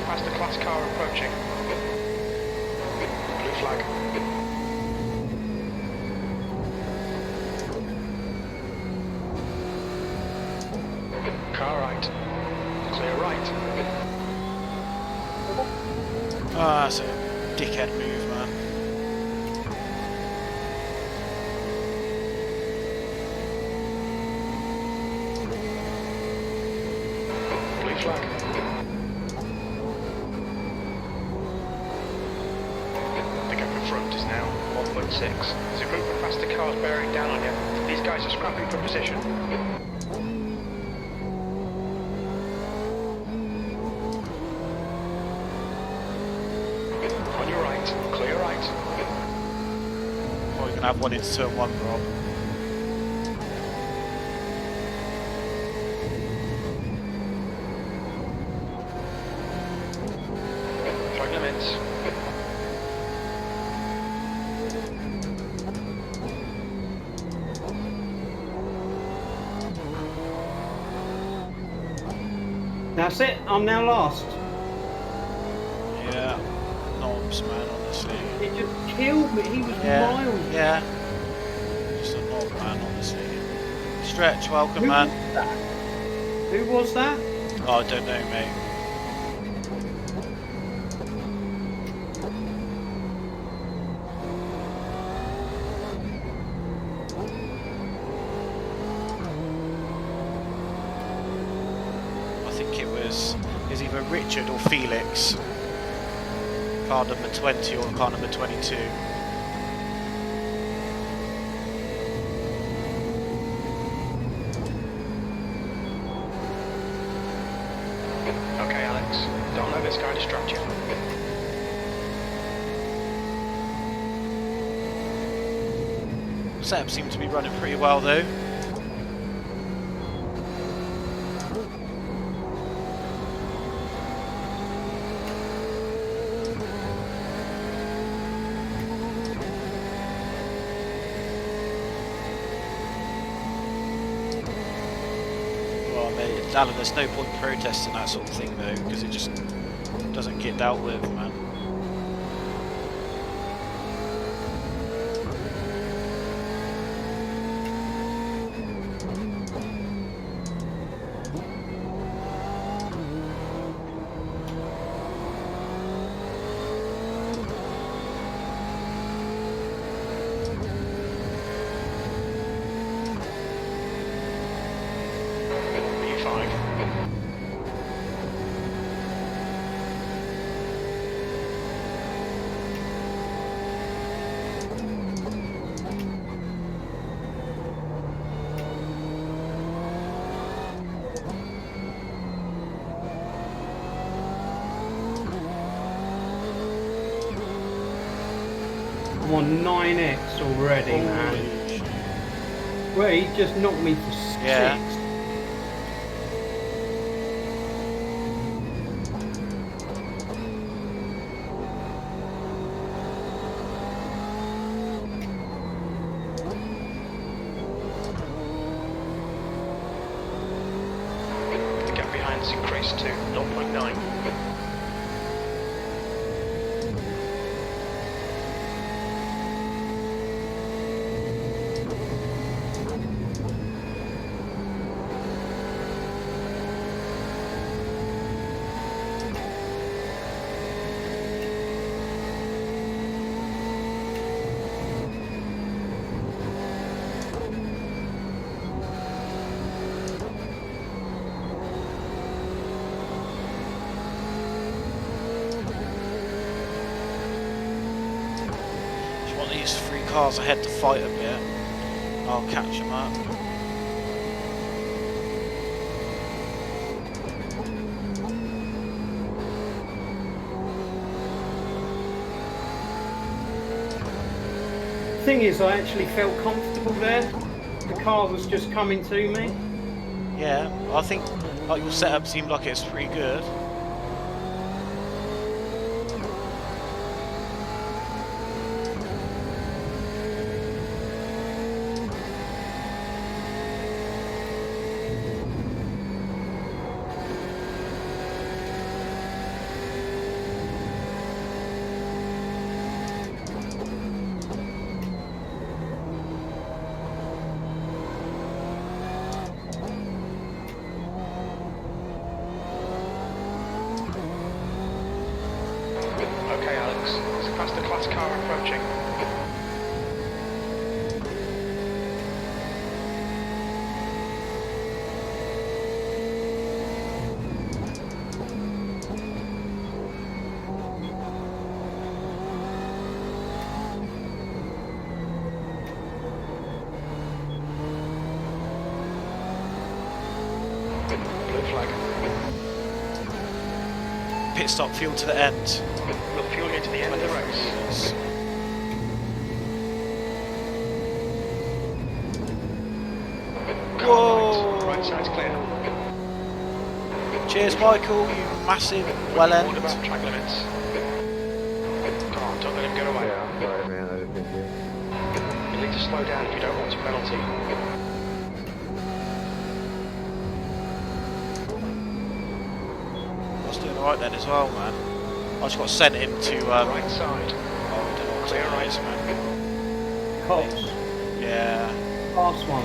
S2: Past the class car approaching. Blue flag. Car right. Clear right.
S1: Ah, that's a dickhead move, man.
S2: Blue flag. The gap in front is now 1.6. There's a group of faster cars bearing down on you. These guys are scrapping for position. On your right, clear right.
S1: Oh, you're gonna have one into turn one, Rob.
S2: Track limits.
S3: That's it. I'm now last.
S1: Yeah. Knobs, man, honestly.
S3: It just killed me. He was
S1: Yeah.
S3: miles.
S1: Yeah. Just a knob, man, honestly. Stretch, welcome,
S3: Who
S1: man.
S3: was that? Who was that?
S1: Oh, I don't know, mate. I think it was either Richard or Felix. Car number 20 or car number 22.
S2: Okay, Alex. Don't let this guy distract you.
S1: Setup seemed to be running pretty well though. Well, mate, Alan, there's no point protesting that sort of thing though, because it just doesn't get dealt with, man.
S3: on 9x already, man.
S1: Holy shit.
S3: Well, he just knocked me for 6.
S1: Yeah.
S2: The gap behind has increased to 0.9.
S1: Just want these 3 cars ahead to fight a bit. I'll catch them up.
S3: Thing is, I actually felt comfortable there. The car was just coming to me.
S1: Yeah, I think like your setup seemed like it's pretty good.
S2: Okay, Alex. There's a faster class car approaching. Blue flag.
S1: Pit stop, fuel to the end.
S2: We'll fuel you to the end of the race.
S1: Whoa!
S2: Right side's clear.
S1: Cheers, Michael, you massive well
S2: Warned
S1: end.
S2: about track limits. Come on, don't let him get away.
S7: Yeah, I'm sorry, man. I didn't think you.
S2: You need to slow down if you don't want a penalty.
S1: I was doing alright then as well, man. I just got sent him to,
S2: Right side.
S1: oh, I don't know what
S2: Clear
S1: it
S2: right.
S1: is, man.
S3: Cops.
S1: Yeah,
S3: Last one.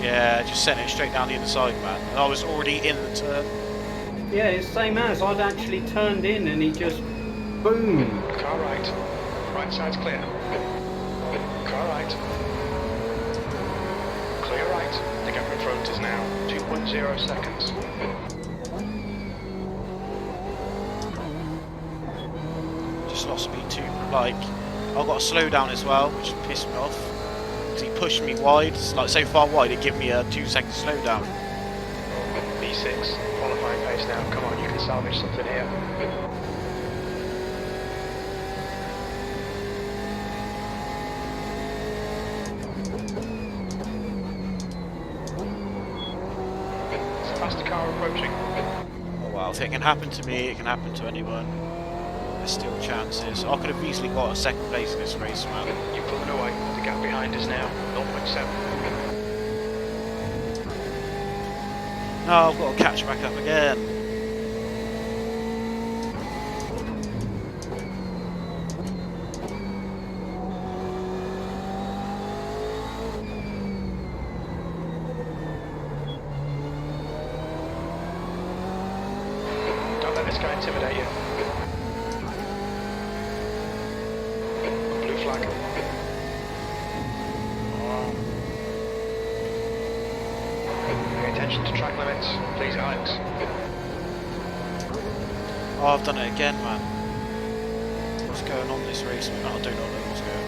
S1: yeah, just sent it straight down the inside, man. And I was already in the turn.
S3: Yeah, it's same as. I'd actually turned in and he just... boom.
S2: Car right. Right side's clear. Car right. Clear right. The gap in front is now 2.0 seconds.
S1: Just lost me too, like, I got a slowdown as well, which pissed me off. Because he pushed me wide, like so far wide, it gave me a 2-second slowdown.
S2: B6. Qualifying pace now. Come on, you can salvage something here. It's a faster car approaching.
S1: Oh well, if it can happen to me, it can happen to anyone. There's still chances. I could have easily got a second place in this race, man.
S2: You pulling away. The gap behind is now 0.7.
S1: No, I've got to catch back up again.
S2: Don't let this guy intimidate you. Blue flag. Pay attention to track limits, please, Alex.
S1: Oh, I've done it again, man. What's going on this race, man? I do not know what's going on.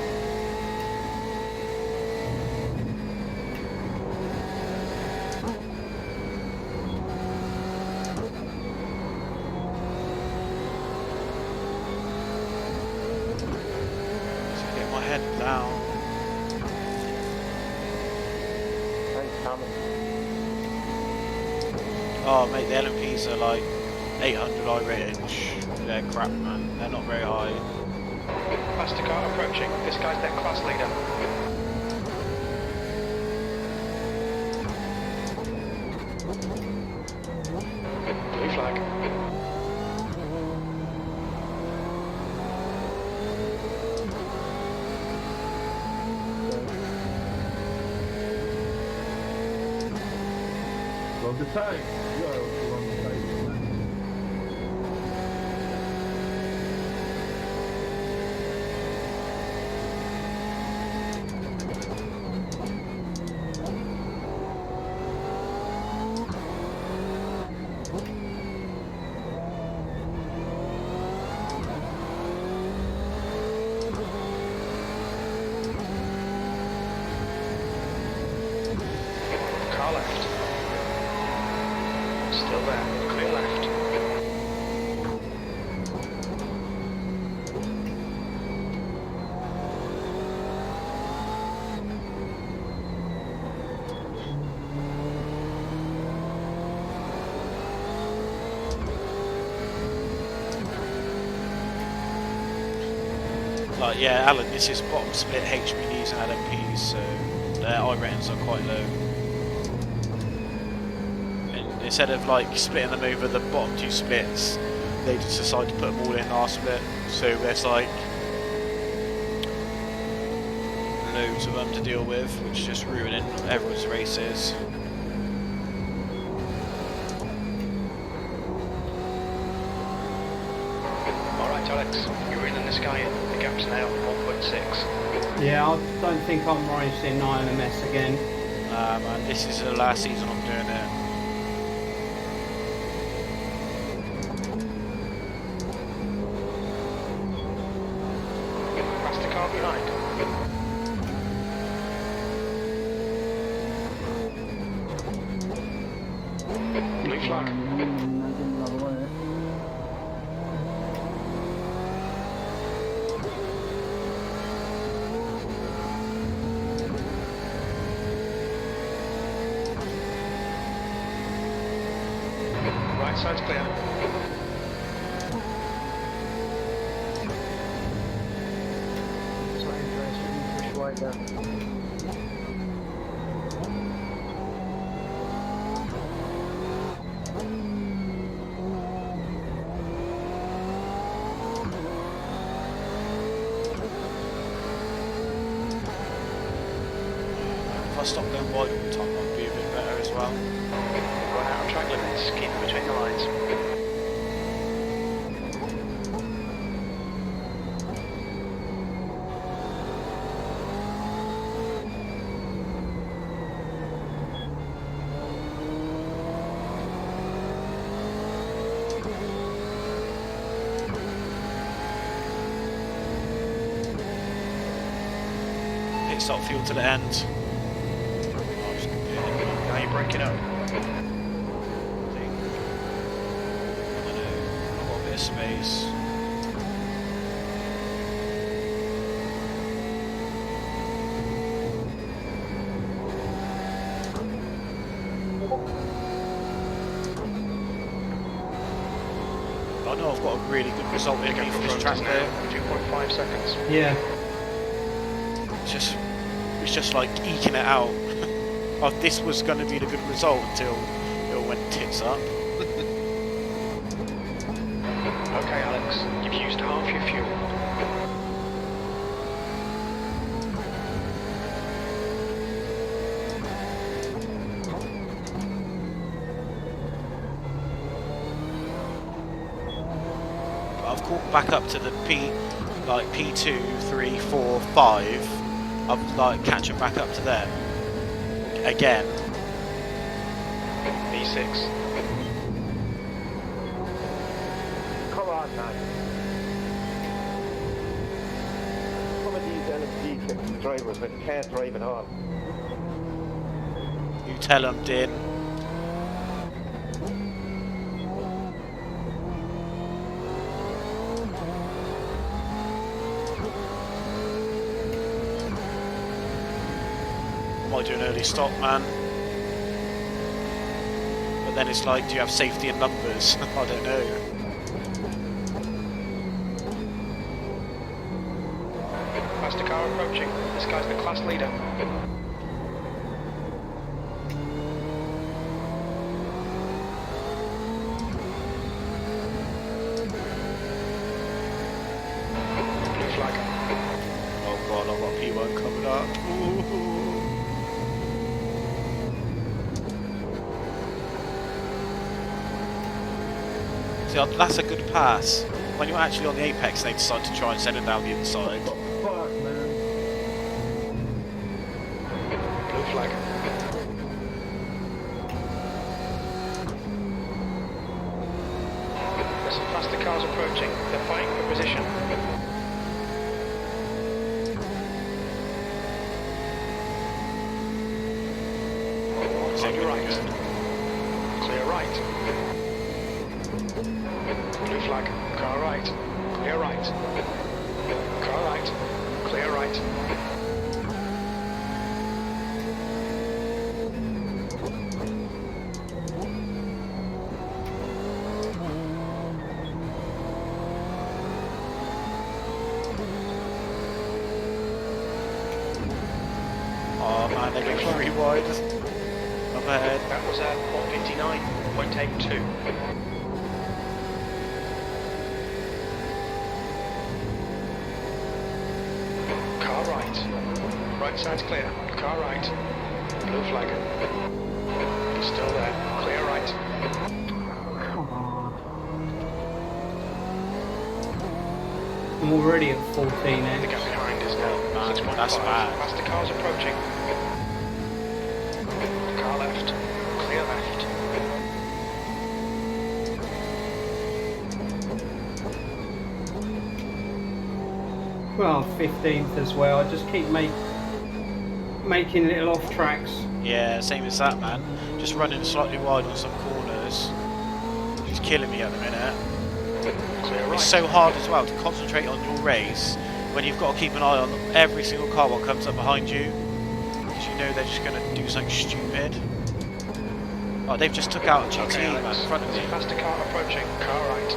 S1: head down.
S6: Thanks, Thomas.
S1: Oh mate, the LMPs are like 800 I rating. They're crap, man. They're not very high.
S2: Faster car approaching. This guy's their class leader. Blue flag.
S4: Wrong the time. You are also wrong the time.
S2: Car left. Still there. Clear left.
S1: Like, yeah, Alan, this is bottom split HPDs and LMPs, so their I ratings are quite low. And instead of like splitting them over the bottom two splits, they just decide to put them all in our split. So there's like loads of them to deal with, which is just ruining everyone's races.
S2: Alright, Alex. You're reeling this guy in. The gap's now 1.6.
S3: Yeah, I don't think I'm racing ILMS again.
S1: Man, this is the last season I'm doing it.
S2: Faster car behind. Blue flag. Right side's clear.
S1: If I stop going wide all the time, I'd be a bit better as well.
S2: Run out of track limits. Keep it between the lines.
S1: Pit stop fuel to the end.
S2: Now you're breaking up.
S1: I've got a bit of space. I know I've got a really good result in me for this track here.
S2: 2.5 seconds.
S3: Yeah.
S1: It's just like eking it out. Oh, this was going to be the good result until it all went tits up.
S2: Okay, Alex. You've used half your fuel.
S1: But I've caught back up to the P2, 3, 4, 5. I'm like catching back up to them again.
S2: V6.
S6: Come on, man. Some of these LMP drivers that can't drive at all.
S1: You tell them, Din. do an early stop, man. But then it's like, do you have safety in numbers? I don't know.
S2: Faster car approaching. This guy's the class leader. Blue flag.
S1: Oh god, I've got P1 coming up. Ooh. See, that's a good pass. When you're actually on the apex, they decide to try and send it down the inside.
S5: Fuck, man.
S2: Blue flag. There's some faster cars approaching. They're fighting for position. On your right. Clear right. Blue flag. Car right. Clear right. Car right. Clear right.
S1: Oh man, they go 3 wide. Up ahead.
S2: That was 159.82. Car right. Right side's clear. Car right. Blue flag. He's still there. Clear right.
S3: Come on. I'm already at 14
S2: The
S3: X.
S2: gap behind is now
S1: Man,
S2: 6.5.
S1: that's bad.
S2: Faster cars approaching. Car left. Clear left.
S3: Well, 15th as well. I just keep making little off tracks.
S1: Yeah, same as that, man. Just running slightly wide on some corners. He's killing me at the minute.
S2: Clear right.
S1: It's so hard as well to concentrate on your race when you've got to keep an eye on every single car that comes up behind you, because you know they're just going to do something stupid. Oh, they've just took out a GT
S2: Okay,
S1: man
S2: Alex.
S1: in front of
S2: There's
S1: me.
S2: a faster car approaching. Car right.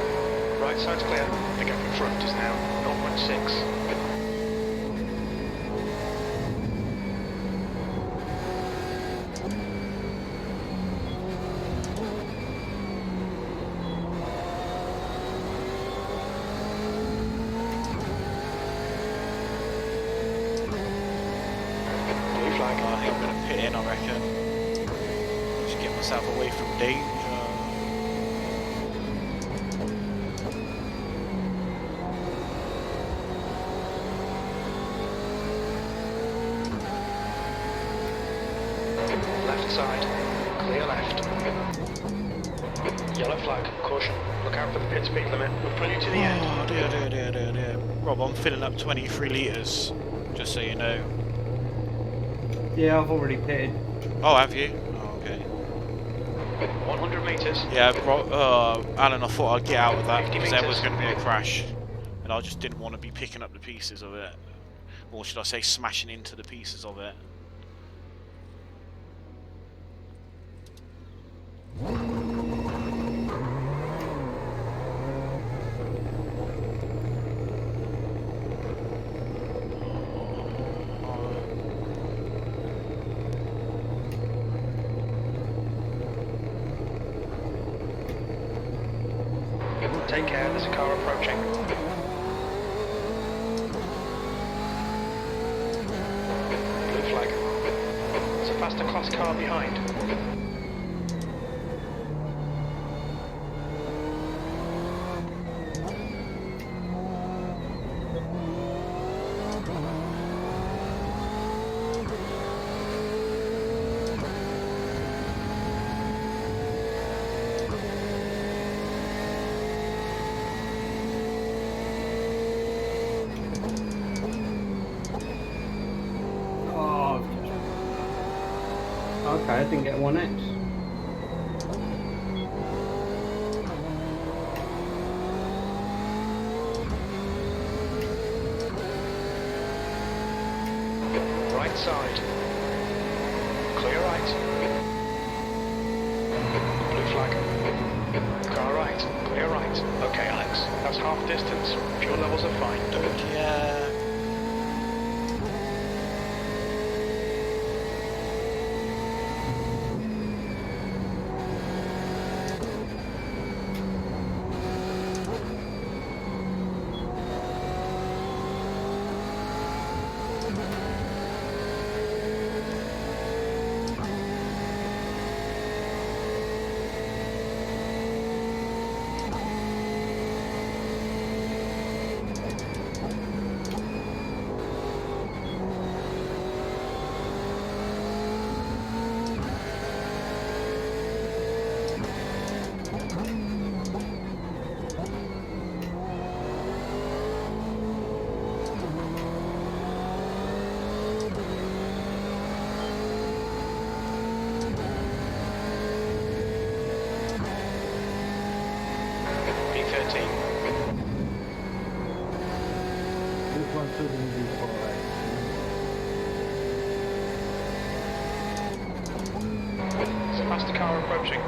S2: Right side's clear. The gap in front is now 0.6. Blue flag.
S1: I think I'm going to pit in, I reckon. Just get myself away from danger.
S2: Left side. Clear left. Yellow flag. Caution. Look out for the pit speed limit. We'll pull you to the end.
S1: Oh dear. Rob, I'm filling up 23 litres, just so you know.
S3: Yeah, I've already pitted.
S1: Oh, have you? Oh, okay.
S2: 100 metres.
S1: Yeah, Alan, I thought I'd get out of that
S2: 50
S1: because there was
S2: metres.
S1: going to be a crash, and I just didn't want to be picking up the pieces of it, or should I say, smashing into the pieces of it.
S2: Take care, there's a car approaching. Blue flag. There's a faster class car behind.
S3: Oh, okay, I didn't get 1X.
S2: Right side. right. Blue flag. Car right. Clear right. Okay, Alex. That's half distance. Fuel levels are fine.
S1: Yeah.
S2: P13.
S5: This one shouldn't be alright.
S2: There's a faster car approaching.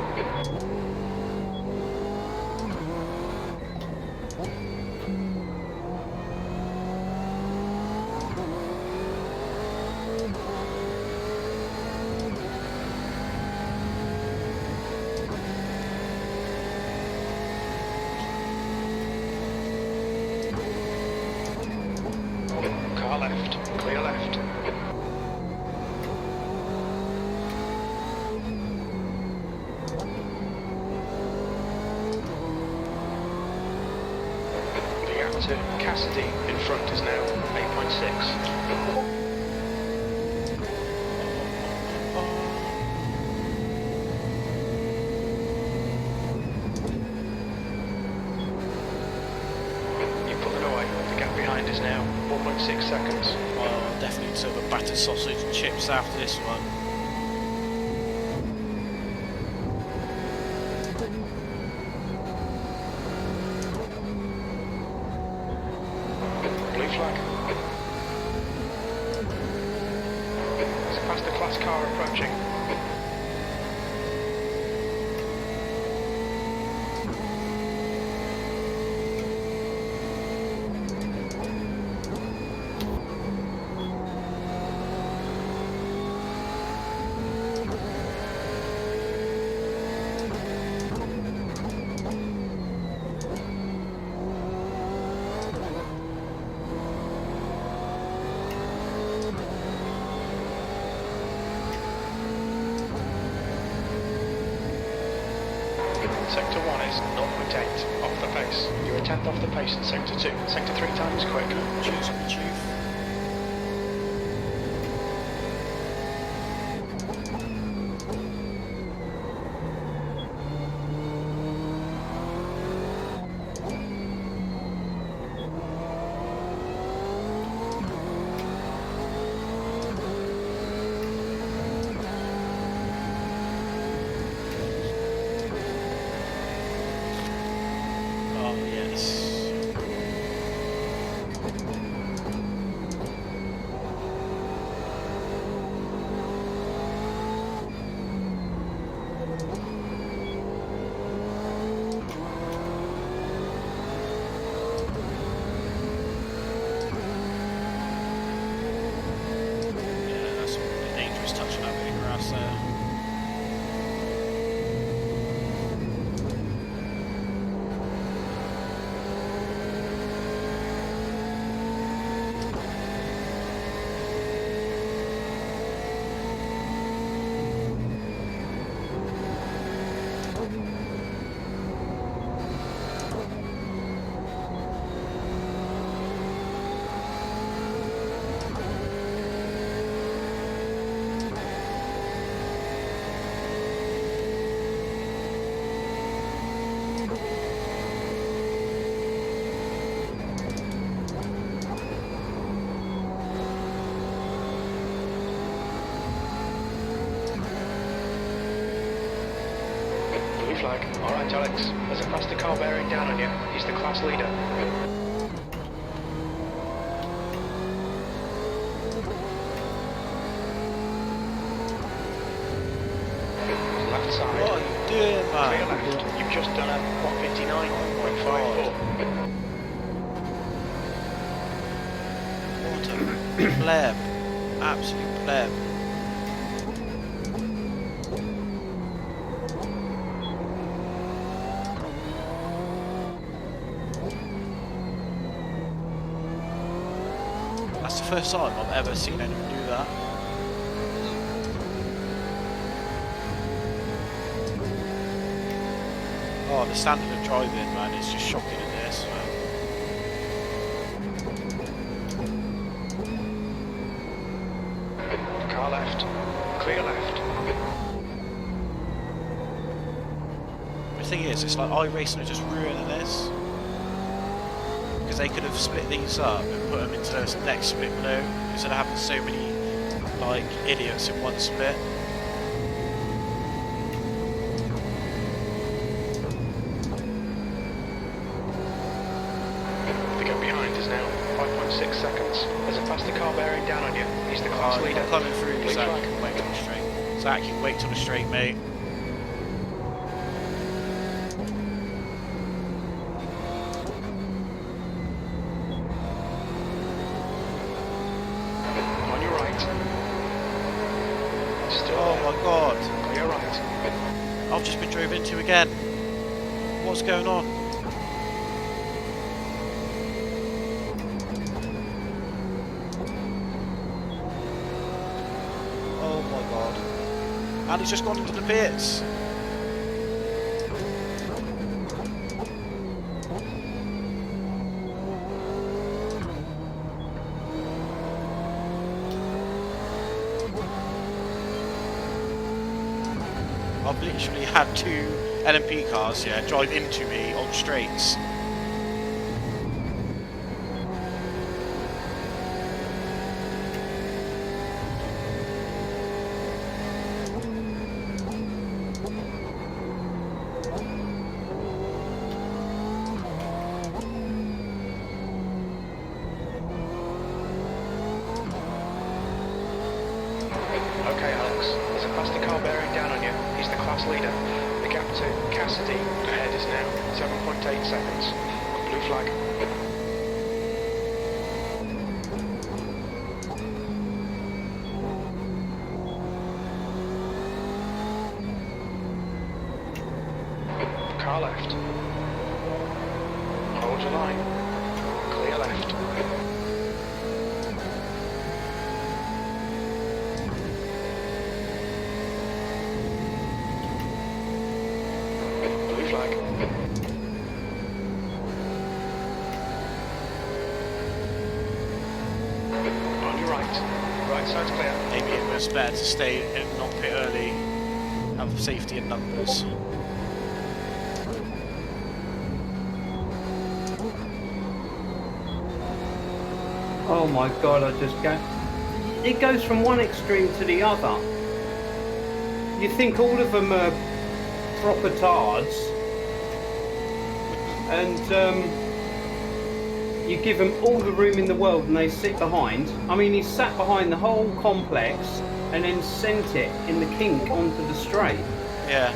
S2: Car left. Clear left. The gap to Cassidy in front is now 8.6. You're pulling away. The gap behind is now 4.6 seconds.
S1: Well, definitely serve a battered sausage and chips after this one.
S2: Blue flag. There's a faster class car approaching. Sector 1 is 0.8 off the pace. You're a tenth off the pace in Sector 2. Sector 3 time is quick.
S1: Cheers, Chief. Oh, yes. Yeah, that's a dangerous touch on that bit of grass there.
S2: Blue flag. Alright, Alex. There's a faster car bearing down on you. He's the class leader. inside.
S1: What are you doing,
S2: Clear
S1: man?
S2: left. You've just done a 159.54.
S1: What a pleb. Absolute pleb. That's the first time I've ever seen anyone do that. Oh, the standard of driving, man, is just shocking in this.
S2: Car left. Clear left.
S1: The thing is, it's like iRacing are just ruining this. Because they could have split these up and put them into the next split below, instead of having so many, like, idiots in one split.
S2: The gap behind is now 5.6 seconds. There's a faster car bearing down on you. He's the class
S1: I'm
S2: leader.
S1: coming through,
S2: Blue
S1: Zach,
S2: flag.
S1: you can wait till the straight. Zach, you can wait till the straight, mate.
S2: On your right. Still
S1: Oh
S2: there.
S1: my god.
S2: Clear right.
S1: I've just been drove into again. What's going on? Oh my god. And he's just gone into the pits. I've literally had two LMP cars, yeah, drive into me on straights.
S2: Okay, Alex. There's a faster car bearing down on you. He's the class leader. The gap to Cassidy ahead is now 7.8 seconds. Blue flag. Car left. Hold your line. Clear left. Blue flag. On your right. Right side's clear.
S1: Maybe it was better to stay and not pit early, have safety in numbers.
S3: Oh my god, I just go. It goes from one extreme to the other. You think all of them are proper tards, and you give them all the room in the world and they sit behind. I mean, he sat behind the whole complex and then sent it in the kink onto the straight.
S1: Yeah.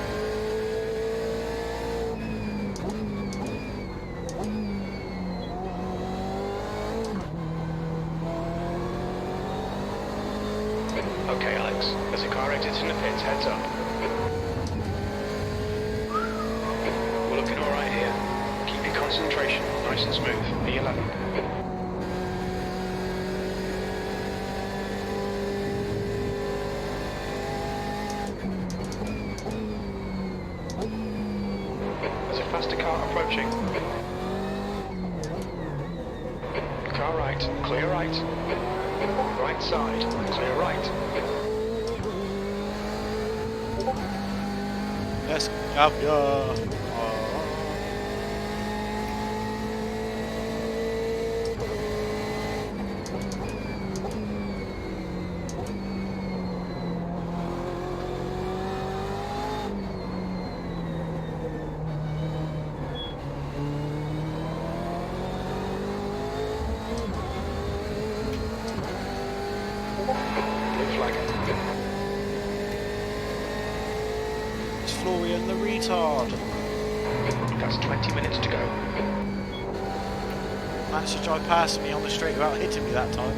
S2: Okay, Alex. There's a car exiting the pits. Heads up. We're looking all right here. Keep your concentration nice and smooth. B11. There's a faster car approaching. Car right. Clear right. Right side. Clear right.
S1: Let's have ya.
S2: Blue flag.
S1: Florian the retard.
S2: That's 20 minutes to go.
S1: Managed to drive past me on the straight without hitting me that time.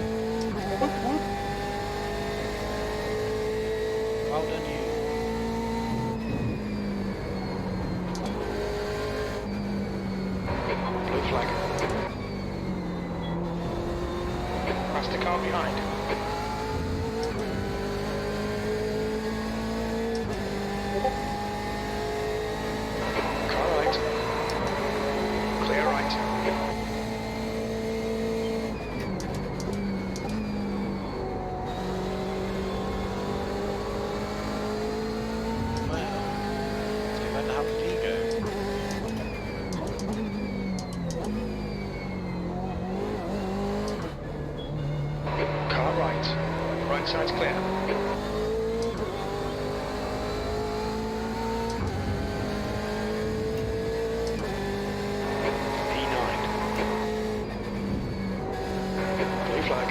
S1: Well done you.
S2: Blue flag. Past the car behind. Car right. Clear right.
S1: How did he go?
S2: Car right. Right side's clear. P9. Blue flag.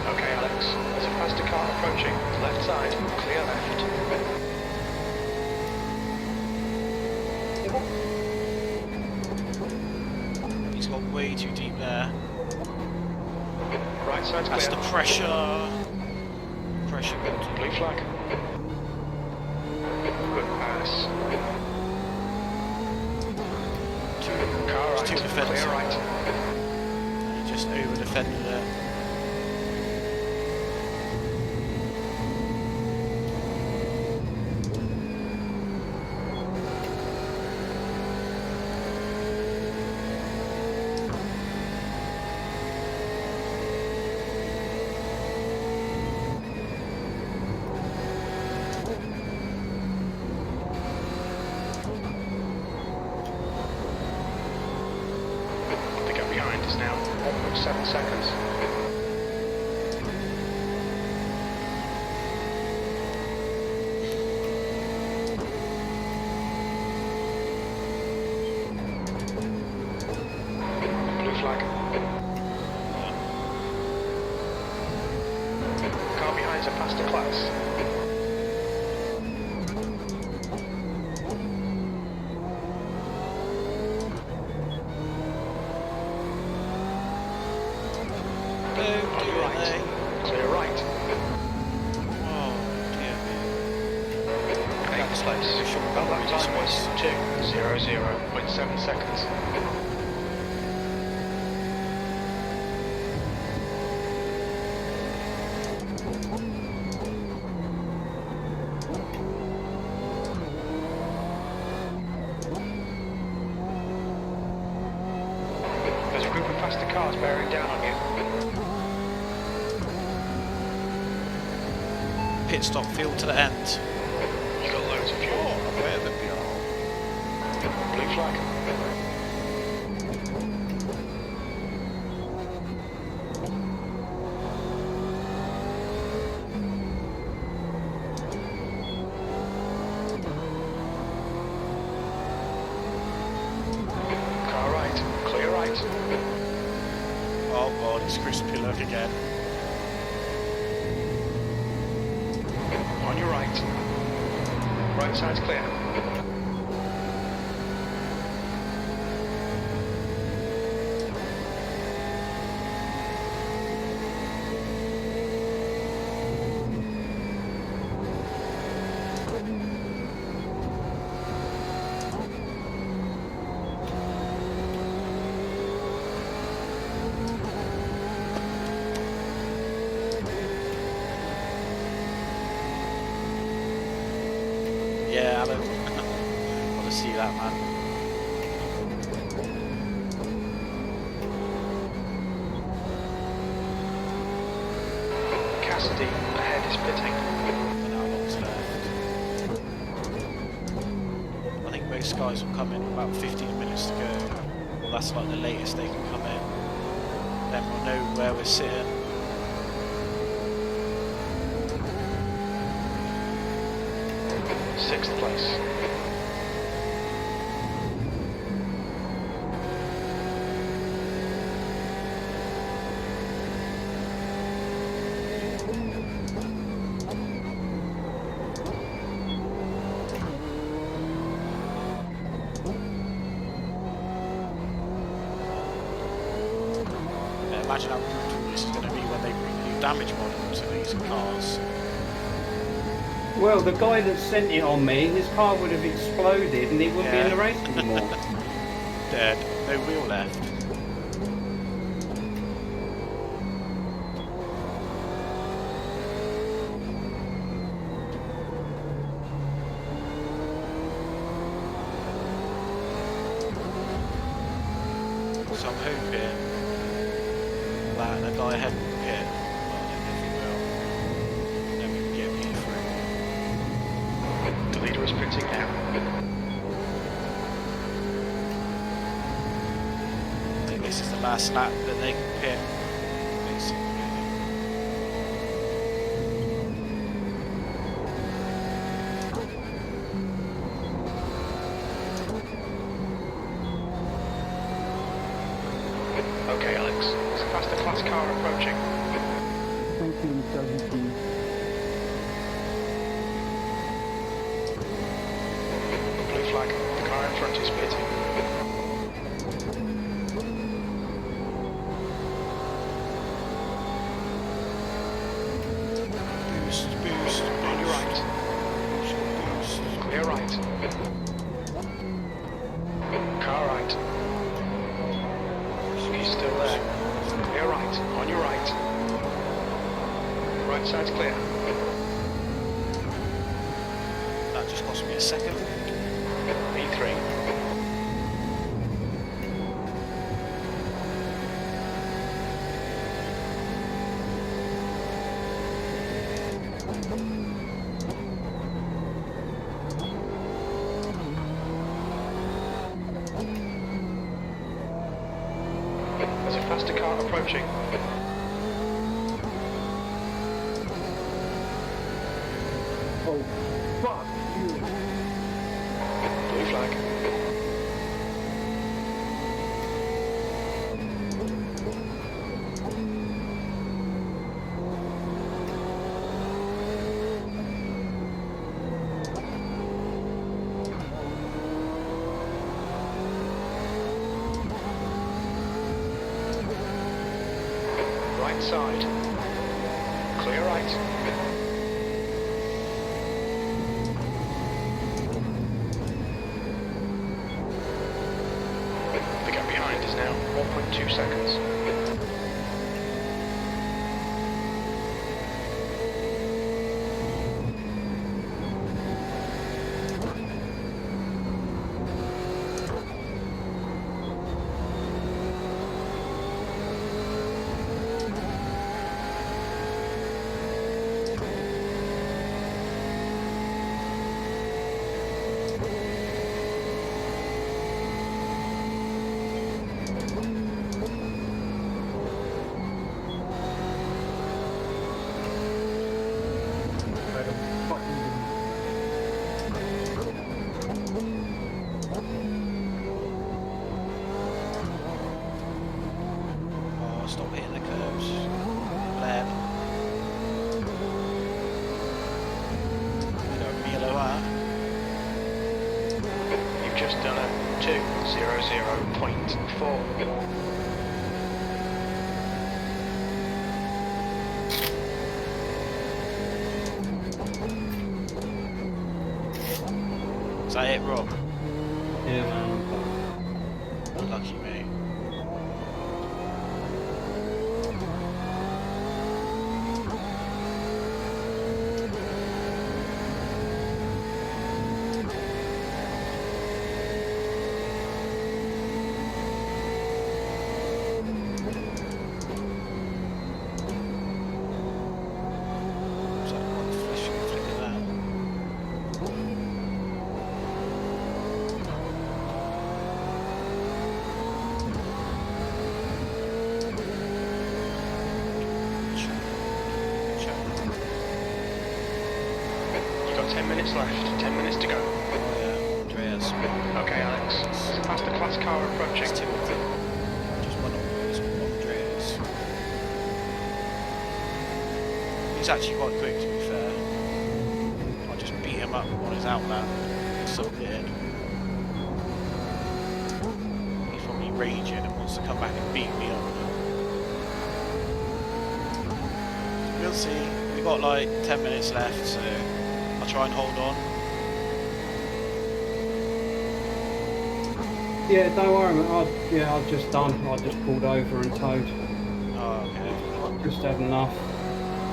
S2: Okay, Alex. There's a faster car approaching. Left side. Clear left.
S1: He's gone way too deep there.
S2: Right side's
S1: That's
S2: clear.
S1: the pressure. Pressure good.
S2: Blue flag. Good pass. Car right.
S1: Too defensive.
S2: Clear right.
S1: He just over defended it.
S2: The gap behind is now 1.7 seconds. Blue flag. Car behind's a faster class.
S1: Don't
S2: On
S1: do
S2: your
S1: it,
S2: right.
S1: mate.
S2: Clear right.
S1: Oh dear me.
S2: Eighth place. Well, that time was 2:00.7 seconds. There's a group of faster cars bearing down on you.
S1: Pit stop field to the end.
S2: You got loads of fuel.
S1: Where the hell?
S2: Blue flag. Car right. Clear right.
S1: Oh god, it's crispy look again.
S2: On your right. Right side's clear.
S1: Yeah, Alan. I want to see that, man.
S2: Cassidy ahead is pitting.
S1: And how long's left? I think most guys will come in about 15 minutes to go. Well, that's like the latest they can come in. Then we'll know where we're sitting.
S2: 6th place.
S1: Imagine how brutal this is going to be when they bring new damage models to these cars.
S3: Well, the guy that sent it on me, his car would have exploded and he wouldn't be in the race anymore.
S1: Dead. No wheel left. So I'm hoping that the guy ahead will pit. Well, I don't know if he will. Then we can get me through.
S2: The leader is pitting now.
S1: I think this is the last lap that they can pit. Basically.
S2: Okay, Alex. It's a faster class car approaching.
S5: Thank you, Mr. VP.
S2: Blue flag. The car in front is pitting.
S1: Boost, boost,
S2: On your right.
S1: boost.
S2: Clear right. Car right. He's still there. Clear right. On your right. Right side's clear.
S1: That just cost me a second.
S2: E3. There's a faster car approaching.
S5: Oh, fuck you.
S2: Blue flag. Right side. Clear right. The gap behind is now 1.2 seconds.
S1: Oh, stop hitting the curbs. Lab. They don't yellow that.
S2: You've just done a 2:00.4.
S1: Is that it, Rob?
S3: Yeah, man.
S1: Lucky me. Is that one flick of that?
S2: minutes left, 10 minutes to go.
S1: Oh yeah, Andreas.
S2: Okay, Alex. There's a faster class car approaching.
S1: It's Timothy. Just one Andreas. He's actually quite quick, to be fair. I just beat him up on his outland. Submitted. He's probably raging and wants to come back and beat me up. We'll see. We've got like 10 minutes left, so I'll try and hold on.
S3: Yeah, don't worry, mate. I've just done. I just pulled over and towed.
S1: Oh, okay.
S3: Just had enough.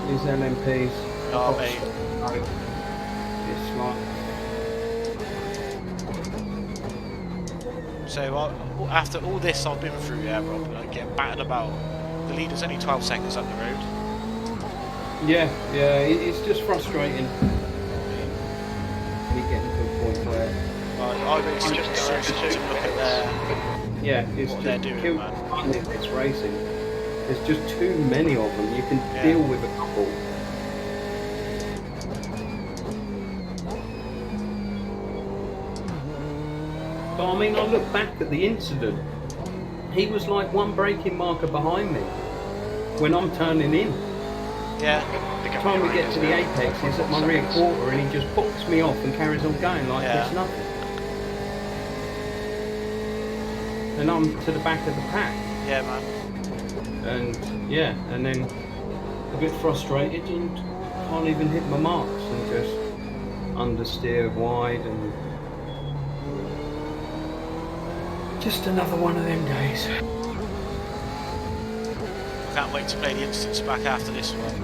S3: These LMPs.
S1: Oh, mate.
S3: It's like...
S1: So after all this I've been through, yeah, Rob, like getting battered about. The leader's only 12 seconds up the road.
S3: Yeah, it's just frustrating. Me getting to a point where...
S1: I really seriously need to look at their...
S3: Yeah, it's
S1: what
S3: just
S1: they're doing,
S3: killed
S1: man.
S3: fun in this racing. There's just too many of them. You can deal with a couple. But I mean, I look back at the incident. He was like one braking marker behind me when I'm turning in.
S1: Yeah.
S3: By the time we get to the apex, he's at my rear quarter and he just books me off and carries on going like there's nothing. And I'm to the back of the pack.
S1: Yeah, man.
S3: And yeah, and then a bit frustrated and can't even hit my marks and just understeer wide and just another one of them days.
S1: I can't wait to play the instance back after this one.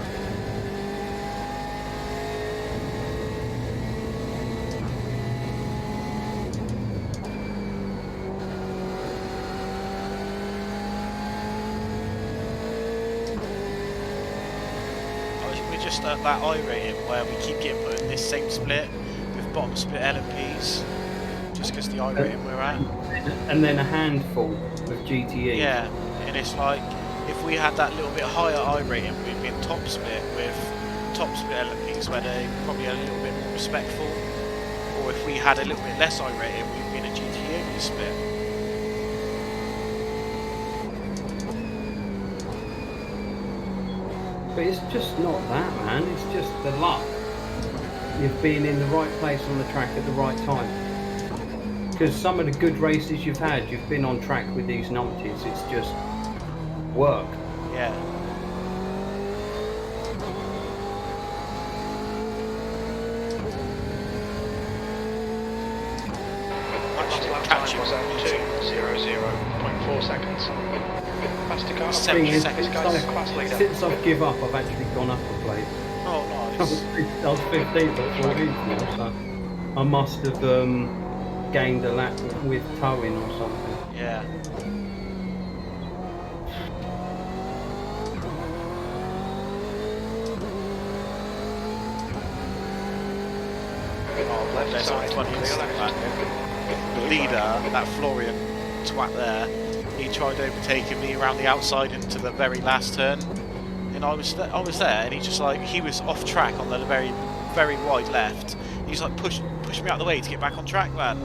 S1: We're just at that I rating where we keep getting put in this same split with bottom split LMPs just because the I rating we're at.
S3: And then a handful of GTE.
S1: Yeah, and it's like if we had that little bit higher I rating, we'd be in top split with top split LMPs where they're probably a little bit more respectful. Or if we had a little bit less I rating, we'd be in a GTE only split.
S3: But it's just not that, man. It's just the luck. You've been in the right place on the track at the right time. Because some of the good races you've had, you've been on track with these numpties. It's just work.
S1: Yeah.
S2: Last lap time was at 2:00.4 seconds. Faster car approaching. This guy's a class leader.
S3: Since I've give up, I've actually gone up a plate.
S1: Oh, nice.
S3: I was 15th at 14th now, so I must have gained a lap with towing or something.
S1: Yeah.
S2: Left
S1: There's
S2: side,
S1: like 20
S2: clear
S1: minutes
S2: left.
S1: back. The leader, that Florian twat there, he tried overtaking me around the outside into the very last turn, and I was there, and he just like he was off track on the very wide left. He's like push me out of the way to get back on track, man.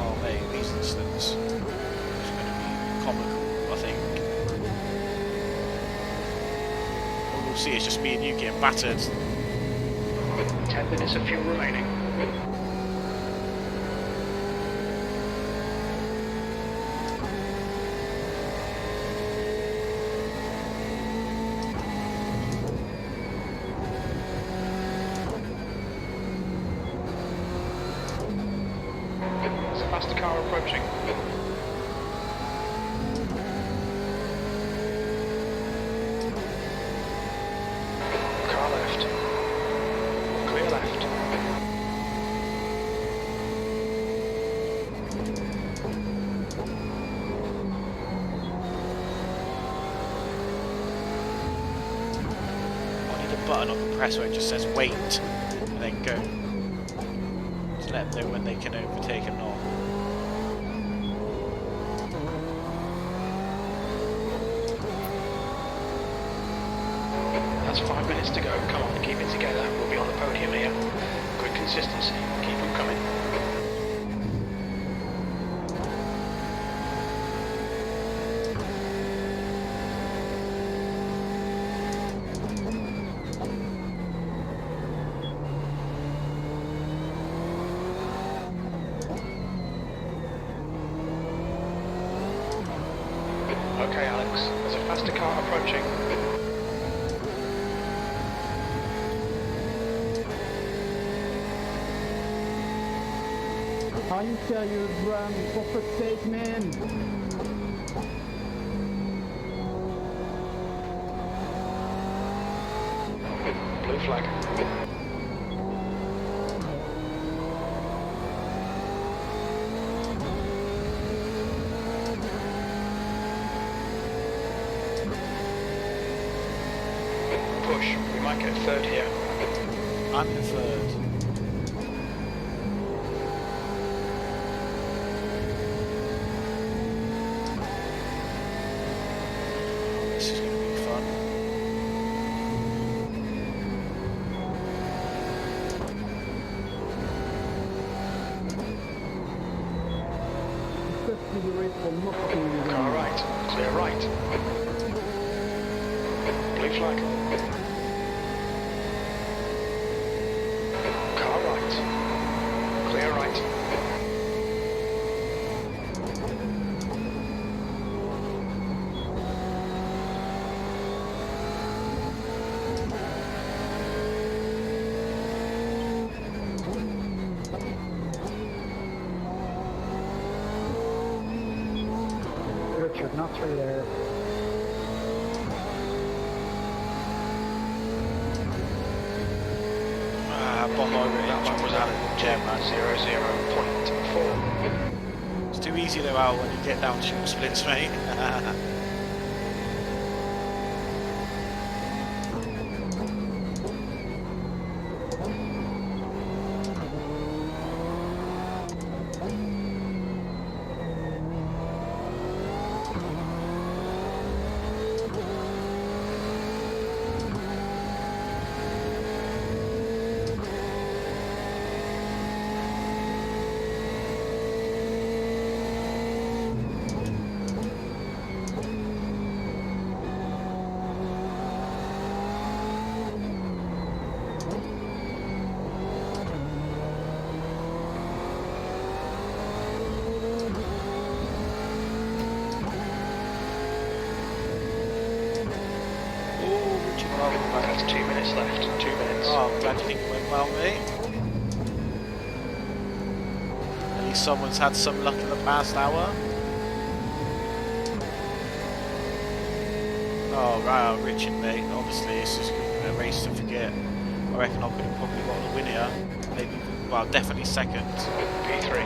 S1: Oh mate, these incidents are going to be comical, I think. All we'll see is just me and you getting battered.
S2: 10 minutes of fuel remaining. There's a faster car approaching. Car left. Clear left.
S1: I need a button on the press where it just says wait and then go. To let them know when they can overtake and not.
S2: That's 5 minutes to go. Come on, keep it together. We'll be on the podium here. Good consistency. Keep them coming. Okay, Alex. There's a faster car approaching.
S5: Time shall you run, for fuck's sake, man!
S2: Blue flag. Push. We might get third here.
S1: I'm in third. This is going to be fun.
S5: Especially the race for not fucking
S2: Car right. Clear right. Blue flag. Car right. Clear right.
S5: Richard, not through there.
S1: Bomb over
S2: That one was Alan. Gem at 00.4.
S1: It's too easy though, Al, when you get down short splits, mate.
S2: That's 2 minutes left. 2 minutes.
S1: Oh, I'm glad you think it went well, mate. At least someone's had some luck in the past hour. Oh, right, Richard, mate. Obviously, this is a race to forget. I reckon I could have probably got the win here. Maybe, well, definitely second.
S2: P3.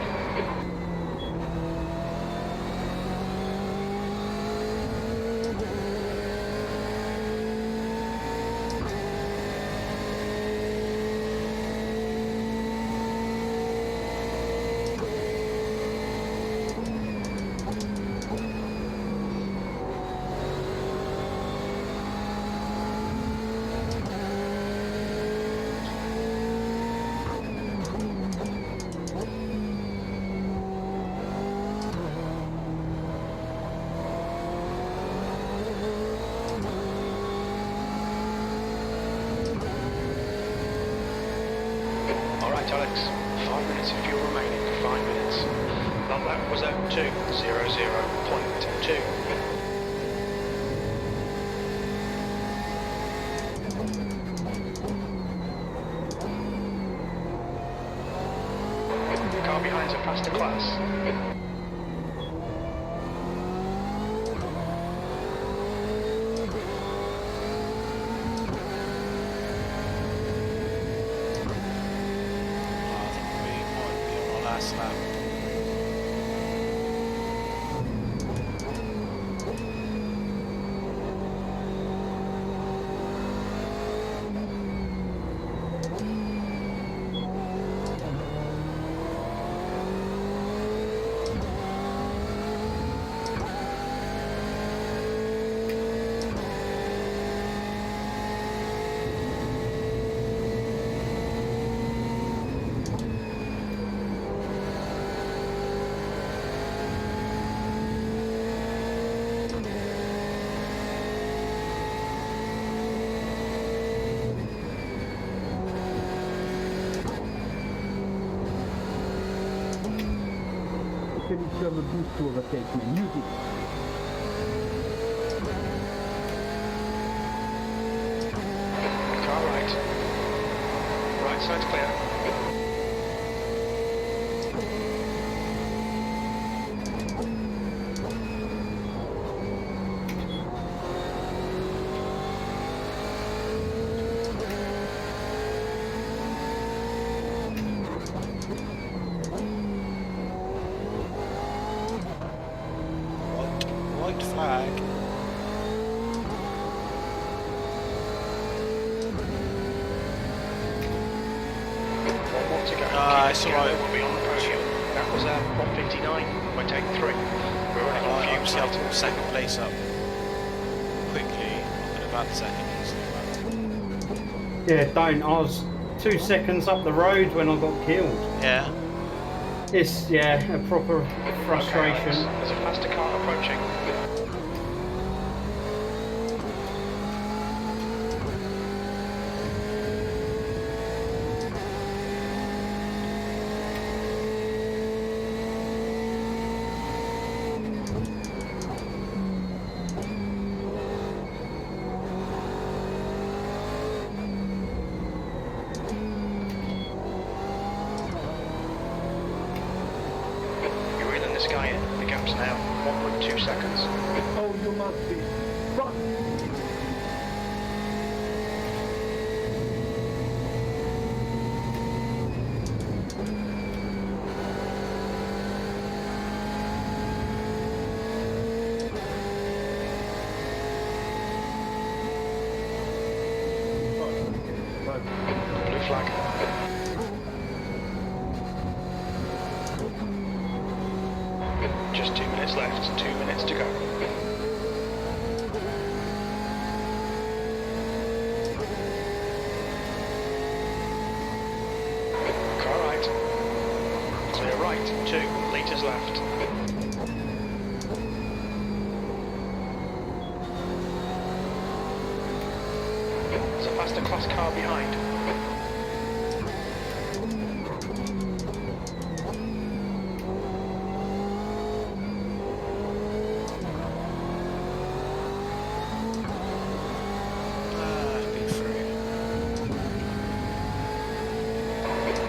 S2: Alright, Alex. 5 minutes of fuel remaining. 5 minutes. That lap was at 2:00.2. The car behind's a faster class.
S1: Last lap.
S5: really serve a boost to overtake, man. Use it.
S2: Car right. Right side's clear.
S1: White flag.
S2: One more to go.
S1: Ah, it's
S2: Keep
S1: alright.
S2: We'll be on the podium. That was 159 by take 3. We're running on
S1: I'm
S2: fumes
S1: see, I'll
S2: late.
S1: pull second place up quickly. I'm going to about second easily.
S3: Yeah, don't. I was 2 seconds up the road when I got killed.
S1: Yeah.
S3: It's, yeah, a proper
S2: Okay,
S3: frustration.
S2: Alex, there's a faster car approaching. You're reeling this guy in. The gap's now 1.2 seconds.
S5: Oh, you must be. Fuck.
S2: Blue flag. Just 2 minutes left. 2 minutes to go. Car right. Clear right. 2 litres left. There's a faster class car behind.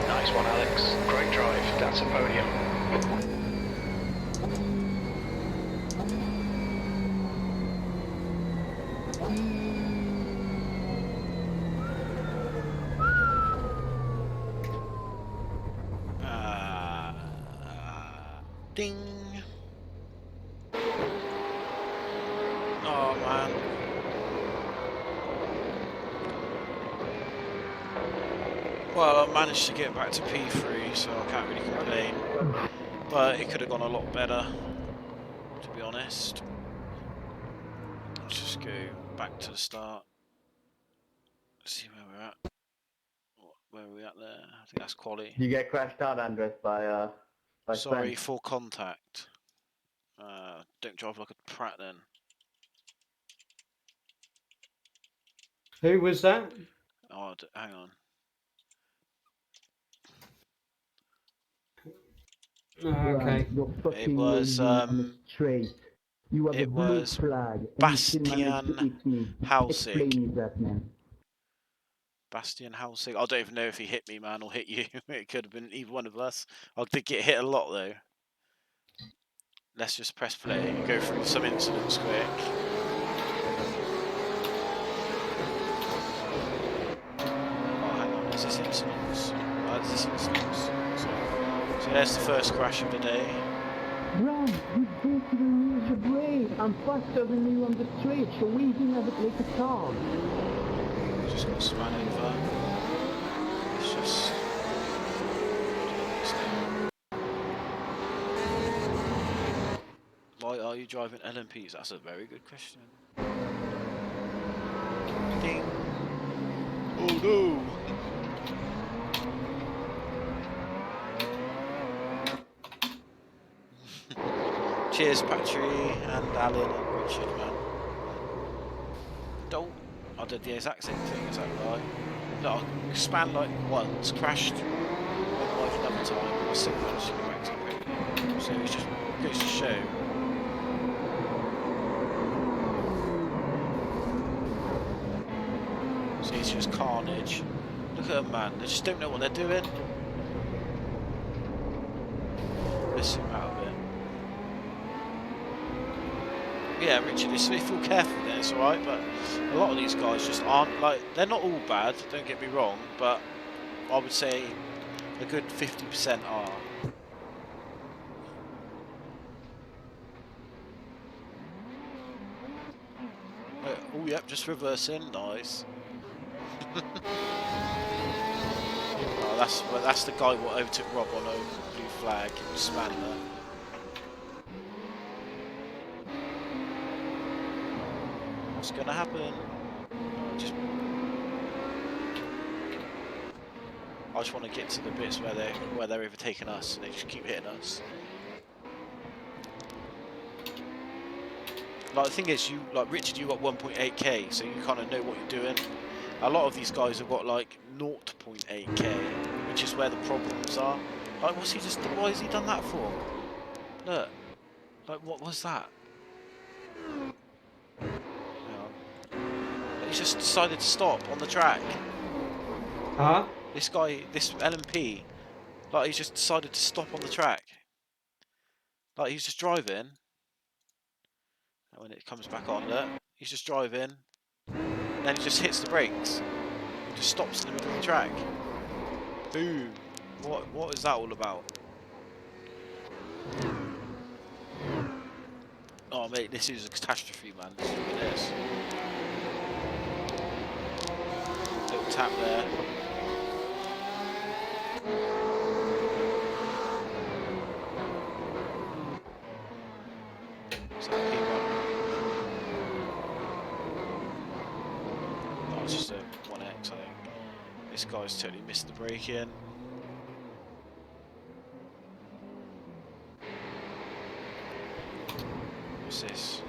S2: Nice one, Alex. Great drive. That's a podium.
S1: Ding. Oh man. Well, I managed to get back to P3, so I can't really complain. But it could have gone a lot better, to be honest. Let's just go back to the start. Let's see where we're at. Where are we at there? I think that's quali.
S6: You get crashed out, Andres, by
S1: Sorry,
S6: Sven.
S1: full contact. Don't drive like a prat then.
S3: Who was that?
S1: Oh, hang on.
S3: Okay.
S5: You're fucking
S1: was,
S5: leaving on the straight. You have a
S1: it
S5: blue
S1: was
S5: flag, and you still managed to
S1: Bastian
S5: hit me.
S1: Halsig.
S5: Explain me that, man.
S1: Bastian Halsig. I don't even know if he hit me, man, or hit you. It could have been either one of us. I did get hit a lot, though. Let's just press play and go through some incidents quick. Oh, hang on. Is this incidents? Is this incidents? So there's the first crash of the day.
S5: Bro, you don't even use your brain. I'm faster than you on the straight. You're waving at it like a car.
S1: Just got spun over. It's just... Why are you driving LMPs? That's a very good question. Ding. Oh no! Cheers, Patry and Alan and Richard, man. Don't. I did the exact same thing, is that right? No, I span like once, crashed, went live another the time. I still managed to get back to the podium. So it just goes to show. So it's just carnage. Look at them, man. They just don't know what they're doing. Let's zoom out a bit. Yeah, Richard, if you feel careful then it's alright, but a lot of these guys just aren't, like, they're not all bad, don't get me wrong, but I would say a good 50% are. Oh, yep, just reversing, nice. Oh, that's the guy what overtook Rob on a blue flag, span there. What's gonna happen? I just want to get to the bits where they're overtaking us and they just keep hitting us. Like the thing is, Richard, you got 1.8k, so you kind of know what you're doing. A lot of these guys have got like 0.8k, which is where the problems are. Like, why has he done that for? Look, like what was that? He just decided to stop on the track.
S3: Huh?
S1: This guy, this LMP, like he just decided to stop on the track. Like he's just driving, and when it comes back on, look, he's just driving, and then he just hits the brakes, and just stops in the middle of the track. Boom! What is that all about? Oh mate, this is a catastrophe, man. Look at this. Little tap there. Is that a P1? No, it's just a 1X, I think. This guy's totally missed the brake in. What's this?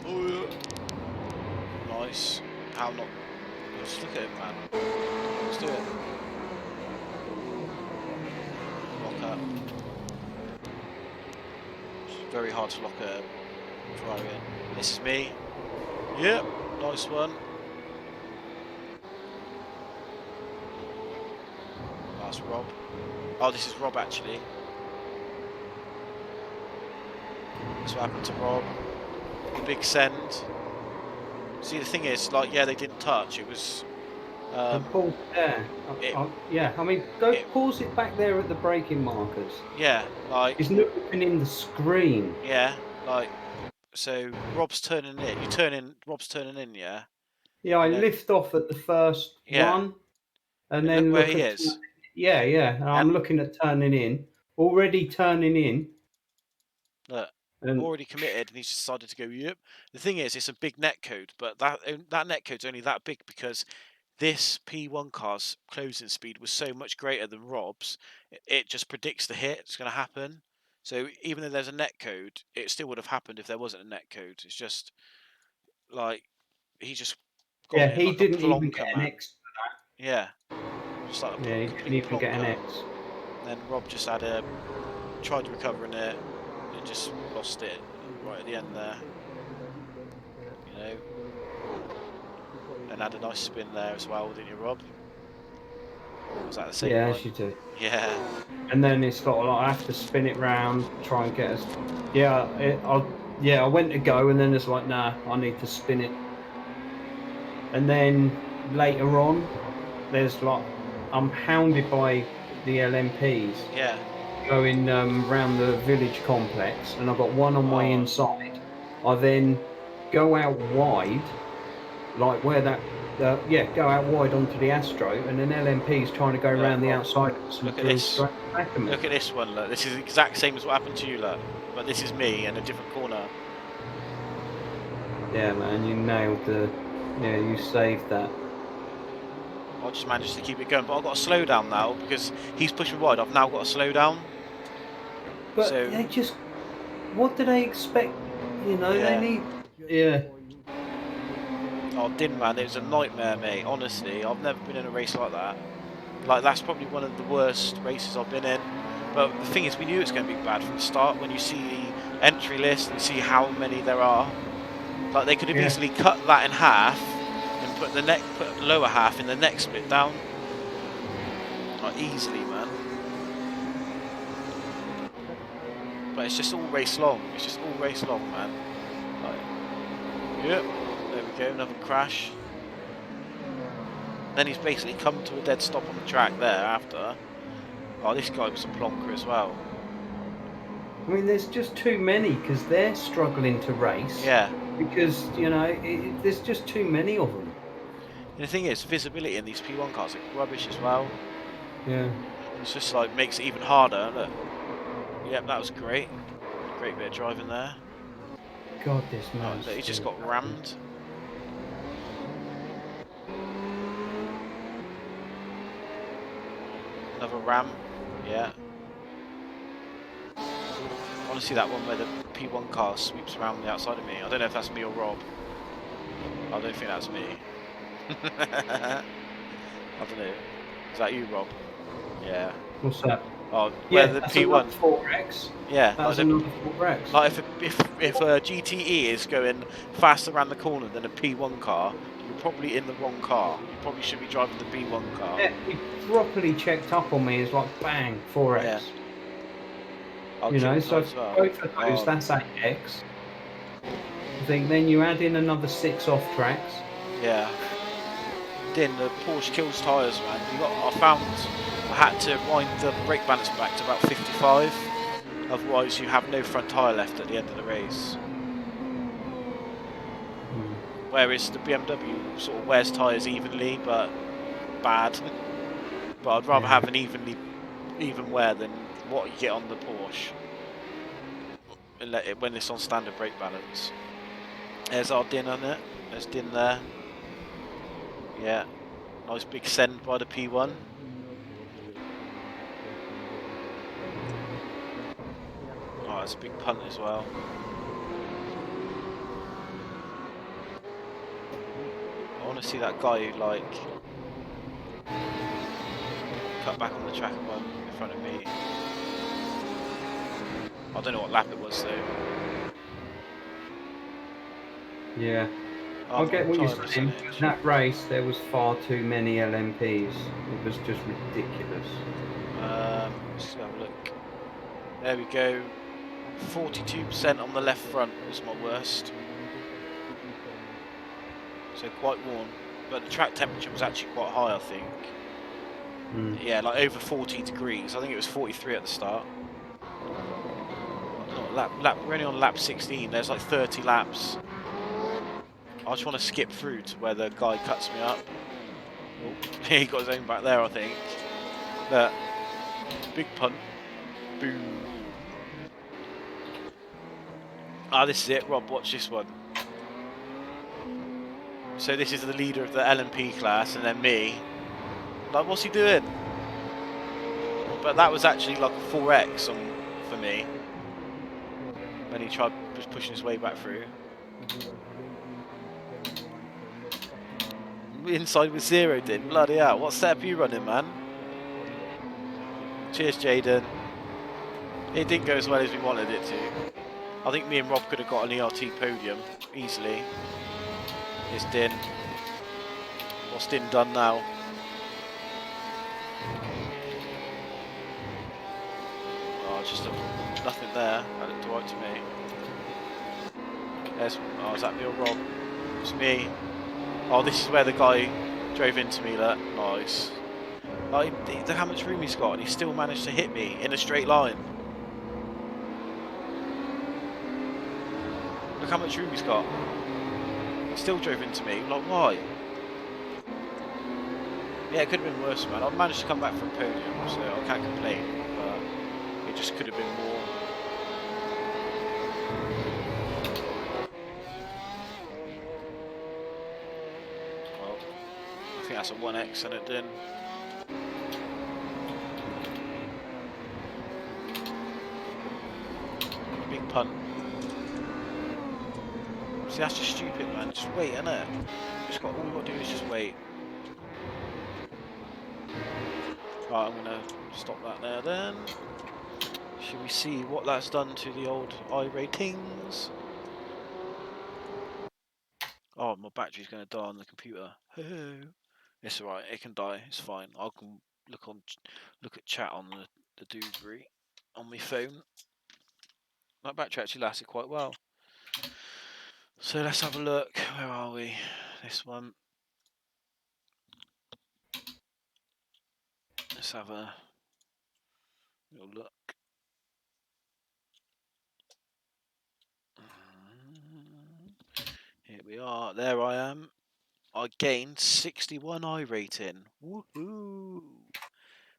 S1: Oh yeah. Nice. How not? Just look at it, man. Let's do it. Lock up. It's very hard to lock a Ferrari in. This is me. Yep. Nice one. That's Rob. Oh, this is Rob actually. That's what happened to Rob. The big send. See, the thing is, like, yeah, they didn't touch. It was.
S3: Pause there. Yeah, I mean, go pause it back there at the braking markers.
S1: Yeah, like.
S3: It's not even in the screen.
S1: Yeah, like. So Rob's turning in. You turn in. Rob's turning in. Yeah.
S3: Yeah, I lift off at the first one, and then
S1: look where
S3: look
S1: he
S3: at.
S1: is.
S3: Yeah, yeah. And I'm looking at turning in. Already turning in.
S1: Look. Already committed, and he's decided to go. Yep. The thing is, it's a big netcode, but that netcode's only that big because this P1 car's closing speed was so much greater than Rob's. It just predicts the hit that's going to happen. So even though there's a netcode, it still would have happened if there wasn't a netcode. It's just like he just got in
S3: he
S1: like a
S3: didn't even
S1: plonker,
S3: get
S1: man.
S3: an X for that.
S1: Yeah, just like a
S3: he
S1: complete
S3: didn't even
S1: plonker.
S3: get an X.
S1: And then Rob just had tried to recover in it. And just lost it right at the end there, you know, and had a nice spin there as well, didn't you, Rob? Or was that the same one?
S3: As you do.
S1: Yeah.
S3: And then it's got like, I have to spin it round, try and get us. I went to go, and then it's like, nah, I need to spin it. And then later on, there's like, I'm hounded by the LMPs.
S1: Yeah.
S3: Going round the village complex, and I've got one on my inside. I then go out wide, like where that, go out wide onto the Astro, and then LMP's trying to go around the outside.
S1: Look at this. Look at this one. Look, this is the exact same as what happened to you, look. But this is me in a different corner.
S3: Yeah, man, you nailed you saved that.
S1: I just managed to keep it going, but I've got to slow down now because he's pushing wide. I've now got to slow down.
S3: But
S1: so,
S3: they just, what do they expect? You know, they need. Yeah.
S1: Oh, Din, man, it was a nightmare, mate. Honestly, I've never been in a race like that. Like, that's probably one of the worst races I've been in. But the thing is, we knew it's going to be bad from the start. When you see the entry list and see how many there are, like they could have easily cut that in half and put the lower half in the next split down. Like easily, man. But it's just all race long. It's just all race long, man. Like, yep. There we go. Another crash. Then he's basically come to a dead stop on the track there after. Oh, this guy was a plonker as well.
S3: I mean, there's just too many because they're struggling to race.
S1: Yeah.
S3: Because, you know, there's just too many of them.
S1: And the thing is, visibility in these P1 cars are rubbish as well.
S3: Yeah.
S1: It's just like makes it even harder. Look. Yep, that was great. Great bit of driving there.
S3: God, this man.
S1: He just got rammed. Another ram. Yeah. I want to see that one where the P1 car sweeps around the outside of me. I don't know if that's me or Rob. I don't think that's me. I don't know. Is that you, Rob? Yeah.
S3: What's that?
S1: Oh,
S3: yeah,
S1: where the
S3: that's
S1: P1
S3: 4X.
S1: Yeah,
S3: that's another 4X.
S1: Like if a GTE is going faster around the corner than a P1 car, you're probably in the wrong car. You probably should be driving the P1 car.
S3: Yeah, he properly checked up on me. It's like bang, 4X.
S1: Yeah.
S3: You know, so
S1: well.
S3: both of those, that's 8X. I think then you add in another 6 off tracks.
S1: Yeah. Then the Porsche kills tyres, man. I found I had to wind the brake balance back to about 55. Otherwise, you have no front tyre left at the end of the race. Whereas the BMW sort of wears tyres evenly, but bad. But I'd rather have an even wear than what you get on the Porsche. And let it when it's on standard brake balance. There's our din on it. There's din there. Yeah. Nice big send by the P1. Oh, that's a big punt as well. I want to see that guy who, like, cut back on the track in front of me. I don't know what lap it was though.
S3: Yeah. I get what you're saying. In that race, there was far too many LMPs. It was just ridiculous.
S1: Let's have a look. There we go. 42% on the left front was my worst. So quite warm. But the track temperature was actually quite high, I think. Yeah, like over 40 degrees. I think it was 43 at the start. We're only on lap 16. There's like 30 laps. I just want to skip through to where the guy cuts me up. Oh, he got his own back there, I think. But big punt. Boom. Ah, this is it, Rob. Watch this one. So this is the leader of the LMP class, and then me. Like, what's he doing? But that was actually like a 4X for me. When he tried just pushing his way back through. Inside with 0 did. Bloody hell. What setup are you running, man? Cheers, Jaden. It didn't go as well as we wanted it to. I think me and Rob could have got an ERT podium easily. It's Din. What's Din done now? Oh, just nothing there. That looked alright to me. Oh, is that me or Rob? It's me. Oh, this is where the guy drove into me. Look, nice. Like, look how much room he's got, and he still managed to hit me in a straight line. Look how much room he's got. He still drove into me. Like, why? Yeah, it could have been worse, man. I've managed to come back from podium, so I can't complain. But it just could have been more. Well, I think that's a 1X and it didn't. Big punt. See, that's just stupid, man. Just wait, innit? All we've got to do is just wait. Right, I'm gonna stop that there then. Should we see what that's done to the old I ratings? Oh, my battery's gonna die on the computer. It's alright, it can die, it's fine. I can look at chat on the Dewberry on my phone. That battery actually lasted quite well. So let's have a look. Where are we? This one. Let's have a little look. Here we are. There I am. I gained 61 I rating. Woohoo!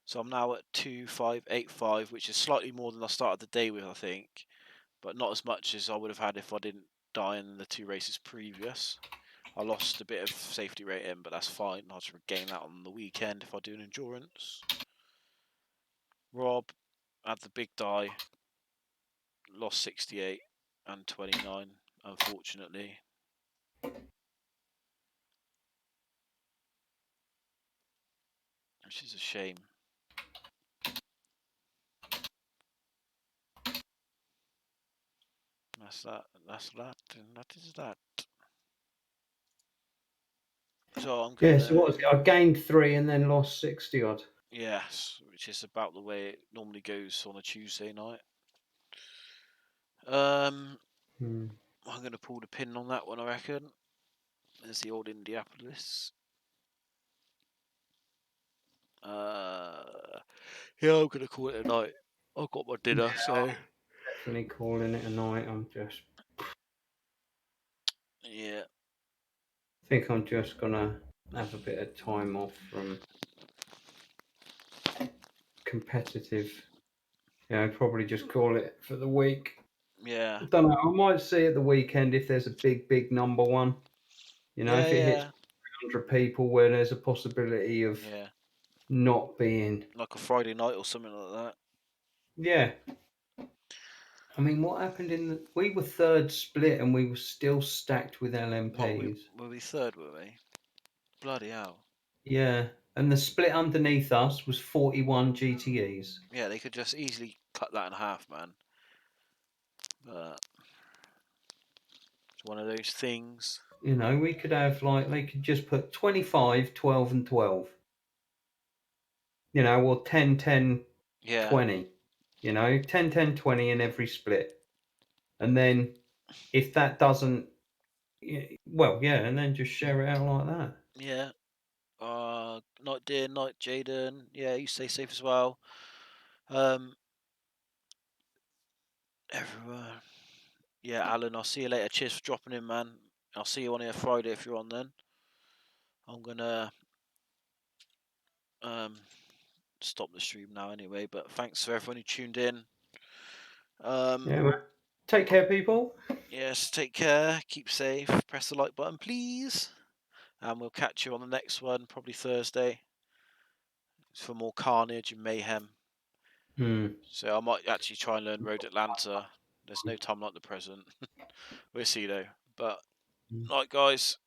S1: So I'm now at 2585, which is slightly more than I started the day with, I think, but not as much as I would have had if I didn't die in the 2 races previous. I lost a bit of safety rating, but that's fine. I'll just regain that on the weekend if I do an endurance. Rob had the big die, lost 68 and 29, unfortunately. Which is a shame. That's that, and that is that. So I'm
S3: Yeah,
S1: gonna...
S3: so what was it? I gained 3 and then lost 60 odd.
S1: Yes, which is about the way it normally goes on a Tuesday night. I'm gonna pull the pin on that one, I reckon. There's the old Indianapolis. Yeah, I'm gonna call it a night. I've got my dinner, so
S3: Definitely calling it a night.
S1: yeah.
S3: I think I'm just gonna have a bit of time off from competitive. Yeah, I'd probably just call it for the week.
S1: Yeah.
S3: I don't know. I might see at the weekend if there's a big number one. You know, if it hits
S1: Yeah.
S3: 100 people where there's a possibility of
S1: Yeah.
S3: not being.
S1: Like a Friday night or something like that.
S3: Yeah. I mean, what happened we were third split and we were still stacked with
S1: What
S3: LMPs.
S1: were we third, were we? Bloody hell.
S3: Yeah. And the split underneath us was 41 GTEs.
S1: Yeah, they could just easily cut that in half, man. But it's one of those things.
S3: You know, we could have they could just put 25, 12, and 12. You know, or 10, 10,
S1: Yeah.
S3: 20. You know, 10, 10, 20 in every split. And then if that doesn't, well, yeah, and then just share it out like that.
S1: Yeah. Night dear, night Jaden. Yeah, you stay safe as well. Everywhere. Yeah, Alan, I'll see you later. Cheers for dropping in, man. I'll see you on here Friday if you're on then. I'm gonna stop the stream now anyway, but thanks for everyone who tuned in.
S3: Yeah, man. Take care, people.
S1: Yes, take care, keep safe, press the like button, please. And we'll catch you on the next one, probably Thursday, for more carnage and mayhem. So I might actually try and learn Road Atlanta. There's no time like the present. We'll see though. But night, guys.